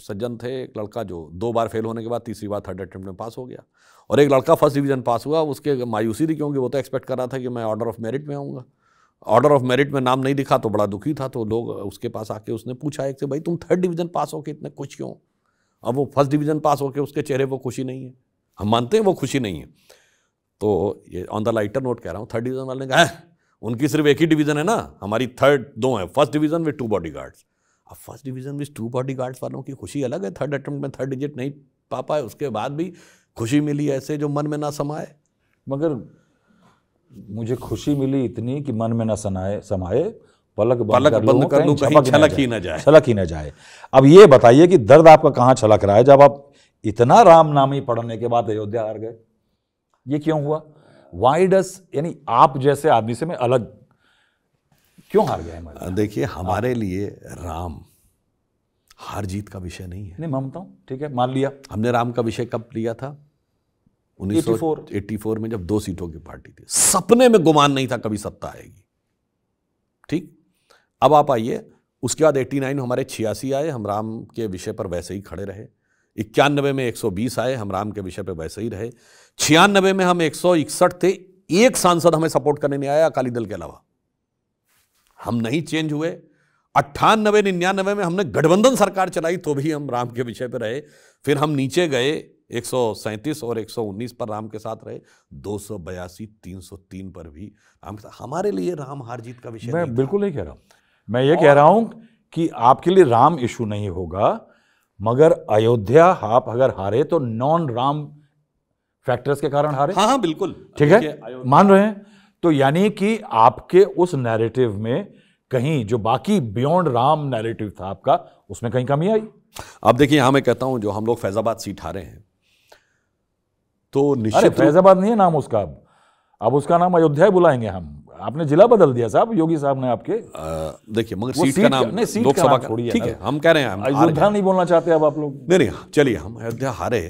सज्जन थे, एक लड़का जो 2 बार फेल होने के बाद तीसरी बार थर्ड अटेम्प्ट में पास हो गया, और एक लड़का फर्स्ट डिवीजन पास हुआ। उसके मायूसी थी, क्योंकि वो तो एक्सपेक्ट कर रहा था कि मैं ऑर्डर ऑफ मेरिट में आऊँगा। ऑर्डर ऑफ मेरिट में नाम नहीं दिखा तो बड़ा दुखी था। तो लोग उसके पास आके उसने पूछा एक से, भाई तुम थर्ड डिवीजन पास होके इतने खुश क्यों? अब वो फर्स्ट डिवीजन पास होके उसके चेहरे वो खुशी नहीं है, हम मानते हैं वो खुशी नहीं है। तो ये ऑन द लाइटर नोट कह रहा हूँ, थर्ड डिवीजन वाले ने कहा उनकी सिर्फ एक ही डिवीजन है ना, हमारी थर्ड 2 है, फर्स्ट डिवीजन विद 2 बॉडीगार्ड्स। अब फर्स्ट डिवीजन विद 2 बॉडीगार्ड्स वालों की खुशी अलग है, थर्ड अटेम्प्ट में थर्ड डिजिट नहीं पा पाए, उसके बाद भी खुशी मिली ऐसे जो मन में ना समाए। मगर मुझे खुशी मिली इतनी कि मन में ना समाए, पलक बंद कर लूं कहीं छलक ही न जाए। अब ये बताइए कि दर्द आपका कहाँ छलक रहा है जब आप इतना राम नामी पढ़ने के बाद अयोध्या हार गए? ये क्यों हुआ? वाई डस, यानी आप जैसे आदमी से मैं अलग क्यों हार गए? देखिए, हमारे लिए राम हार जीत का विषय नहीं है। नहीं, मानता हूं, ठीक है, मान लिया। हमने राम का विषय कब लिया था? 1984 में, जब 2 सीटों की पार्टी थी। सपने में गुमान नहीं था कभी सत्ता आएगी, ठीक? अब आप आइए, उसके बाद 89 हमारे 86 आए, हम राम के विषय पर वैसे ही खड़े रहे। 91 में 120 आए, हम राम के विषय पर वैसे ही रहे। 96 में हम 161 थे, एक सांसद हमें सपोर्ट करने नहीं आया अकाली दल के अलावा, हम नहीं चेंज हुए। 98 99 में हमने गठबंधन सरकार चलाई तो भी हम राम के विषय पर रहे। फिर हम नीचे गए 137 और 119 पर राम के साथ रहे, 282 303 पर भी राम के साथ। हमारे लिए राम हार जीत का विषय मैं बिल्कुल नहीं कह रहा हूं, मैं ये कह रहा हूं कि आपके लिए राम इशू नहीं होगा, मगर अयोध्या आप अगर हारे तो नॉन राम फैक्टर्स के कारण हारे। हाँ हाँ बिल्कुल, ठीक है, मान रहे हैं। तो यानी कि आपके उस नैरेटिव में कहीं जो बाकी बियॉन्ड राम नैरेटिव था आपका, उसमें कहीं कमी आई। अब देखिए, यहां मैं कहता हूं जो हम लोग फैजाबाद सीट हारे हैं, तो निश्चित फैजाबाद नहीं है नाम उसका, अब उसका नाम अयोध्या बुलाएंगे हम। आपने जिला बदल दिया साहब, योगी साहब ने आपके। देखिए, मगर सीट का नाम लोकसभा का, ठीक है, हम कह रहे हैं अयोध्या नहीं बोलना चाहते अब आप लोग। नहीं, चलिए हम अयोध्या हारे,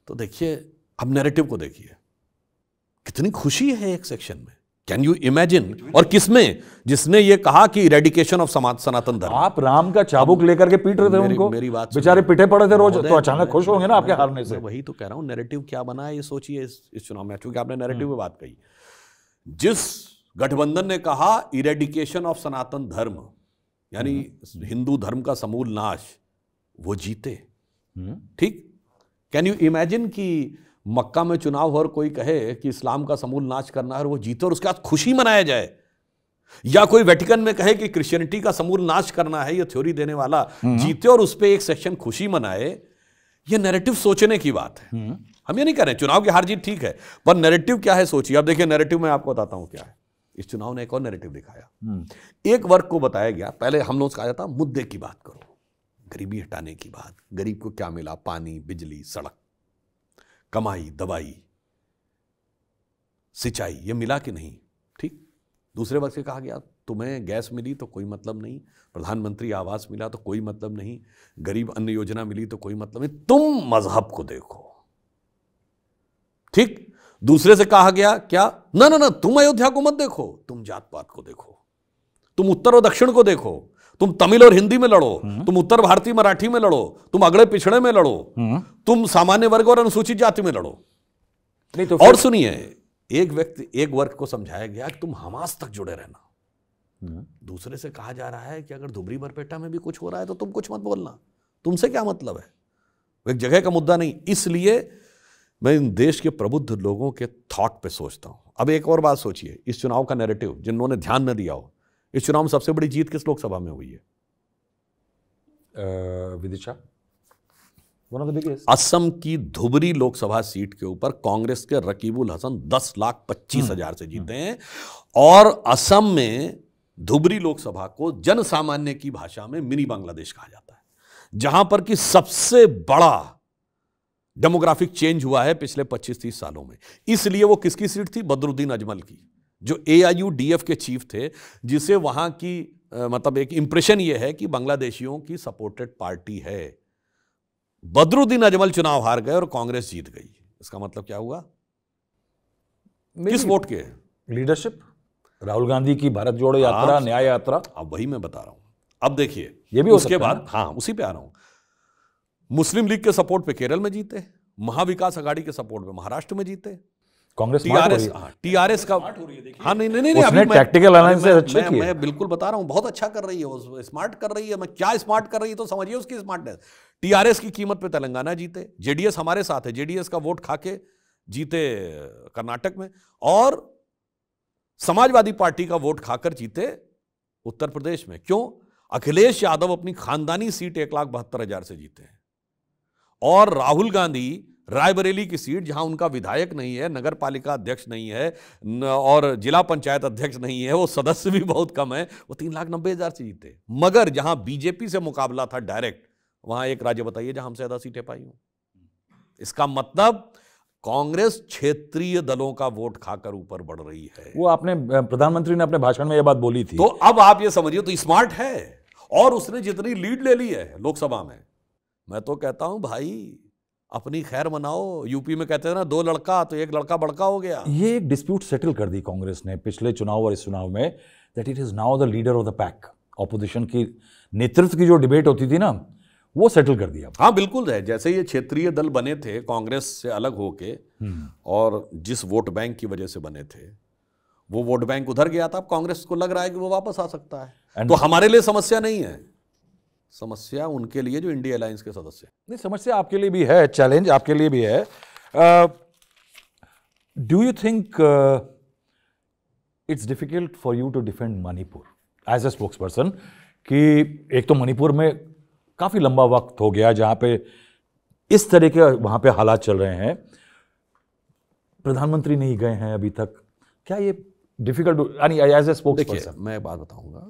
तो देखिए अब नैरेटिव को देखिए, कितनी खुशी है एक सेक्शन में, कैन यू इमेजिन। और किसमें, जिसने ये कहा कि इरेडिकेशन ऑफ सनातन धर्म। आप राम का चाबुक लेकर के पीट रहे थे उनको, मेरी बात बेचारे पिटे पड़े थे रोज, तो अचानक खुश होंगे ना आपके हारने से। वही तो कह रहा हूं, नैरेटिव क्या बना है ये सोचिए इस चुनाव में, चूंकि आपने नैरेटिव में बात कही। जिस गठबंधन ने कहा इरेडिकेशन ऑफ सनातन धर्म, यानी हिंदू धर्म का समूल नाश, वो जीते। ठीक, कैन यू इमेजिन कि मक्का में चुनाव हो और कोई कहे कि इस्लाम का समूल नाश करना है और वो जीते और उसके बाद खुशी मनाया जाए, या कोई वेटिकन में कहे कि क्रिश्चियनिटी का समूल नाश करना है, ये थ्योरी देने वाला जीते और उस पर एक सेक्शन खुशी मनाए, ये नैरेटिव सोचने की बात है। हम ये नहीं कह रहे चुनाव की हार जीत ठीक है, पर नैरेटिव क्या है सोचिए। अब देखिए नैरेटिव में आपको बताता हूं क्या है। इस चुनाव ने एक और नैरेटिव दिखाया। एक वर्ग को बताया गया, पहले हम लोग कहा जाता मुद्दे की बात करो, गरीबी हटाने की बात, गरीब को क्या मिला, पानी, बिजली, सड़क, कमाई, दवाई, सिंचाई, ये मिला कि नहीं। ठीक, दूसरे वर्ग से कहा गया तुम्हें गैस मिली तो कोई मतलब नहीं, प्रधानमंत्री आवास मिला तो कोई मतलब नहीं, गरीब अन्न योजना मिली तो कोई मतलब नहीं, तुम मजहब को देखो। ठीक, दूसरे से कहा गया क्या, ना ना ना तुम अयोध्या को मत देखो, तुम जात पात को देखो, तुम उत्तर और दक्षिण को देखो, तुम तमिल और हिंदी में लड़ो, तुम उत्तर भारतीय मराठी में लड़ो, तुम अगड़े पिछड़े में लड़ो, तुम सामान्य वर्ग और अनुसूचित जाति में लड़ो। नहीं तो और सुनिए, एक वर्ग को समझाया गया कि तुम हमास तक जुड़े रहना। दूसरे से कहा जा रहा है कि अगर धुबरी बरपेटा में भी कुछ हो रहा है तो तुम कुछ मत बोलना, तुमसे क्या मतलब है, एक जगह का मुद्दा नहीं। इसलिए मैं इन देश के प्रबुद्ध लोगों के थॉट पे सोचता हूं। अब एक और बात सोचिए, इस चुनाव का नैरेटिव जिन्होंने ध्यान न दिया हो, इस चुनाव में सबसे बड़ी जीत किस लोकसभा में हुई है? Vidisha, one of the biggest. Assam की धुबरी लोकसभा सीट के ऊपर कांग्रेस के रकीबुल हसन 10,25,000 से जीते हैं। और असम में धुबरी लोकसभा को जन सामान्य की भाषा में मिनी बांग्लादेश कहा जाता है, जहां पर कि सबसे बड़ा डेमोग्राफिक चेंज हुआ है पिछले 25-30 सालों में। इसलिए वो किसकी सीट थी? बदरुद्दीन अजमल की, जो AIUDF के चीफ थे, जिसे वहां की मतलब एक इंप्रेशन ये है कि बांग्लादेशियों की सपोर्टेड पार्टी है। बदरुद्दीन अजमल चुनाव हार गए और कांग्रेस जीत गई। इसका मतलब क्या हुआ? किस वोट के? लीडरशिप, राहुल गांधी की भारत जोड़ो यात्रा, न्याय यात्रा। अब वही मैं बता रहा हूं। अब देखिए ये भी उसके बाद, हाँ उसी पे आ रहा हूं। मुस्लिम लीग के सपोर्ट पे केरल में जीते, महाविकास अघाड़ी के सपोर्ट पे महाराष्ट्र में जीते, कांग्रेस टीआरएस का, हाँ नहीं उसने टैक्टिकल एनालिसिस अच्छे किए। मैं बिल्कुल बता रहा हूं, बहुत अच्छा कर रही है वो, स्मार्ट कर रही है। मैं क्या स्मार्ट कर रही है तो समझिए उसकी स्मार्टनेस। टीआरएस की कीमत पे तेलंगाना जीते, जेडीएस हमारे साथ है, जेडीएस का वोट खाके जीते कर्नाटक में, और समाजवादी पार्टी का वोट खाकर जीते उत्तर प्रदेश में। क्यों? अखिलेश यादव अपनी खानदानी सीट 1,72,000 से जीते हैं, और राहुल गांधी रायबरेली की सीट, जहां उनका विधायक नहीं है, नगर पालिका अध्यक्ष नहीं है, और जिला पंचायत अध्यक्ष नहीं है, वो सदस्य भी बहुत कम है, वो 3,90,000 से जीते। मगर जहां बीजेपी से मुकाबला था डायरेक्ट, वहां एक राज्य बताइए जहां हमसे ज्यादा सीटें पाई हूं। इसका मतलब कांग्रेस क्षेत्रीय दलों का वोट खाकर ऊपर बढ़ रही है। वो आपने, प्रधानमंत्री ने अपने भाषण में यह बात बोली थी। तो अब आप ये समझिए, तो स्मार्ट है, और उसने जितनी लीड ले ली है लोकसभा में, मैं तो कहता हूं भाई अपनी खैर मनाओ। यूपी में कहते हैं ना, 2 लड़का तो 1 लड़का बड़का हो गया। ये एक डिस्प्यूट सेटल कर दी कांग्रेस ने पिछले चुनाव और इस चुनाव में, that it is now the leader of the pack. Opposition की नेतृत्व की जो डिबेट होती थी ना, वो सेटल कर दिया। हाँ बिल्कुल है, जैसे ये क्षेत्रीय दल बने थे कांग्रेस से अलग होके, और जिस वोट बैंक की वजह से बने थे वो वोट बैंक उधर गया था, अब कांग्रेस को लग रहा है कि वो वापस आ सकता है। तो हमारे लिए समस्या नहीं है, समस्या उनके लिए जो इंडिया अलायंस के सदस्य। नहीं, समस्या आपके लिए भी है, चैलेंज आपके लिए भी है। Do you think it's difficult for you to defend Manipur as a spokesperson, कि एक तो मणिपुर में काफी लंबा वक्त हो गया जहां पे इस तरह के वहां पे हालात चल रहे हैं, प्रधानमंत्री नहीं गए हैं अभी तक, क्या ये difficult as a spokesperson? मैं एक बात बताऊंगा,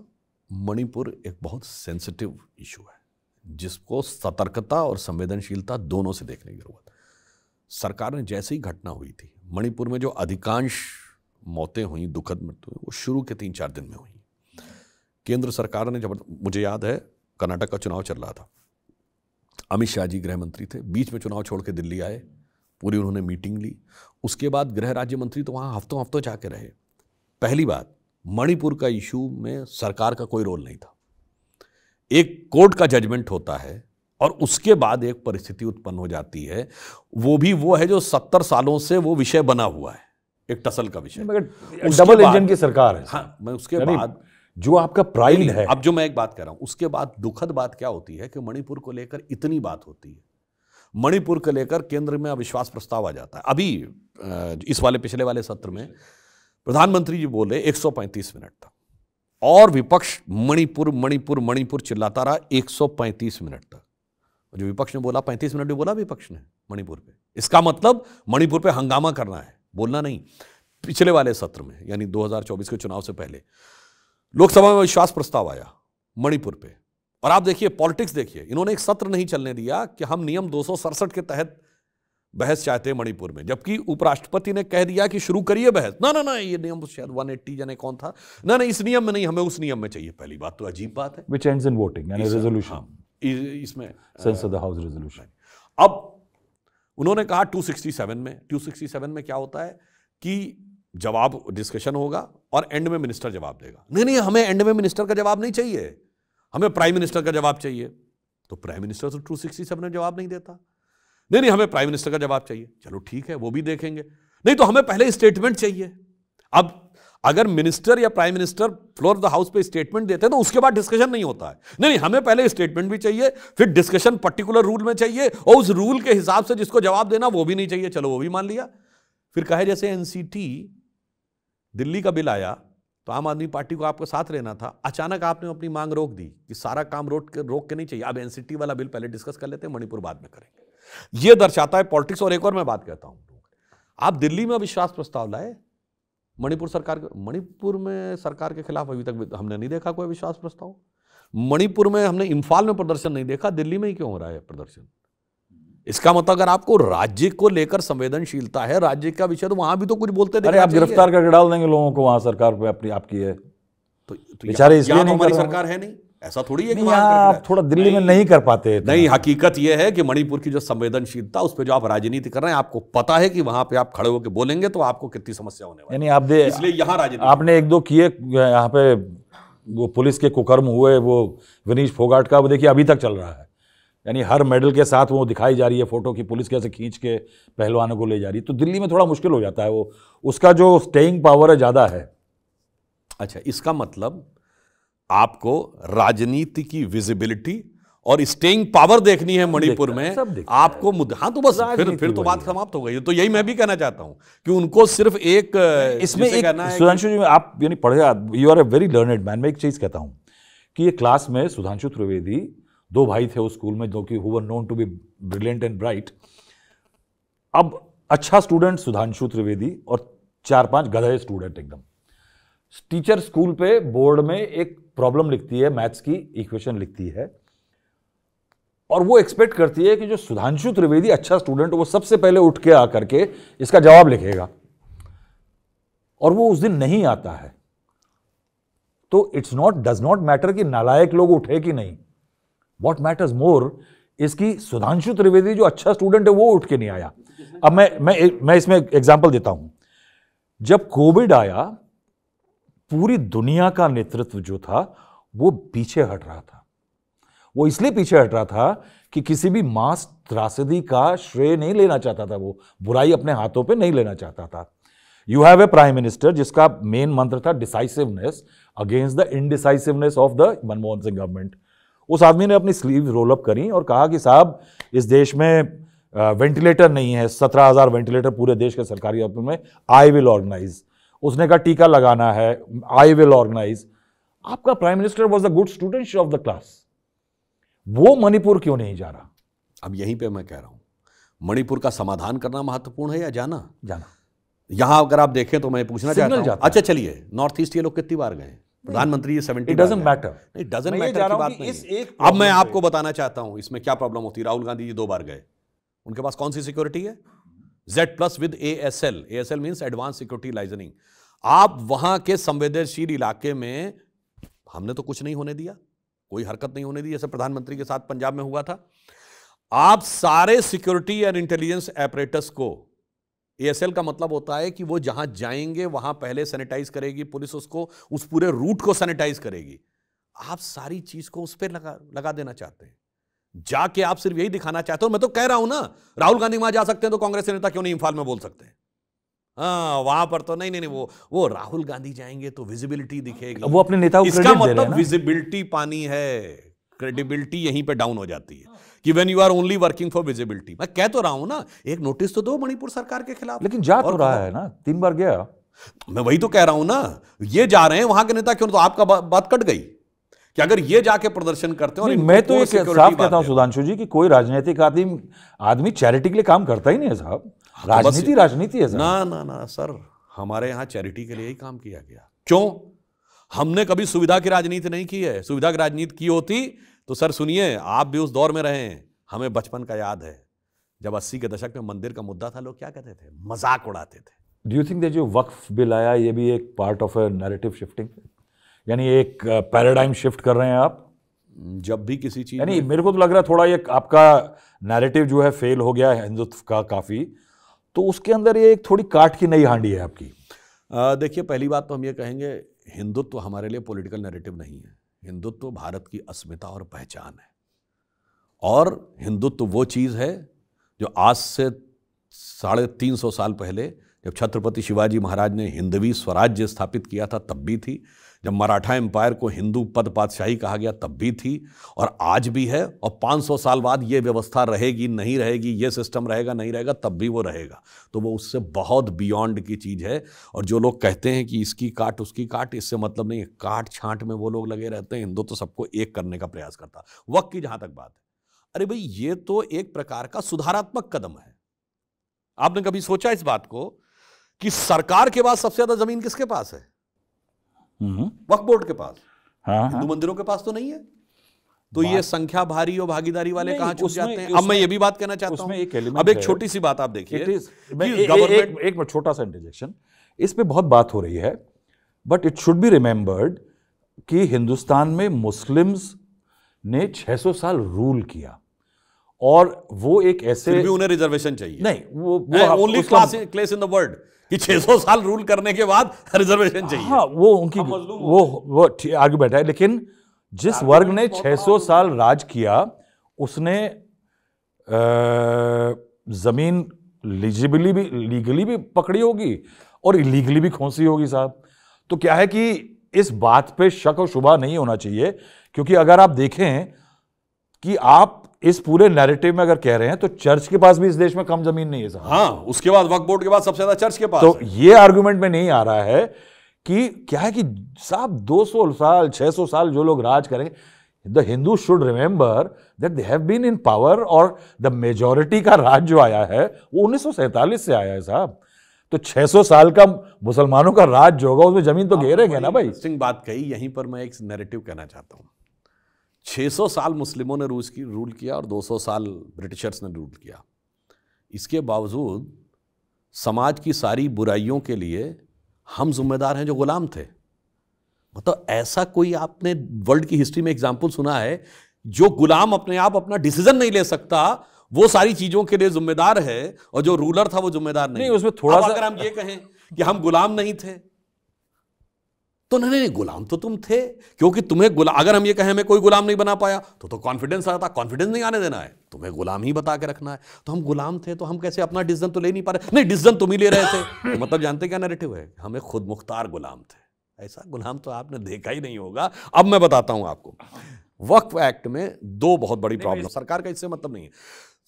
मणिपुर एक बहुत सेंसिटिव इशू है जिसको सतर्कता और संवेदनशीलता दोनों से देखने की जरूरत है। सरकार ने जैसे ही घटना हुई थी मणिपुर में, जो अधिकांश मौतें हुई, दुखद मृत्यु हुई, वो शुरू के 3-4 दिन में हुई। केंद्र सरकार ने मुझे याद है कर्नाटक का चुनाव चल रहा था, अमित शाह जी गृह मंत्री थे, बीच में चुनाव छोड़ के दिल्ली आए, पूरी उन्होंने मीटिंग ली। उसके बाद गृह राज्य मंत्री तो वहाँ हफ्तों हफ्तों जाके रहे। पहली बात, मणिपुर का इशू में सरकार का कोई रोल नहीं था। एक कोर्ट का जजमेंट होता है और उसके बाद एक परिस्थिति उत्पन्न हो जाती है, वो भी वो है जो 70 सालों से वो विषय बना हुआ है, एक टसल का विषय। डबल इंजन की सरकार है। हाँ, मैं उसके बाद जो आपका प्राइड है, अब जो मैं एक बात कह रहा हूं, उसके बाद दुखद बात क्या होती है कि मणिपुर को लेकर इतनी बात होती है, मणिपुर को लेकर केंद्र में अविश्वास प्रस्ताव आ जाता है। अभी इस वाले पिछले वाले सत्र में प्रधानमंत्री जी बोले 135 मिनट तक, और विपक्ष मणिपुर मणिपुर मणिपुर चिल्लाता रहा 135 मिनट तक। जो विपक्ष ने बोला 35 मिनट भी बोला विपक्ष ने मणिपुर पे, इसका मतलब मणिपुर पे हंगामा करना है, बोलना नहीं। पिछले वाले सत्र में यानी 2024 के चुनाव से पहले लोकसभा में विश्वास प्रस्ताव आया मणिपुर पे, और आप देखिए पॉलिटिक्स देखिए, इन्होंने एक सत्र नहीं चलने दिया कि हम नियम 267 के तहत बहस चाहते हैं मणिपुर में, जबकि उपराष्ट्रपति ने कह दिया कि शुरू करिए बहस। ना ना ना, ये नियम शायद 180 जने कौन था, ना ना इस नियम में नहीं, हमें उस नियम में चाहिए। पहली बात तो अजीब बात है, which ends in voting and a resolution, इसमें sense of the house resolution। अब उन्होंने कहा 267 में क्या होता है कि जवाब डिस्कशन होगा और एंड में मिनिस्टर जवाब देगा। नहीं नहीं, हमें एंड में मिनिस्टर का जवाब नहीं चाहिए, हमें प्राइम मिनिस्टर का जवाब चाहिए। तो प्राइम मिनिस्टर तो 267 में जवाब नहीं देता। नहीं नहीं, हमें प्राइम मिनिस्टर का जवाब चाहिए। चलो ठीक है, वो भी देखेंगे। नहीं तो हमें पहले स्टेटमेंट चाहिए। अब अगर मिनिस्टर या prime minister floor of the house पे स्टेटमेंट देते हैं तो उसके बाद डिस्कशन नहीं होता है। नहीं नहीं, हमें पहले स्टेटमेंट भी चाहिए, फिर डिस्कशन पर्टिकुलर रूल में चाहिए, और उस रूल के हिसाब से जिसको जवाब देना वो भी नहीं चाहिए। चलो वो भी मान लिया। फिर कहे जैसे एनसीटी दिल्ली का बिल आया तो आम आदमी पार्टी को आपको साथ रहना था, अचानक आपने अपनी मांग रोक दी कि सारा काम रोक के नहीं चाहिए, अब एनसीटी वाला बिल पहले डिस्कस कर लेते हैं, मणिपुर बाद में करेंगे। यह दर्शाता है पॉलिटिक्स। और एक और मैं बात कहता हूं, आप दिल्ली में अविश्वास प्रस्ताव लाए, मणिपुर में सरकार के खिलाफ अभी तक हमने नहीं देखा कोई विश्वास प्रस्ताव। मणिपुर में हमने इम्फाल में प्रदर्शन नहीं देखा, दिल्ली में ही क्यों हो रहा है प्रदर्शन? इसका मतलब अगर आपको राज्य को लेकर संवेदनशीलता है, राज्य का विषय, तो वहां भी तो कुछ बोलते अरे आप गिरफ्तार करके डाल देंगे लोगों को, वहां सरकार पे अपनी आपकी है तो बेचारे इसलिए नहीं, हमारी सरकार है नहीं, ऐसा थोड़ी है कि आप थोड़ा दिल्ली में नहीं कर पाते। नहीं, हकीकत यह है कि मणिपुर की जो संवेदनशीलता, उस पर जो आप राजनीति कर रहे हैं, आपको पता है कि वहां पे आप खड़े होकर बोलेंगे तो आपको कितनी समस्या होने वाली है। आप इसलिए यहाँ राजनीति आपने एक दो किए, यहाँ पे वो पुलिस के कुकर्म हुए, वो विनीश फोगाट का, वो देखिए अभी तक चल रहा है। यानी हर मेडल के साथ वो दिखाई जा रही है फोटो की पुलिस कैसे खींच के पहलवानों को ले जा रही है। तो दिल्ली में थोड़ा मुश्किल हो जाता है, वो उसका जो स्टेइंग पावर है ज़्यादा है। अच्छा, इसका मतलब आपको राजनीति की विजिबिलिटी और स्टेइंग पावर देखनी है मणिपुर में, आपको मुद्दा। हाँ तो बस फिर तो बात समाप्त हो गई। तो यही मैं भी कहना चाहता हूं कि उनको सिर्फ एक इसमें एक सुधांशु जी, आप यानी पढ़े, you are a very learned man. मैं एक चीज कहता हूं कि ये क्लास में सुधांशु त्रिवेदी, दो भाई थे उस स्कूल में जो कि who were known to be brilliant and bright. अब अच्छा स्टूडेंट सुधांशु त्रिवेदी और 4-5 गधे स्टूडेंट एकदम। टीचर स्कूल पे बोर्ड में एक प्रॉब्लम लिखती है, मैथ्स की इक्वेशन लिखती है, और वो एक्सपेक्ट करती है कि जो सुधांशु त्रिवेदी अच्छा स्टूडेंट, वो सबसे पहले उठ के आकर के इसका जवाब लिखेगा, और वो उस दिन नहीं आता है। तो डज नॉट मैटर कि नालायक लोग उठे कि नहीं। What matters more is कि सुधांशु त्रिवेदी जो अच्छा स्टूडेंट है वो उठ के नहीं आया। अब मैं इसमें एग्जांपल देता हूं। जब कोविड आया, पूरी दुनिया का नेतृत्व जो था वो पीछे हट रहा था। वो इसलिए पीछे हट रहा था कि किसी भी मास त्रासदी का श्रेय नहीं लेना चाहता था, वो बुराई अपने हाथों पे नहीं लेना चाहता था। You have a prime minister जिसका मेन मंत्र था decisiveness against the indecisiveness of the Manmohan Singh government. उस आदमी ने अपनी स्लीव रोल अप करी और कहा कि साहब इस देश में वेंटिलेटर नहीं है, 17,000 वेंटिलेटर पूरे देश के सरकारी अस्पताल में, आई विल ऑर्गेनाइज। उसने कहा टीका लगाना है, आई विल ऑर्गेनाइज। आपका prime minister was the good student of the class, वो मणिपुर क्यों नहीं जा रहा? अब यहीं पे मैं कह रहा हूं, मणिपुर का समाधान करना महत्वपूर्ण है या जाना? जाना। यहां अगर आप देखें तो मैं पूछना चाहता हूं, अच्छा चलिए, नॉर्थ ईस्ट ये लोग कितनी बार गए? प्रधानमंत्री 70 इट डजंट मैटर। नहीं, डजंट मैटर की बात नहीं। अब मैं आपको बताना चाहता हूं इसमें क्या प्रॉब्लम होती है। राहुल गांधी जी 2 बार गए, उनके पास कौन सी सिक्योरिटी है? Z+ with ASL। ASL means advance security liaisoning. आप वहां के संवेदनशील इलाके में, हमने तो कुछ नहीं होने दिया, कोई हरकत नहीं होने दी, जैसे प्रधानमंत्री के साथ पंजाब में हुआ था। आप सारे सिक्योरिटी एंड इंटेलिजेंस एपरेटस को, ASL का मतलब होता है कि वो जहां जाएंगे वहां पहले सैनिटाइज करेगी पुलिस, उसको उस पूरे रूट को सैनिटाइज करेगी। आप सारी चीज को उस पर लगा देना चाहते हैं, जाके आप सिर्फ यही दिखाना चाहते हो। मैं तो कह रहा हूं ना, राहुल गांधी वहां जा सकते हैं तो कांग्रेस के नेता क्यों नहीं इम्फाल में बोल सकते हैं? हाँ, वहां पर तो नहीं, वो राहुल गांधी जाएंगे तो विजिबिलिटी दिखेगी, वो अपने नेता को इसका मतलब विजिबिलिटी पानी है, क्रेडिबिलिटी यहीं पे डाउन हो जाती है कि when you are only working for visibility. मैं कह तो रहा हूं ना, एक नोटिस तो दो मणिपुर सरकार के खिलाफ। लेकिन जा तो रहा है ना, 3 बार गया। मैं वही तो कह रहा हूं ना, ये जा रहे हैं, वहां के नेता क्यों? तो आपका बात कट गई कि अगर ये जाके प्रदर्शन करते हैं। मैं तो ये साफ कहता हूं सुधांशु जी कि कोई राजनीतिक आदमी चैरिटी के लिए काम करता ही नहीं है साहब। राजनीति है ना सर, हमारे यहां चैरिटी के लिए ही काम किया गया। क्यों? हमने कभी सुविधा की राजनीति नहीं की है। सुविधा की राजनीति की होती तो सर सुनिए, आप भी उस दौर में रहे हैं, हमें बचपन का याद है जब 80 के दशक में मंदिर का मुद्दा था, लोग क्या कहते थे? मजाक उड़ाते थे। डू यू थिंक दैट जो वक्फ बिल आया, ये भी एक part of A narrative shifting, यानी एक पैराडाइम शिफ्ट कर रहे हैं आप? जब भी किसी चीज, यानी मेरे को तो लग रहा है थोड़ा ये आपका नैरेटिव जो है फेल हो गया है हिंदुत्व का काफी, तो उसके अंदर ये एक थोड़ी काट की नई हांडी है आपकी। देखिए, पहली बात तो हम ये कहेंगे, हिंदुत्व हमारे लिए पॉलिटिकल नैरेटिव नहीं है। हिंदुत्व भारत की अस्मिता और पहचान है, और हिंदुत्व वो चीज़ है जो आज से 350 साल पहले जब छत्रपति शिवाजी महाराज ने हिंदवी स्वराज्य स्थापित किया था तब भी थी, जब मराठा एम्पायर को हिंदू पद पातशाही कहा गया तब भी थी, और आज भी है, और 500 साल बाद ये व्यवस्था रहेगी नहीं रहेगी, ये सिस्टम रहेगा नहीं रहेगा, तब भी वो रहेगा। तो वो उससे बहुत बियॉन्ड की चीज़ है। और जो लोग कहते हैं कि इसकी काट उसकी काट, इससे मतलब नहीं है। काट छांट में वो लोग लगे रहते हैं, हिंदुत्व तो सबको एक करने का प्रयास करता। वक्त की जहां तक बात है, अरे भाई, ये तो एक प्रकार का सुधारात्मक कदम है। आपने कभी सोचा इस बात को कि सरकार के बाद सबसे ज्यादा जमीन किसके पास है? वक्फ बोर्ड के पास। हाँ, हिंदू मंदिरों के पास तो नहीं है। तो ये संख्या भारी और भागीदारी वाले कहां छूट जाते हैं? अब मैं ये भी बात कहना चाहता हूं, अब एक छोटी सी बात आप देखिए, एक छोटा सा इंटरजेक्शन, इस पे बहुत बात हो रही है, but it should be remembered कि हिंदुस्तान में मुस्लिम्स ने 600 साल रूल किया, और वो एक ऐसे, फिर भी उन्हें रिजर्वेशन चाहिए। नहीं, वो ओनली क्लेस इन द वर्ल्ड कि 600 साल रूल करने के बाद रिजर्वेशन चाहिए। हाँ, वो उनकी वो आर्गुमेंट है, लेकिन जिस वर्ग ने 600 साल राज किया उसने जमीन लीगली भी पकड़ी होगी और इलीगली भी खोसी होगी साहब। तो क्या है कि इस बात पे शक और शुबा नहीं होना चाहिए, क्योंकि अगर आप देखें कि आप इस पूरे नैरेटिव में अगर कह रहे हैं तो चर्च के पास भी इस देश में कम जमीन नहीं है साहब। हाँ, उसके बाद वक्फ बोर्ड के बाद सबसे ज्यादा चर्च के पास तो ये आर्गुमेंट में नहीं आ रहा है कि क्या है कि साहब 200 साल 600 साल जो लोग राज करेंगे, the Hindu should remember that they have been in power, और द मेजॉरिटी का राज जो आया है वो 1947 से आया है साहब। तो 600 साल का मुसलमानों का राज जो होगा उसमें जमीन तो घेरेंगे ना भाई। इंटरेस्टिंग बात कही, यहीं पर मैं एक नैरेटिव कहना चाहता हूं। 600 साल मुस्लिमों ने रूल किया और 200 साल ब्रिटिशर्स ने रूल किया। इसके बावजूद समाज की सारी बुराइयों के लिए हम जिम्मेदार हैं जो गुलाम थे। मतलब ऐसा कोई आपने वर्ल्ड की हिस्ट्री में एग्जाम्पल सुना है जो गुलाम अपने आप अपना डिसीजन नहीं ले सकता, वो सारी चीजों के लिए जिम्मेदार है, और जो रूलर था वो जिम्मेदार नहीं। उसमें थोड़ा सा अगर हम ये कहें कि हम गुलाम नहीं थे, तो नहीं, गुलाम तो तुम थे, क्योंकि तुम्हें गुलाम, अगर हम ये कहें मैं कोई गुलाम नहीं बना पाया तो कॉन्फिडेंस आता, कॉन्फिडेंस नहीं आने देना है, तुम्हें गुलाम ही बता के रखना है। तो हम गुलाम थे तो हम कैसे अपना डिसीजन तो ले नहीं पा रहे? नहीं, डिसीजन तुम ही ले रहे थे। तो मतलब जानते क्या नैरेटिव है? हमें खुद मुख्तार गुलाम थे। ऐसा गुलाम तो आपने देखा ही नहीं होगा। अब मैं बताता हूं आपको, वक्फ एक्ट में दो बहुत बड़ी प्रॉब्लम, सरकार का इससे मतलब नहीं है।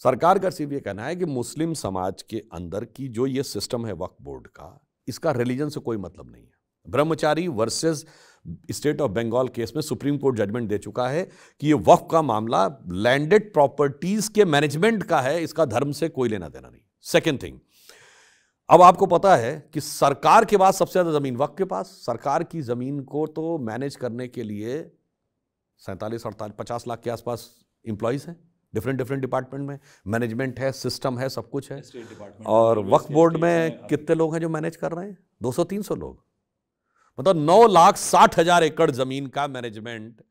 सरकार का सिर्फ ये कहना है कि मुस्लिम समाज के अंदर की जो ये सिस्टम है वक्फ बोर्ड का, इसका रिलीजन से कोई मतलब नहीं है। Brahmachari versus state of Bengal case में सुप्रीम कोर्ट जजमेंट दे चुका है कि ये वक्फ का मामला लैंडेड प्रॉपर्टीज के मैनेजमेंट का है, इसका धर्म से कोई लेना देना नहीं। सेकेंड थिंग, अब आपको पता है कि सरकार के पास सबसे ज्यादा जमीन वक्फ के पास, सरकार की जमीन को तो मैनेज करने के लिए 47-50 लाख के आसपास इंप्लॉइज हैं, डिफरेंट डिपार्टमेंट में मैनेजमेंट है, सिस्टम है, सब कुछ है। और वक्फ बोर्ड में कितने लोग हैं जो मैनेज कर रहे हैं? 200-300 लोग, मतलब 9,60,000 एकड़ जमीन का मैनेजमेंट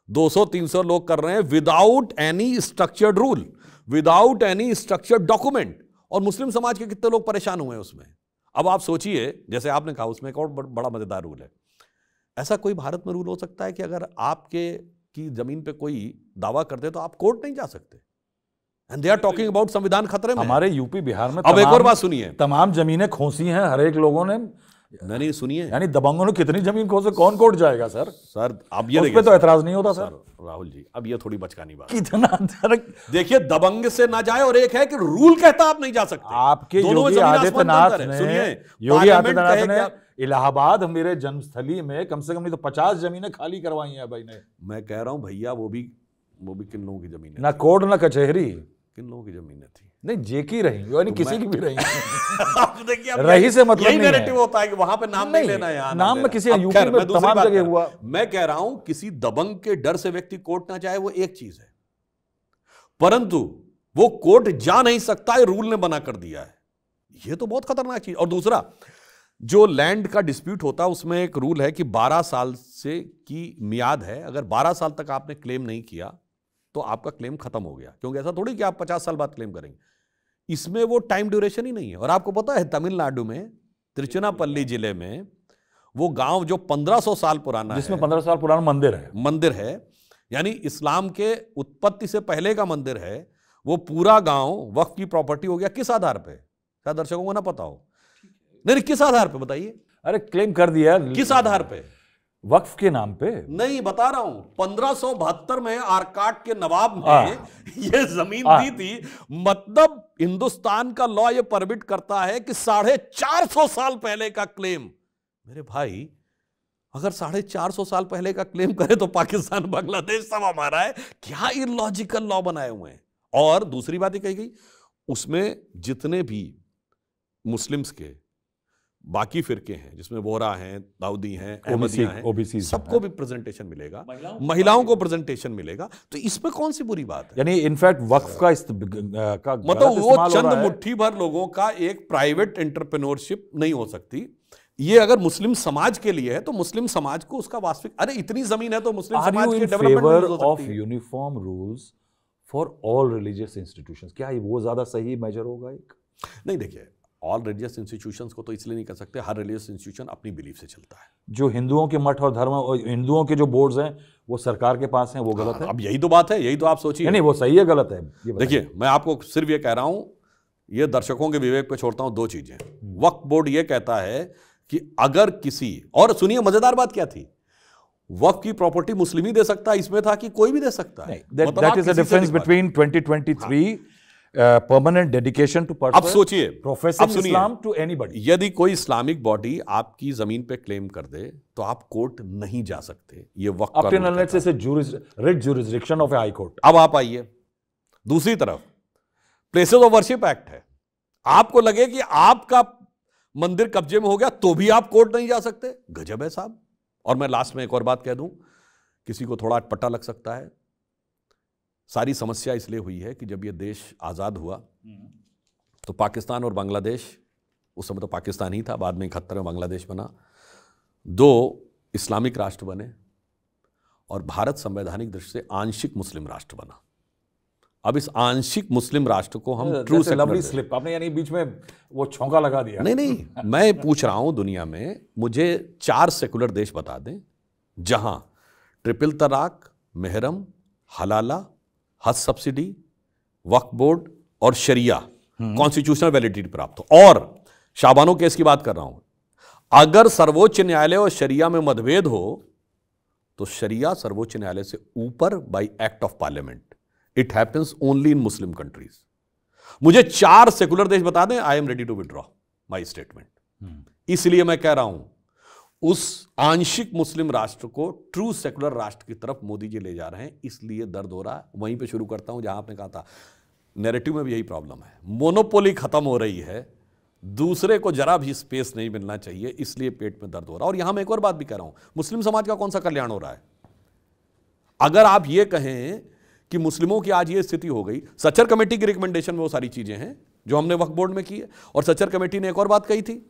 200-300 लोग कर रहे हैं, without any structured rule, without any structured document. और मुस्लिम समाज के कितने लोग परेशान हुए हैं उसमें। अब आप सोचिए, जैसे आपने कहा, उसमें एक और बड़ा मजेदार रूल है। ऐसा कोई भारत में रूल हो सकता है कि अगर आपके की जमीन पे कोई दावा कर दे तो आप कोर्ट नहीं जा सकते? And they are talking about संविधान खतरे में। हमारे यूपी बिहार में अब एक और बात सुनिए, तमाम जमीनें खोसी हैं हर एक लोगों ने। नहीं सुनिए, यानी दबंगों ने कितनी जमीन खोसे, कौन कोर्ट जाएगा सर? सर अब ये उस पे तो एतराज नहीं होता सर। राहुल जी, अब ये थोड़ी बचकानी बात कितना देखिए, दबंग से ना जाए, और एक है कि रूल कहता आप नहीं जा सकते। आपके योगी आदित्यनाथ ने इलाहाबाद मेरे जन्मस्थली में कम से कम नहीं तो 50 जमीनें खाली करवाई हैं भाई ने। मैं कह रहा हूं भैया, वो भी किन लोगों की जमीन है? ना कोर्ट ना कचहरी, किन लोगों की जमीनें थी? नहीं, जे की रही, यानी किसी की भी रही। देखिए, रही से मतलब यही नहीं नैरेटिव होता है कि वहां पे नाम नहीं लेना है, यहाँ नाम में किसी यूपी में तमाम जगह हुआ। मैं कह रहा हूं, किसी दबंग के डर से व्यक्ति कोर्ट ना जाए, वो एक चीज है, परंतु वो कोर्ट जा नहीं सकता है, रूल ने बना कर दिया है। ये तो बहुत खतरनाक चीज। और दूसरा, जो लैंड का डिस्प्यूट होता है उसमें एक रूल है कि 12 साल से की मियाद है। अगर 12 साल तक आपने क्लेम नहीं किया तो आपका क्लेम खत्म हो गया, क्योंकि ऐसा थोड़ी कि आप 50 साल बाद क्लेम करेंगे। इसमें वो टाइम ड्यूरेशन ही नहीं है। और आपको पता है, तमिलनाडु में तिरुचिरापल्ली जिले में वो गांव जो 1500 साल पुराना है, जिसमें 15 साल पुराना मंदिर है, यानी इस्लाम के उत्पत्ति से पहले का मंदिर है, वो पूरा गांव वक्फ की प्रॉपर्टी हो गया। किस आधार पे? शायद दर्शकों को ना पता हो। नहीं, किस आधार पे बताइए? अरे क्लेम कर दिया, किस आधार पे? वक्फ के नाम पे नहीं, बता रहा हूं, 1572 में आरकाट के नवाब ने ये जमीन दी थी। मतलब हिंदुस्तान का लॉ ये परमिट करता है कि 450 साल पहले का क्लेम, मेरे भाई, अगर 450 साल पहले का क्लेम करे तो पाकिस्तान बांग्लादेश सब हमारा है। क्या इलॉजिकल लॉ बनाए हुए हैं। और दूसरी बात ये कही गई, उसमें जितने भी मुस्लिम्स के बाकी फिरके हैं, जिसमें वोहरा हैं, दाऊदी हैं, अहमदिया हैं, ओबीसी, सबको भी प्रेजेंटेशन मिलेगा, महिलाओं को प्रेजेंटेशन मिलेगा। तो इसमें कौन सी बुरी बात है? यानी इनफैक्ट वक्फ का मतलब वो चंद मुट्ठी भर लोगों का एक प्राइवेट एंटरप्रेन्योरशिप नहीं हो सकती। ये अगर मुस्लिम समाज के लिए है तो मुस्लिम समाज को उसका वास्तविक, अरे इतनी जमीन है तो मुस्लिम समाज के डेवलपमेंट हो सकती है। Uniform rules for all religious institutions, क्या वो ज्यादा सही मेजर होगा? एक नहीं, देखिए, ऑल रिलीजियस इंस्टीट्यूशंस को तो इसलिए नहीं कर सकते, हर रिलीजियस इंस्टीट्यूशन अपनी बिलीफ से चलता है। जो हिंदुओं के मठ और धर्म और हिंदुओं के जो बोर्ड्स हैं वो सरकार के पास हैं, वो गलत है। अब यही तो बात है, यही तो आप सोचिए। नहीं, वो सही है गलत है? देखिए, मैं आपको सिर्फ ये कह रहा हूं, ये दर्शकों के विवेक पे छोड़ता हूं। दो चीजें, वक्फ बोर्ड ये कहता है कि अगर किसी, और सुनिए मजेदार बात क्या थी, वक्फ की प्रॉपर्टी मुस्लिम ही दे सकता है, इसमें था कि कोई भी दे सकता है। That is the difference between 2023 permanent dedication to person. अब सोचिए, प्रोफेसिंग इस्लाम टू एनीबॉडी। यदि कोई इस्लामिक बॉडी आपकी जमीन पे क्लेम कर दे तो आप कोर्ट नहीं जा सकते। ये वक्फ का रूल है, writ jurisdiction of high court. अब आप आइए दूसरी तरफ, प्लेसेस ऑफ वर्शिप एक्ट है। आपको लगे कि आपका मंदिर कब्जे में हो गया तो भी आप कोर्ट नहीं जा सकते। गजब है साहब। और मैं लास्ट में एक और बात कह दूं, किसी को थोड़ा अटपटा लग सकता है। सारी समस्या इसलिए हुई है कि जब ये देश आज़ाद हुआ तो पाकिस्तान और बांग्लादेश, उस समय तो पाकिस्तान ही था, बाद में 71 में बांग्लादेश बना, दो इस्लामिक राष्ट्र बने और भारत संवैधानिक दृष्टि से आंशिक मुस्लिम राष्ट्र बना। अब इस आंशिक मुस्लिम राष्ट्र को हम ट्रू लवली सेक्युलर, स्लिप आपने यानी बीच में वो छौंका लगा दिया। नहीं मैं पूछ रहा हूं दुनिया में मुझे 4 सेकुलर देश बता दें जहां ट्रिपल तलाक, मेहरम, हलाला, हज सब्सिडी, वक्फ बोर्ड और शरिया कॉन्स्टिट्यूशनल वैलिडिटी प्राप्त हो। और शाबानो केस की बात कर रहा हूं, अगर सर्वोच्च न्यायालय और शरिया में मतभेद हो तो शरिया सर्वोच्च न्यायालय से ऊपर by act of parliament. It happens only in Muslim countries. मुझे 4 सेकुलर देश बता दें, I am ready to withdraw my statement. इसलिए मैं कह रहा हूं उस आंशिक मुस्लिम राष्ट्र को ट्रू सेकुलर राष्ट्र की तरफ मोदी जी ले जा रहे हैं, इसलिए दर्द हो रहा है। वहीं पे शुरू करता हूं जहां आपने कहा था, नैरेटिव में भी यही प्रॉब्लम है, मोनोपोली खत्म हो रही है, दूसरे को जरा भी स्पेस नहीं मिलना चाहिए, इसलिए पेट में दर्द हो रहा है। और यहां मैं एक और बात भी कह रहा हूं, मुस्लिम समाज का कौन सा कल्याण हो रहा है? अगर आप ये कहें कि मुस्लिमों की आज ये स्थिति हो गई, सच्चर कमेटी की रिकमेंडेशन में वो सारी चीजें हैं जो हमने वक्फ बोर्ड में की है। और सच्चर कमेटी ने एक और बात कही थी,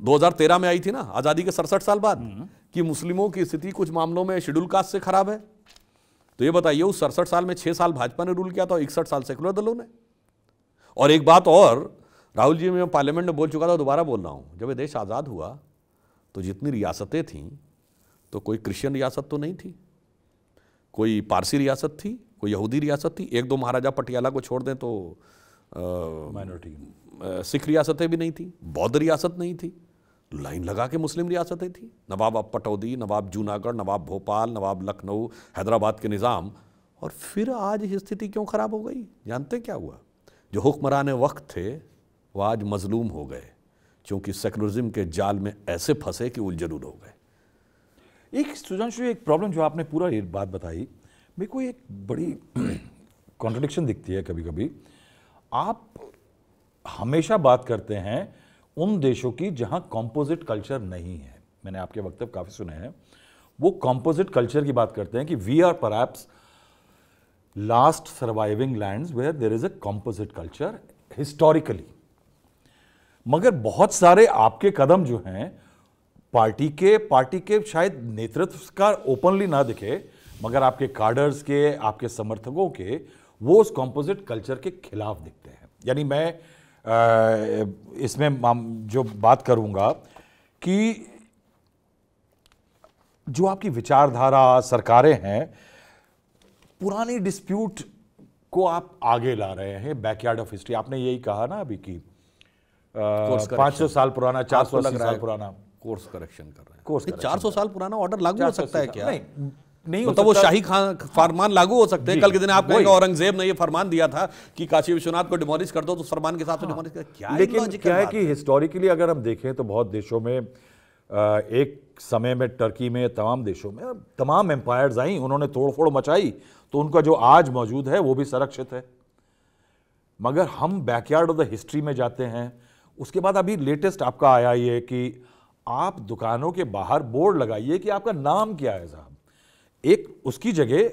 2013 में आई थी ना, आजादी के 67 साल बाद, कि मुस्लिमों की स्थिति कुछ मामलों में शेड्यूल कास्ट से खराब है। तो ये बताइए, उस 67 साल में 6 साल भाजपा ने रूल किया था और 61 साल सेकुलर दलों ने। और एक बात और, राहुल जी, मैं पार्लियामेंट में बोल चुका था, दोबारा बोल रहा हूं, जब ये देश आज़ाद हुआ तो जितनी रियासतें थीं तो कोई क्रिश्चियन रियासत तो नहीं थी, कोई पारसी रियासत थी, कोई यहूदी रियासत थी, 1-2 महाराजा पटियाला को छोड़ दें तो माइनॉरिटी सिख रियासतें भी नहीं थी, बौद्ध रियासत नहीं थी, लाइन लगा के मुस्लिम रियासतें थी। नवाब पटौदी, नवाब जूनागढ़, नवाब भोपाल, नवाब लखनऊ, हैदराबाद के निज़ाम। और फिर आज स्थिति क्यों खराब हो गई? जानते क्या हुआ? जो हुक्मरान वक्त थे वो आज मजलूम हो गए, क्योंकि सेकुलरिज्म के जाल में ऐसे फंसे कि उलझलूल हो गए। एक सुधांशु, एक प्रॉब्लम जो आपने पूरा ये बात बताई, मेरे को एक बड़ी कॉन्ट्रडिक्शन दिखती है कभी कभी। आप हमेशा बात करते हैं उन देशों की जहां कॉम्पोजिट कल्चर नहीं है। मैंने आपके वक्तव्य काफी सुने हैं, वो कॉम्पोजिट कल्चर की बात करते हैं कि we are perhaps last surviving lands where there is a composite culture historically. मगर बहुत सारे आपके कदम जो हैं पार्टी के शायद नेतृत्व का ओपनली ना दिखे, मगर आपके कार्डर्स के, आपके समर्थकों के, वो उस कॉम्पोजिट कल्चर के खिलाफ दिखते हैं। यानी मैं इसमें जो बात करूंगा कि जो आपकी विचारधारा सरकारें हैं, पुरानी डिस्प्यूट को आप आगे ला रहे हैं, बैकयार्ड ऑफ हिस्ट्री। आपने यही कहा ना अभी कि 500 साल पुराना, 480 साल पुराना कोर्स करेक्शन कर रहे हैं। कोर्स 400 साल पुराना ऑर्डर लागू हो सकता है क्या? नहीं मतलब वो शाही खान फरमान लागू हो सकते हैं। कल के दिन आप कहेंगे औरंगजेब ने ये फरमान दिया था कि काशी विश्वनाथ को डिमोलिश कर दो, तो फरमान के साथ तो डिमोलिश कर। क्या लेकिन क्या है कि हिस्टोरिकली अगर हम देखें तो बहुत देशों में, एक समय में टर्की में, तमाम देशों में तमाम एम्पायर्स आई, उन्होंने तोड़फोड़ मचाई, तो उनका जो आज मौजूद है वो भी संरक्षित है। मगर हम बैकयार्ड ऑफ द हिस्ट्री में जाते हैं। उसके बाद अभी लेटेस्ट आपका आया ये कि आप दुकानों के बाहर बोर्ड लगाइए कि आपका नाम क्या है साहब। एक उसकी जगह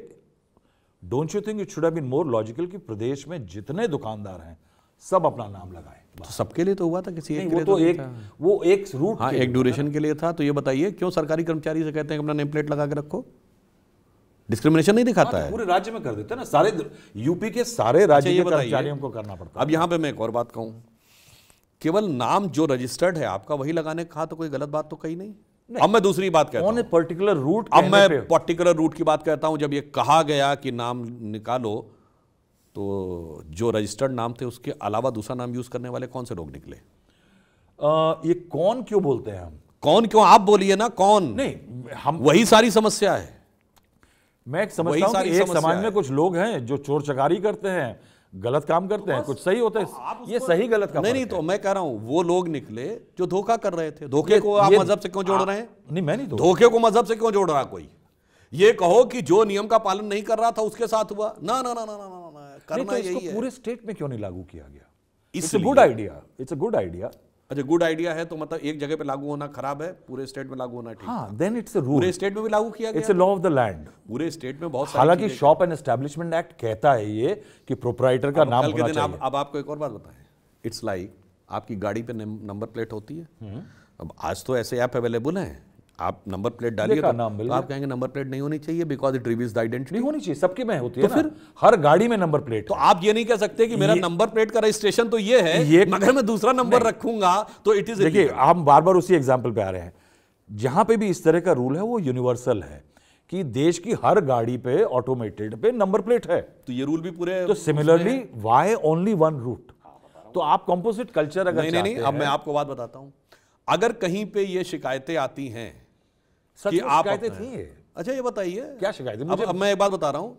don't you think it should have been more logical कि प्रदेश में जितने दुकानदार हैं सब अपना नाम लगाएं। तो सबके लिए तो हुआ था, किसी एक के लिए तो नहीं था। वो एक रूट, हाँ, एक ड्यूरेशन के लिए था। तो ये बताइए क्यों सरकारी कर्मचारी से कहते हैं कि अपना नेम प्लेट लगा के रखो? डिस्क्रिमिनेशन नहीं दिखाता है? पूरे राज्य में कर देते हैं ना, सारे यूपी के सारे राज्य के कर्मचारियों को करना पड़ता है। अब यहां पे मैं एक और बात कहूं, केवल नाम जो रजिस्टर्ड है आपका वही लगाने का, तो कोई गलत बात तो कही नहीं। अब मैं दूसरी बात कहता हूं, पर्टिकुलर रूट, अब मैं पर्टिकुलर रूट की बात कहता हूं। जब ये कहा गया कि नाम निकालो, तो जो रजिस्टर्ड नाम थे उसके अलावा दूसरा नाम यूज करने वाले कौन से लोग निकले? ये कौन क्यों बोलते हैं हम? कौन क्यों? आप बोलिए ना कौन। नहीं, हम, वही सारी समस्या है। मैं समझता हूं कि एक समाज में कुछ लोग हैं जो चोर चकारी करते हैं, गलत काम करते हैं, कुछ सही होता है। ये सही गलत का नहीं, तो मैं कह रहा हूं वो लोग निकले जो धोखा कर रहे थे। धोखे को आप मजहब से क्यों जोड़ रहे हैं? नहीं, मैं नहीं, धोखे को मजहब से क्यों जोड़ रहा कोई? ये कहो कि जो नियम का पालन नहीं कर रहा था उसके साथ हुआ। ना ना ना ना ना, करना यही है। पूरे स्टेट में क्यों नहीं लागू किया गया? It's a good idea, it's a good idea. अच्छा, गुड आइडिया है तो मतलब एक जगह पे लागू होना खराब है, पूरे स्टेट में लागू होना ठीक है। हाँ, देन इट्स अ रूल। पूरे स्टेट में भी लागू किया गया। It's a law of the land. पूरे स्टेट में बहुत सारी, हालांकि शॉप एंड एस्टैब्लिशमेंट एक्ट कहता है ये कि प्रोप्राइटर का नाम होना चाहिए। अब आपको एक और बात बताएं, इट्स लाइक आपकी गाड़ी पे नंबर प्लेट होती है। अब आज तो ऐसे ऐप अवेलेबल हैं आप नंबर प्लेट डालिए देखा, तो नाम मिल तो आप कहेंगे नंबर प्लेट नहीं होनी चाहिए because it reveals the identity. नहीं होनी चाहिए, सबके में होती है तो ना, फिर हर गाड़ी में नंबर प्लेट तो है। आप ये नहीं कह सकते कि मेरा नंबर प्लेट का रजिस्ट्रेशन तो ये है, मगर मैं दूसरा नंबर रखूंगा तो इट इज। देखिए, हम बार बार उसी एग्जाम्पल पे आ रहे हैं। जहां पे भी इस तरह का रूल है वो यूनिवर्सल है कि देश की हर गाड़ी पे ऑटोमेटेड पे नंबर प्लेट है। तो ये रूल भी पूरे तो similarly why only one route? तो आप कंपोजिट कल्चर अगर नहीं, अब मैं आपको बात बताता हूं। अगर कहीं पे ये शिकायतें आती हैं कि आप शिकायतें थी, अच्छा ये बताइए क्या शिकायतें? अब मैं एक बात बता रहा हूं,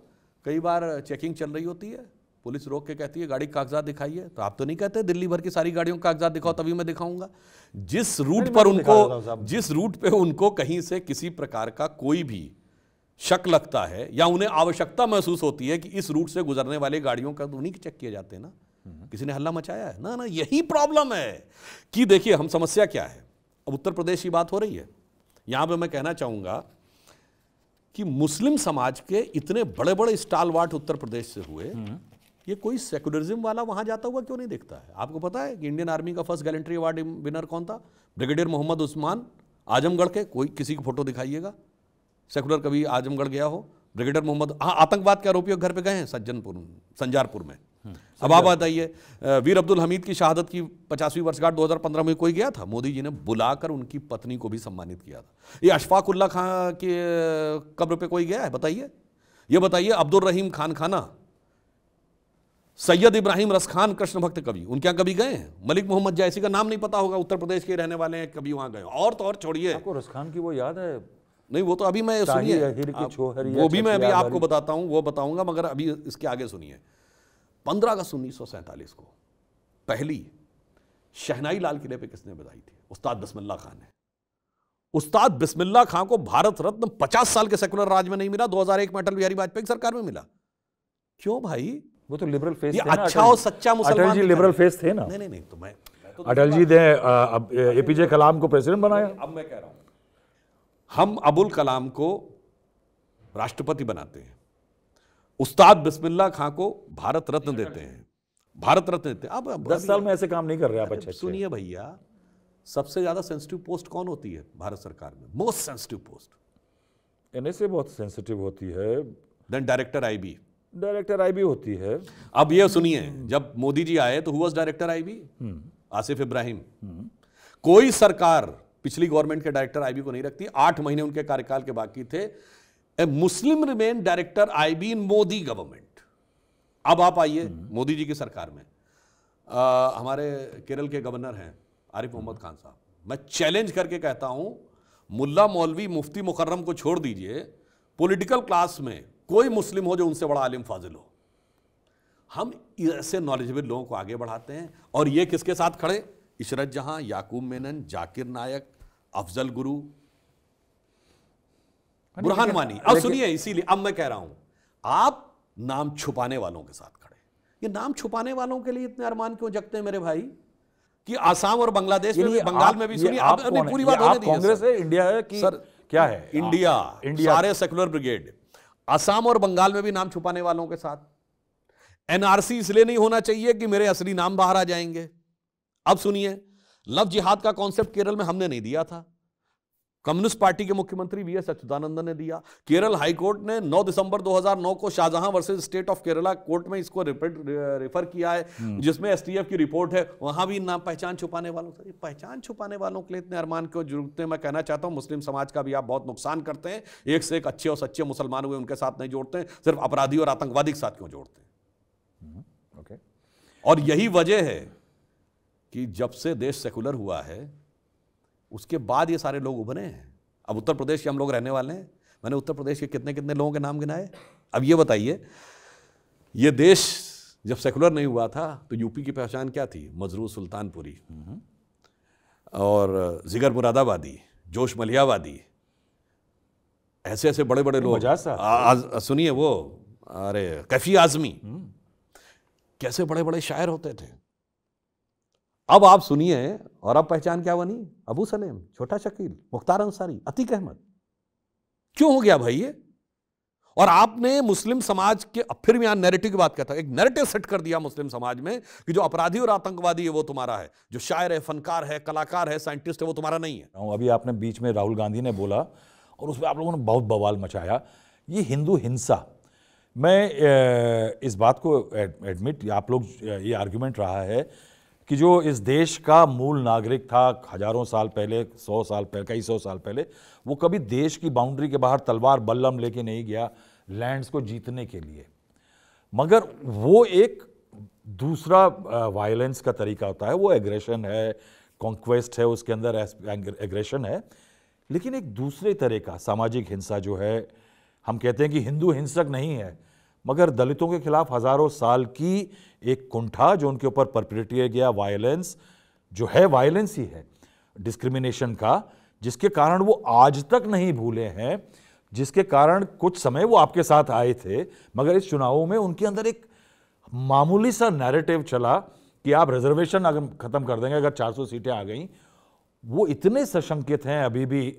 कई बार चेकिंग चल रही होती है, पुलिस रोक के कहती है गाड़ी के कागजात दिखाइए, तो आप तो नहीं कहते दिल्ली भर की सारी गाड़ियों के कागजात दिखाओ तभी मैं दिखाऊंगा। जिस रूट पे उनको कहीं से किसी प्रकार का कोई भी शक लगता है या उन्हें आवश्यकता महसूस होती है कि इस रूट से गुजरने वाली गाड़ियों का तो उन्हीं के चेक किए जाते हैं ना। किसी ने हल्ला मचाया है ना? यही प्रॉब्लम है कि देखिए हम समस्या क्या है। अब उत्तर प्रदेश की बात हो रही है, यहां पे मैं कहना चाहूंगा कि मुस्लिम समाज के इतने बड़े बड़े स्टालवार्ट उत्तर प्रदेश से हुए, ये कोई सेकुलरिज्म वाला वहां जाता हुआ क्यों नहीं दिखता है? आपको पता है कि इंडियन आर्मी का फर्स्ट गैलेंट्री अवार्ड विनर कौन था? ब्रिगेडियर मोहम्मद उस्मान, आजमगढ़ के। कोई किसी की फोटो दिखाइएगा सेकुलर कभी आजमगढ़ गया हो? ब्रिगेडियर मोहम्मद, हाँ, आतंकवाद के आरोपियों के घर पे गए हैं संजारपुर में। अब आप बताइए, वीर अब्दुल हमीद की शहादत की 50वीं वर्षगांठ 2015 में कोई गया था? मोदी जी ने बुलाकर उनकी पत्नी को भी सम्मानित किया था। ये अशफाक उल्ला खां के कब्र पे कोई गया है? बताइए। ये बताइए अब्दुल रहीम खान खाना, सैयद इब्राहिम रसखान कृष्ण भक्त कवि, उनके यहाँ कभी गए हैं? मलिक मोहम्मद जायसी का नाम नहीं पता होगा, उत्तर प्रदेश के रहने वाले हैं, कभी वहां गए? और तो और छोड़िए, आपको रसखान की वो याद है? नहीं, वो तो अभी मैं सुनिए, वो भी मैं अभी आपको बताता हूं, वो बताऊंगा, मगर अभी इसके आगे सुनिए। 15 अगस्त 1947 को पहली शहनाई लाल किले पे किसने बजाई थी? उस्ताद बिस्मिल्लाह खान ने। उस्ताद बिस्मिल्लाह खान को भारत रत्न 50 साल के सेकुलर राज में नहीं मिला, 2001 में अटल बिहारी वाजपेयी सरकार में मिला। क्यों भाई? वो तो लिबरल फेस थे ना, अच्छा और सच्चा मुसलमान। अटल जी लिबरल फेस थे ना? नहीं, तो मैं तो अटल जी ने एपीजे कलाम को प्रेसिडेंट बनाया। अब मैं कह रहा हूं, हम अबुल कलाम को राष्ट्रपति बनाते हैं, उस्ताद बिस्मिल्लाह खां को भारत रत्न देते हैं, भारत रत्न देते हैं। अब 10 साल में ऐसे काम नहीं कर रहे आप। अच्छे सुनिए भैया, सबसे ज्यादा सेंसिटिव पोस्ट कौन होती है भारत सरकार में? मोस्ट सेंसिटिव पोस्ट एनएसए बहुत सेंसिटिव होती है। Then director IB, director IB होती है। अब ये सुनिए, जब मोदी जी आए तो who was director IB? Asif Ibrahim. कोई सरकार पिछली गवर्नमेंट के डायरेक्टर आईबी को नहीं रखती। 8 महीने उनके कार्यकाल के बाकी थे। ए मुस्लिम रिमेन डायरेक्टर आईबी इन मोदी गवर्नमेंट। अब आप आइए मोदी जी की सरकार में, हमारे केरल के गवर्नर हैं आरिफ मोहम्मद खान साहब। मैं चैलेंज करके कहता हूं, मुल्ला मौलवी मुफ्ती मुकर्रम को छोड़ दीजिए, पॉलिटिकल क्लास में कोई मुस्लिम हो जो उनसे बड़ा आलिम फाजिल हो। हम ऐसे नॉलेजेबल लोगों को आगे बढ़ाते हैं, और ये किसके साथ खड़े? इशरत जहां, याकूब मेनन, जाकिर नायक, अफजल गुरु, बुरहान वानी। अब सुनिए, इसीलिए अब मैं कह रहा हूं, आप नाम छुपाने वालों के साथ खड़े। ये नाम छुपाने वालों के लिए इतने अरमान क्यों जगते हैं मेरे भाई? कि आसाम और बांग्लादेश में भी, बंगाल में भी, सुनिए आपने पूरी बात होने दी। कांग्रेस है, इंडिया है कि सर क्या है? इंडिया सारे सेकुलर ब्रिगेड, आसाम और बंगाल में भी नाम छुपाने वालों के साथ। एनआरसी इसलिए नहीं होना चाहिए कि मेरे असली नाम बाहर आ जाएंगे। अब सुनिए, लव जिहाद का कॉन्सेप्ट केरल में हमने नहीं दिया था, कम्युनिस्ट पार्टी के मुख्यमंत्री वीएस अच्युतानंदन ने दिया। केरल हाई कोर्ट ने 9 दिसंबर 2009 को Shahjahan versus state of Kerala court में इसको रेफर किया है, जिसमें एसटीएफ की रिपोर्ट है। वहां भी नाम पहचान छुपाने वालों से, पहचान छुपाने वालों के लिए इतने अरमान क्यों जुड़ते हैं? मैं कहना चाहता हूं, मुस्लिम समाज का भी आप बहुत नुकसान करते हैं। एक से एक अच्छे और सच्चे मुसलमान हुए उनके साथ नहीं जोड़ते हैं, सिर्फ अपराधी और आतंकवादी के साथ क्यों जोड़ते हैं? ओके। और यही वजह है कि जब से देश सेकुलर हुआ है उसके बाद ये सारे लोग उभरे हैं। अब उत्तर प्रदेश के हम लोग रहने वाले हैं, मैंने उत्तर प्रदेश के कितने कितने लोगों के नाम गिनाए। अब ये बताइए, ये देश जब सेकुलर नहीं हुआ था तो यूपी की पहचान क्या थी? मजरूर सुल्तानपुरी और जिगर मुरादाबादी, जोश मलियावादी, ऐसे ऐसे बड़े बड़े लोग। सुनिए वो, अरे कैफी आजमी, कैसे बड़े बड़े शायर होते थे। अब आप सुनिए, और अब पहचान क्या बनी? अबू सलेम, छोटा शकील, मुख्तार अंसारी, अतीक अहमद। क्यों हो गया भाई ये? और आपने मुस्लिम समाज के, अब फिर यहां नैरेटिव की बात करता हूं, एक नैरेटिव सेट कर दिया मुस्लिम समाज में कि जो अपराधी और आतंकवादी है वो तुम्हारा है, जो शायर है, फनकार है, कलाकार है, साइंटिस्ट है, वो तुम्हारा नहीं है। अभी आपने बीच में राहुल गांधी ने बोला और उसमें आप लोगों ने बहुत बवाल मचाया, ये हिंदू हिंसा। मैं इस बात को एडमिट, आप लोग ये आर्ग्यूमेंट रहा है कि जो इस देश का मूल नागरिक था हजारों साल पहले, 100 साल पहले, कई 100 साल पहले, वो कभी देश की बाउंड्री के बाहर तलवार बल्लम लेके नहीं गया लैंड्स को जीतने के लिए, मगर वो एक दूसरा वायलेंस का तरीका होता है, वो एग्रेशन है, कॉन्क्वेस्ट है, उसके अंदर एग्रेशन है, लेकिन एक दूसरे तरह का सामाजिक हिंसा जो है, हम कहते हैं कि हिंदू हिंसक नहीं है, मगर दलितों के खिलाफ हजारों साल की एक कुंठा जो उनके ऊपर परपेट्रेट किया गया वायलेंस, जो है वायलेंस ही है, डिस्क्रिमिनेशन का, जिसके कारण वो आज तक नहीं भूले हैं, जिसके कारण कुछ समय वो आपके साथ आए थे, मगर इस चुनावों में उनके अंदर एक मामूली सा नैरेटिव चला कि आप रिजर्वेशन अगर खत्म कर देंगे, अगर 400 सीटें आ गई, वो इतने सशंकित हैं अभी भी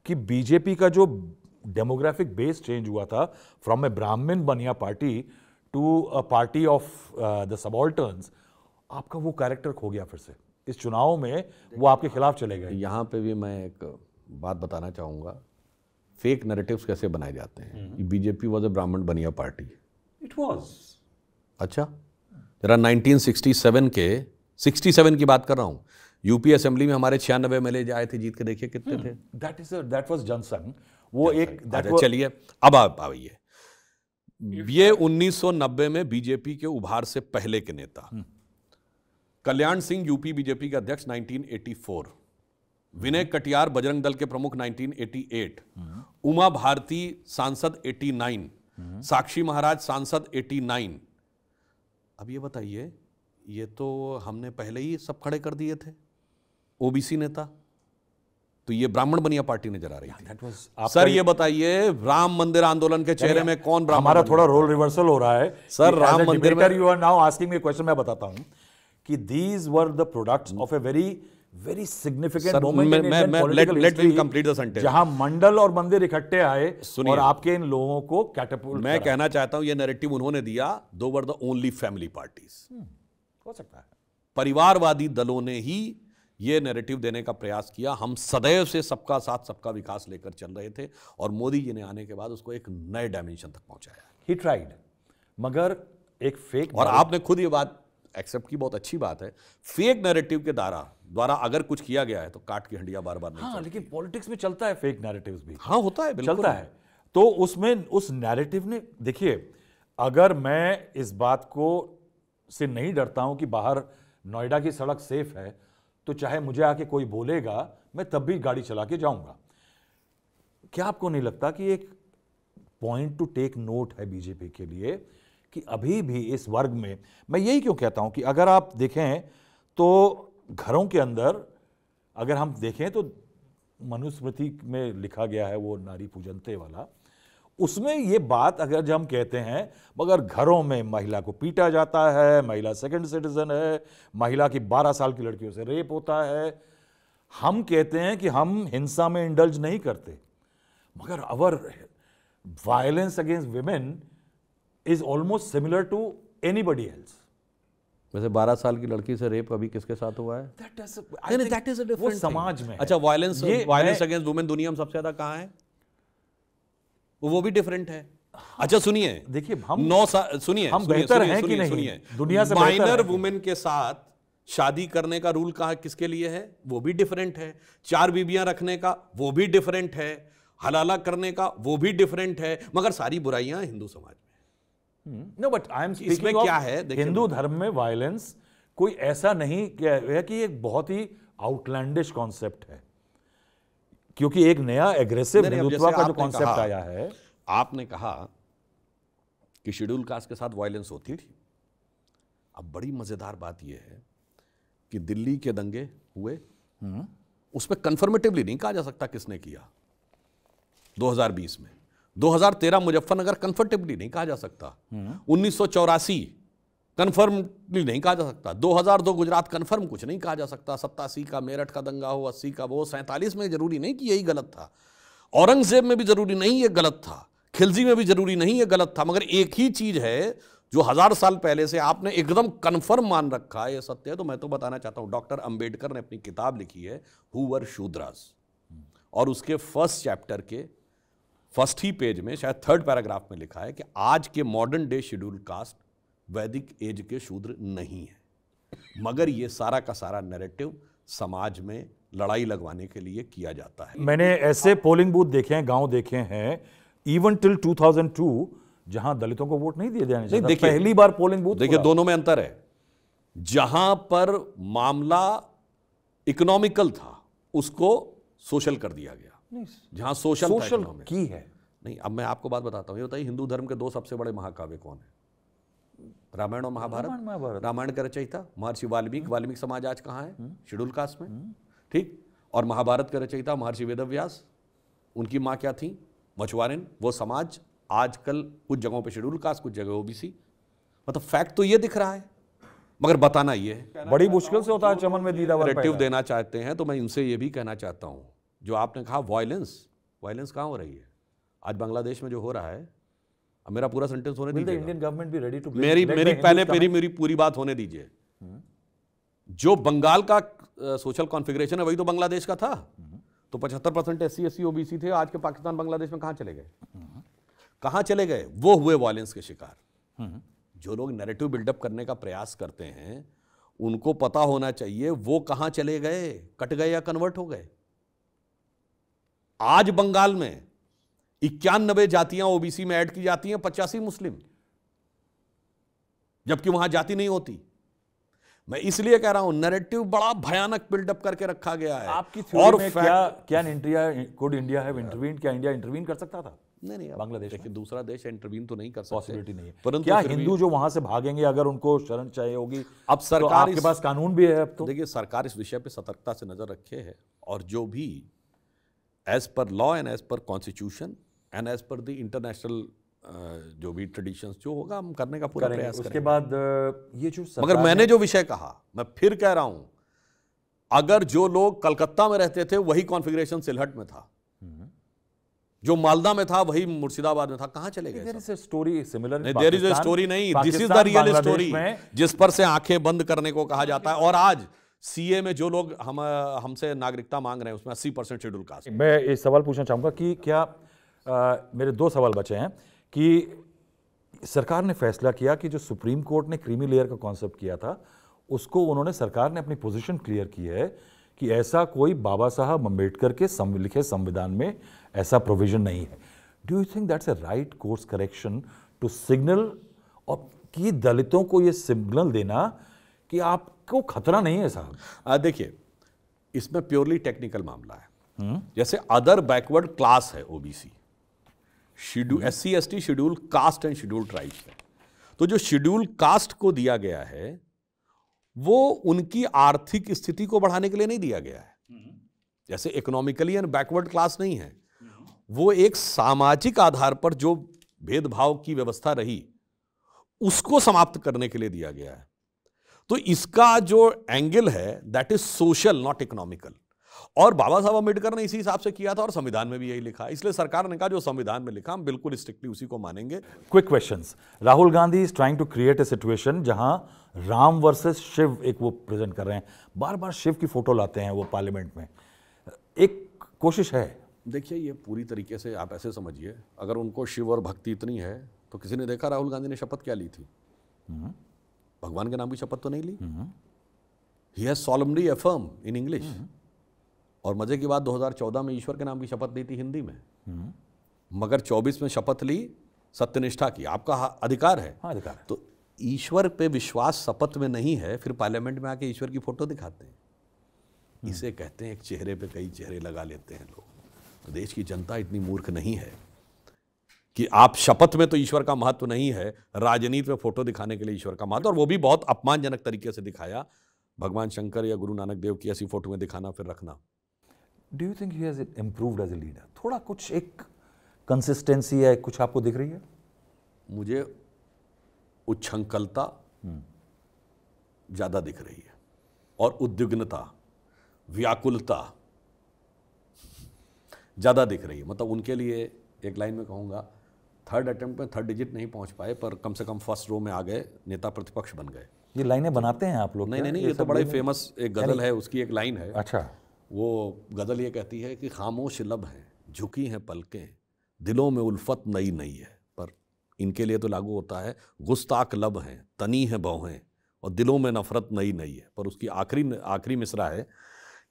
कि बीजेपी का जो डेमोग्राफिक बेस चेंज हुआ था from a Brahmin Baniya party to a party of the subalterns, आपका वो कैरेक्टर खो गया फिर से इस चुनाव में, वो आपके खिलाफ चले गए। यहां पे भी मैं एक बात बताना चाहूंगा, फेक नैरेटिव्स कैसे बनाए जाते हैं। BJP was a Brahmin Baniya party, it was. अच्छा, जरा 1967 की बात कर रहा हूं, यूपी असेंबली में हमारे 96 एमएलए आए थे, जीत के देखिए कितने थे। दैट वाज जनसंघ, वो एक चलिए अब आप आइए, ये 1990 में बीजेपी के उभार से पहले के नेता कल्याण सिंह यूपी बीजेपी के अध्यक्ष 1984, विनय कटियार बजरंग दल के प्रमुख 1988, उमा भारती सांसद 89, साक्षी महाराज सांसद 89। अब ये बताइए, ये तो हमने पहले ही सब खड़े कर दिए थे ओबीसी नेता, तो ये ब्राह्मण बनिया पार्टी नजर आ रही थी। सर ये बताइए, राम मंदिर आंदोलन के चेहरे में कौन ब्राह्मण? हमारा थोड़ा रोल रिवर्सल हो रहा है सर। राम मंदिर में you are now asking me question, मैं बताता हूं कि these were the products of a very significant moment in Indian political history, जहां मंडल और मंदिर इकट्ठे आए और आपके इन लोगों को कैटअपुल्ट। मैं कहना चाहता हूं, ये नैरेटिव उन्होंने दिया, दो were the only family parties. हो सकता है परिवारवादी दलों ने ही ये नैरेटिव देने का प्रयास किया। हम सदैव से सबका साथ सबका विकास लेकर चल रहे थे और मोदी जी ने आने के बाद उसको एक नए डायमेंशन तक पहुंचाया। ही ट्राइड, मगर एक फेक, और आपने खुद ये बात एक्सेप्ट की, बहुत अच्छी बात है। फेक नैरेटिव के द्वारा अगर कुछ किया गया है तो काट की हंडिया बार बार नहीं। हाँ, लेकिन पॉलिटिक्स में चलता है फेक नैरेटिव्स भी। हाँ, होता है, बिल्कुल चलता है। तो उसमें उस नैरेटिव ने, देखिए, अगर मैं इस बात को से नहीं डरता हूं कि बाहर नोएडा की सड़क सेफ है, तो चाहे मुझे आके कोई बोलेगा, मैं तब भी गाड़ी चला के जाऊंगा। क्या आपको नहीं लगता कि एक पॉइंट टू टेक नोट है बीजेपी के लिए कि अभी भी इस वर्ग में, मैं यही क्यों कहता हूं कि अगर आप देखें तो घरों के अंदर अगर हम देखें तो मनुस्मृति में लिखा गया है वो नारी पूजनते वाला, उसमें ये बात अगर जब हम कहते हैं, मगर घरों में महिला को पीटा जाता है, महिला सेकंड सिटीजन है, महिला की 12 साल की लड़कियों से रेप होता है, हम कहते हैं कि हम हिंसा में इंडल्ज नहीं करते, मगर our violence against women is almost similar to anybody else. वैसे 12 साल की लड़की से रेप अभी किसके साथ हुआ है? दैट इज अ डिफरेंट समाज में। अच्छा, वायलेंस अगेंस्ट वुमेन दुनिया में सबसे ज्यादा कहां है? वो भी डिफरेंट है। अच्छा सुनिए, देखिए, हम बेहतर हैं कि नहीं दुनिया से? माइनर वुमेन के साथ शादी करने का रूल कहां किसके लिए है? वो भी डिफरेंट है। 4 बीबियां रखने का वो भी डिफरेंट है। हलाला करने का वो भी डिफरेंट है। मगर सारी बुराइयां हिंदू समाज में। No, but I am speaking इसमें क्या है? हिंदू धर्म में वायलेंस कोई ऐसा नहीं है कि एक बहुत ही आउटलैंडिश कॉन्सेप्ट है, क्योंकि एक नया एग्रेसिव हिंदुत्व का जो कॉन्सेप्ट आया है। आपने कहा कि शेड्यूल कास्ट के साथ वायलेंस होती थी। अब बड़ी मजेदार बात यह है कि दिल्ली के दंगे हुए, उसमें कंफर्मेटिवली नहीं कहा जा सकता किसने किया 2020 में। 2013 मुजफ्फरनगर कंफर्टेबली नहीं कहा जा सकता। 1984 कन्फर्मली नहीं कहा जा सकता। 2002 गुजरात कन्फर्म कुछ नहीं कहा जा सकता। 87 का मेरठ का दंगा हो, 80 का वो, 47 में जरूरी नहीं कि यही गलत था। औरंगजेब में भी जरूरी नहीं ये गलत था। खिलजी में भी जरूरी नहीं है गलत था, मगर एक ही चीज है जो 1000 साल पहले से आपने एकदम कन्फर्म मान रखा है, ये सत्य है। तो मैं तो बताना चाहता हूं, डॉक्टर अंबेडकर ने अपनी किताब लिखी है हु वर शूद्रास, और उसके फर्स्ट चैप्टर के फर्स्ट ही पेज में शायद 3rd पैराग्राफ में लिखा है कि आज के मॉडर्न डे शेड्यूल कास्ट वैदिक एज के शूद्र नहीं है, मगर ये सारा का सारा नैरेटिव समाज में लड़ाई लगवाने के लिए किया जाता है। मैंने ऐसे पोलिंग बूथ देखे हैं, गांव देखे हैं, इवन टिल 2002, जहां दलितों को वोट नहीं दिए जाने चाहिए। देखिए, पहली बार पोलिंग बूथ, देखिए दोनों में अंतर है। जहां पर मामला इकोनॉमिकल था उसको सोशल कर दिया गया, जहां सोशल की है नहीं। अब मैं आपको बात बताता हूं, ये बताइए हिंदू धर्म के 2 सबसे बड़े महाकाव्य कौन है? रामायण और महाभारत। रामायण का रचयिता महर्षि वाल्मीकि समाज आज कहाँ है? शेड्यूल कास्ट में, ठीक। और महाभारत का रचयिता महर्षि वेदव्यास, उनकी माँ क्या थी? मछुआरिन। वो समाज आजकल कुछ जगहों पे शेड्यूल कास्ट, कुछ जगह ओबीसी। मतलब फैक्ट तो ये दिख रहा है, मगर बताना ये है। बड़ी मुश्किल से होता है चमन में दीदावर नैरेटिव देना चाहते हैं, तो मैं इनसे ये भी कहना चाहता हूं, जो आपने कहा वायलेंस कहाँ हो रही है? आज बांग्लादेश में जो हो रहा है, अब मेरा पूरा सेंटेंस होने दीजिए। इंडियन गवर्नमेंट भी रेडी टू मेरी पूरी बात होने दीजिए। जो बंगाल का सोशल कॉन्फ़िगरेशन है वही तो बांग्लादेश का था। तो 75% SC OBC थे, आज के पाकिस्तान बांग्लादेश में कहां चले गए? कहां चले गए? वो हुए वायलेंस के शिकार। जो लोग नैरेटिव बिल्डअप करने का प्रयास करते हैं उनको पता होना चाहिए वो कहां चले गए, कट गए या कन्वर्ट हो गए। आज बंगाल में 91 जातियां ओबीसी में ऐड की जाती हैं, 85 मुस्लिम, जबकि वहां जाति नहीं होती। मैं इसलिए कह रहा हूं नैरेटिव बड़ा भयानक बिल्डअप करके रखा गया है। आपकी थ्योरी में क्या इंडिया हैव इंटरवीन? क्या इंडिया इंटरवीन कर सकता था? नहीं, बांग्लादेश देखिए दूसरा देश इंटरवीन तो नहीं कर सकते, पॉसिबिलिटी नहीं है। परंतु क्या हिंदू जो वहां से भागेंगे अगर उनको शरण चाहिए होगी, अब सरकार, तो आपके पास कानून भी है? अब तो देखिए सरकार इस विषय पे सतर्कता से नजर रखे है, और जो भी as per law and as per constitution and as per the international जो भी ट्रेडिशंस जो होगा हम करने का पूरा प्रयास करेंगे। उसके बाद ये जो मगर मैंने जो विषय कहा, मैं फिर कह रहा हूं, अगर जो लोग कलकत्ता में रहते थे वही कॉन्फ़िगरेशन सिलहट में था, जो मालदा में था वही मुर्शिदाबाद में था, कहां चले गए? There is a story similar. There is a story नहीं, this is the real story जिस पर से आंखें बंद करने को कहा जाता है। और आज सीए में जो लोग हमसे नागरिकता मांग रहे हैं उसमें 80% शेड्यूल कास्ट। मैं एक सवाल पूछना चाहूंगा कि क्या मेरे 2 सवाल बचे हैं कि सरकार ने फैसला किया कि जो सुप्रीम कोर्ट ने क्रीमी लेयर का कॉन्सेप्ट किया था उसको उन्होंने, सरकार ने अपनी पोजीशन क्लियर की है कि ऐसा कोई बाबा साहब अम्बेडकर के लिखे संविधान में ऐसा प्रोविजन नहीं है। Do you think that's a right course correction to signal, और कि दलितों को ये सिग्नल देना कि आपको खतरा नहीं है साहब? देखिए इसमें प्योरली टेक्निकल मामला है। जैसे अदर बैकवर्ड क्लास है OBC, schedule SC ST schedule caste and schedule tribes है। तो जो शेड्यूल कास्ट को दिया गया है वो उनकी आर्थिक स्थिति को बढ़ाने के लिए नहीं दिया गया है, जैसे इकोनॉमिकली एंड बैकवर्ड क्लास नहीं है, वो एक सामाजिक आधार पर जो भेदभाव की व्यवस्था रही उसको समाप्त करने के लिए दिया गया है। तो इसका जो एंगल है that is social not economical, और बाबा साहब अम्बेडकर ने इसी हिसाब से किया था और संविधान में भी यही लिखा, इसलिए सरकार ने कहा जो संविधान में लिखा हम बिल्कुल स्ट्रिक्टली उसी को मानेंगे। Quick questions. Rahul Gandhi is trying to create a situation जहां राम वर्सेस शिव एक वो प्रेजेंट कर रहे हैं, बार बार शिव की फोटो लाते हैं वो पार्लियामेंट में, एक कोशिश है। देखिए ये पूरी तरीके से आप ऐसे समझिए, अगर उनको शिव और भक्ति इतनी है तो किसी ने देखा राहुल गांधी ने शपथ क्या ली थी? भगवान के नाम की शपथ तो नहीं ली। He has solemnly affirmed in English. और मजे की बात 2014 में ईश्वर के नाम की शपथ ली थी हिंदी में, मगर 24 में शपथ ली सत्यनिष्ठा की। आपका अधिकार है। हाँ, अधिकार है। तो ईश्वर पे विश्वास शपथ में नहीं है, फिर पार्लियामेंट में आके ईश्वर की फोटो दिखाते हैं। इसे कहते हैं एक चेहरे पे कई चेहरे लगा लेते हैं लोग। तो देश की जनता इतनी मूर्ख नहीं है कि आप शपथ में तो ईश्वर का महत्व नहीं है, राजनीति में फोटो दिखाने के लिए ईश्वर का महत्व, और वो भी बहुत अपमानजनक तरीके से दिखाया। भगवान शंकर या गुरु नानक देव की ऐसी फोटो में दिखाना फिर रखना। Do you think he has improved as a leader? थोड़ा कुछ एक कंसिस्टेंसी है, कुछ आपको दिख रही है? मुझे उच्छृंखलता ज्यादा दिख रही है, और उद्विग्नता, व्याकुलता ज्यादा दिख रही है। मतलब उनके लिए एक लाइन में कहूंगा, थर्ड अटेम्प्ट में थर्ड डिजिट नहीं पहुंच पाए, पर कम से कम फर्स्ट रो में आ गए, नेता प्रतिपक्ष बन गए। ये लाइनें बनाते हैं आप लोग? नहीं, ये तो बड़ा ही फेमस एक गज़ल है, उसकी एक लाइन है। अच्छा। वो गज़ल ये कहती है कि खामोश लब हैं, झुकी हैं पलकें, दिलों में उल्फत नई नई है। पर इनके लिए तो लागू होता है, गुस्ताख लब हैं, तनी है बौहें, और दिलों में नफरत नई नई है। पर उसकी आखिरी मिसरा है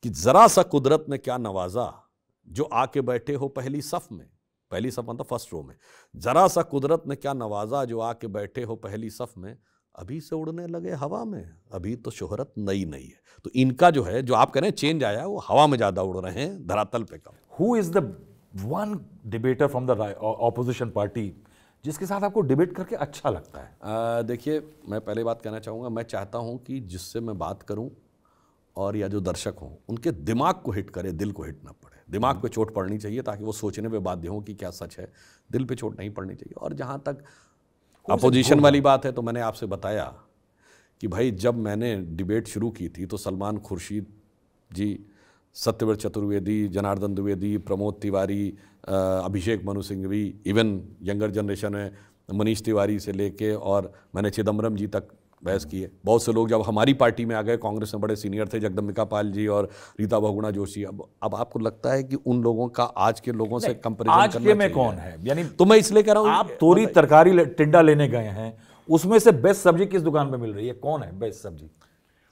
कि ज़रा सा कुदरत ने क्या नवाजा, जो आके बैठे हो पहली सफ़ में। पहली सफ़ मतलब फर्स्ट रो में। ज़रा सा कुदरत ने क्या नवाजा, जो आके बैठे हो पहली सफ़ में, अभी से उड़ने लगे हवा में, अभी तो शोहरत नई नई है। तो इनका जो है, जो आप कह रहे हैं चेंज आया, वो हवा में ज़्यादा उड़ रहे हैं, धरातल पे कम। Who is the one debater from the opposition party जिसके साथ आपको डिबेट करके अच्छा लगता है? देखिए, मैं पहले बात कहना चाहूँगा, मैं चाहता हूँ कि जिससे मैं बात करूँ और या जो दर्शक हों, उनके दिमाग को हिट करे, दिल को हिट ना पड़े। दिमाग पे चोट पड़नी चाहिए ताकि वो सोचने पे बाध्य हों कि क्या सच है। दिल पे चोट नहीं पड़नी चाहिए। और जहाँ तक अपोजिशन वाली बात है, तो मैंने आपसे बताया कि भाई जब मैंने डिबेट शुरू की थी तो Salman Khurshid ji, Satyavrat Chaturvedi, Janardan Dwivedi, Pramod Tiwari, Abhishek Manu Singhvi, even younger generation है, मनीष तिवारी से लेके, और मैंने चिदम्बरम जी तक बहस की है। बहुत से लोग जब हमारी पार्टी में आ गए, कांग्रेस में बड़े सीनियर थे, जगदम्बिका पाल जी और रीता बहुगुणा जोशी। अब आपको लगता है कि उन लोगों का आज के लोगों से कंपैरिजन आज के में कौन है? यानी तो मैं इसलिए कह रहा हूँ, आप तोरी तरकारी टिंडा लेने गए हैं, उसमें से बेस्ट सब्जी किस दुकान पे मिल रही है? कौन है बेस्ट सब्जी?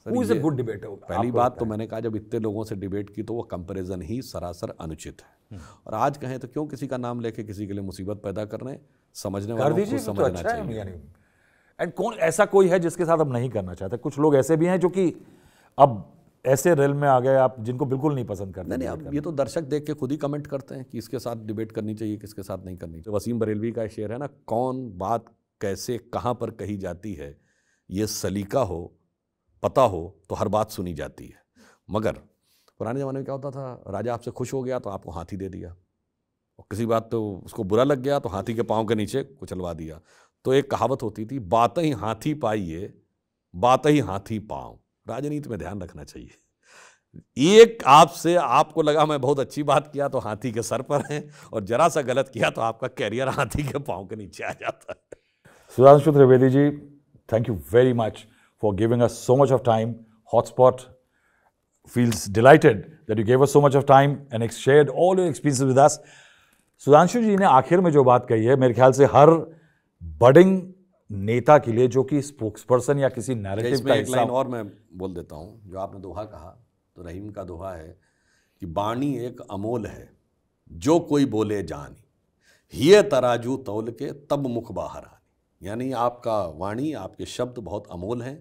Who is a good debater? पहली बात तो मैंने कहा, जब इतने लोगों से डिबेट की तो वो कंपैरिजन ही सरासर अनुचित है। और आज कहें तो क्यों किसी का नाम लेके किसी के लिए मुसीबत पैदा कर रहे हैं? समझने वालों को समझना चाहिए। एंड कौन ऐसा कोई है जिसके साथ अब नहीं करना चाहते? कुछ लोग ऐसे भी हैं जो कि अब ऐसे रेल में आ गए आप जिनको बिल्कुल नहीं पसंद करते। नहीं, अब ये तो दर्शक देख के खुद ही कमेंट करते हैं कि इसके साथ डिबेट करनी चाहिए, किसके साथ नहीं करनी चाहिए। वसीम बरेलवी का शेर है ना, कौन बात कैसे कहाँ पर कही जाती है, ये सलीका हो, पता हो तो हर बात सुनी जाती है। मगर पुराने ज़माने में क्या होता था, राजा आपसे खुश हो गया तो आपको हाथी दे दिया, और किसी बात तो उसको बुरा लग गया तो हाथी के पाँव के नीचे कुचलवा दिया। तो एक कहावत होती थी, बात ही हाथी पाइए, बात ही हाथी पाँव। राजनीति में ध्यान रखना चाहिए। एक आपसे आपको लगा मैं बहुत अच्छी बात किया तो हाथी के सर पर है, और जरा सा गलत किया तो आपका कैरियर हाथी के पाँव के नीचे आ जाता है। Sudhanshu Trivedi ji, thank you very much for giving us so much of time. Hotspot feels delighted that you gave us so much of time and shared all your experiences with us. Sudhanshu ji ने आखिर में जो बात कही है, मेरे ख्याल से हर बडिंग नेता के लिए, जो कि स्पोक्सपर्सन या किसी नैरेटिव का एक लाइन और मैं बोल देता हूँ। जो आपने दोहा कहा, तो रहीम का दोहा है कि बाणी एक अमोल है, जो कोई बोले जानी, हिये तराजू तौल के तब मुख बाहर आनी। यानी आपका वाणी, आपके शब्द बहुत अमोल हैं।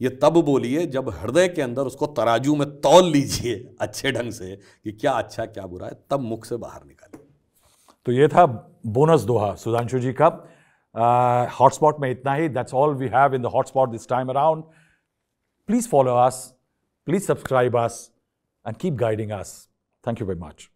ये तब बोलिए जब हृदय के अंदर उसको तराजू में तौल लीजिए अच्छे ढंग से कि क्या अच्छा क्या बुरा है, तब मुख से बाहर निकालिए। तो ये था बोनस दोहा सुधांशु जी का। हॉटस्पॉट में इतना ही। That's all we have in the hotspot this time around. Please follow us, please subscribe us and keep guiding us. Thank you very much.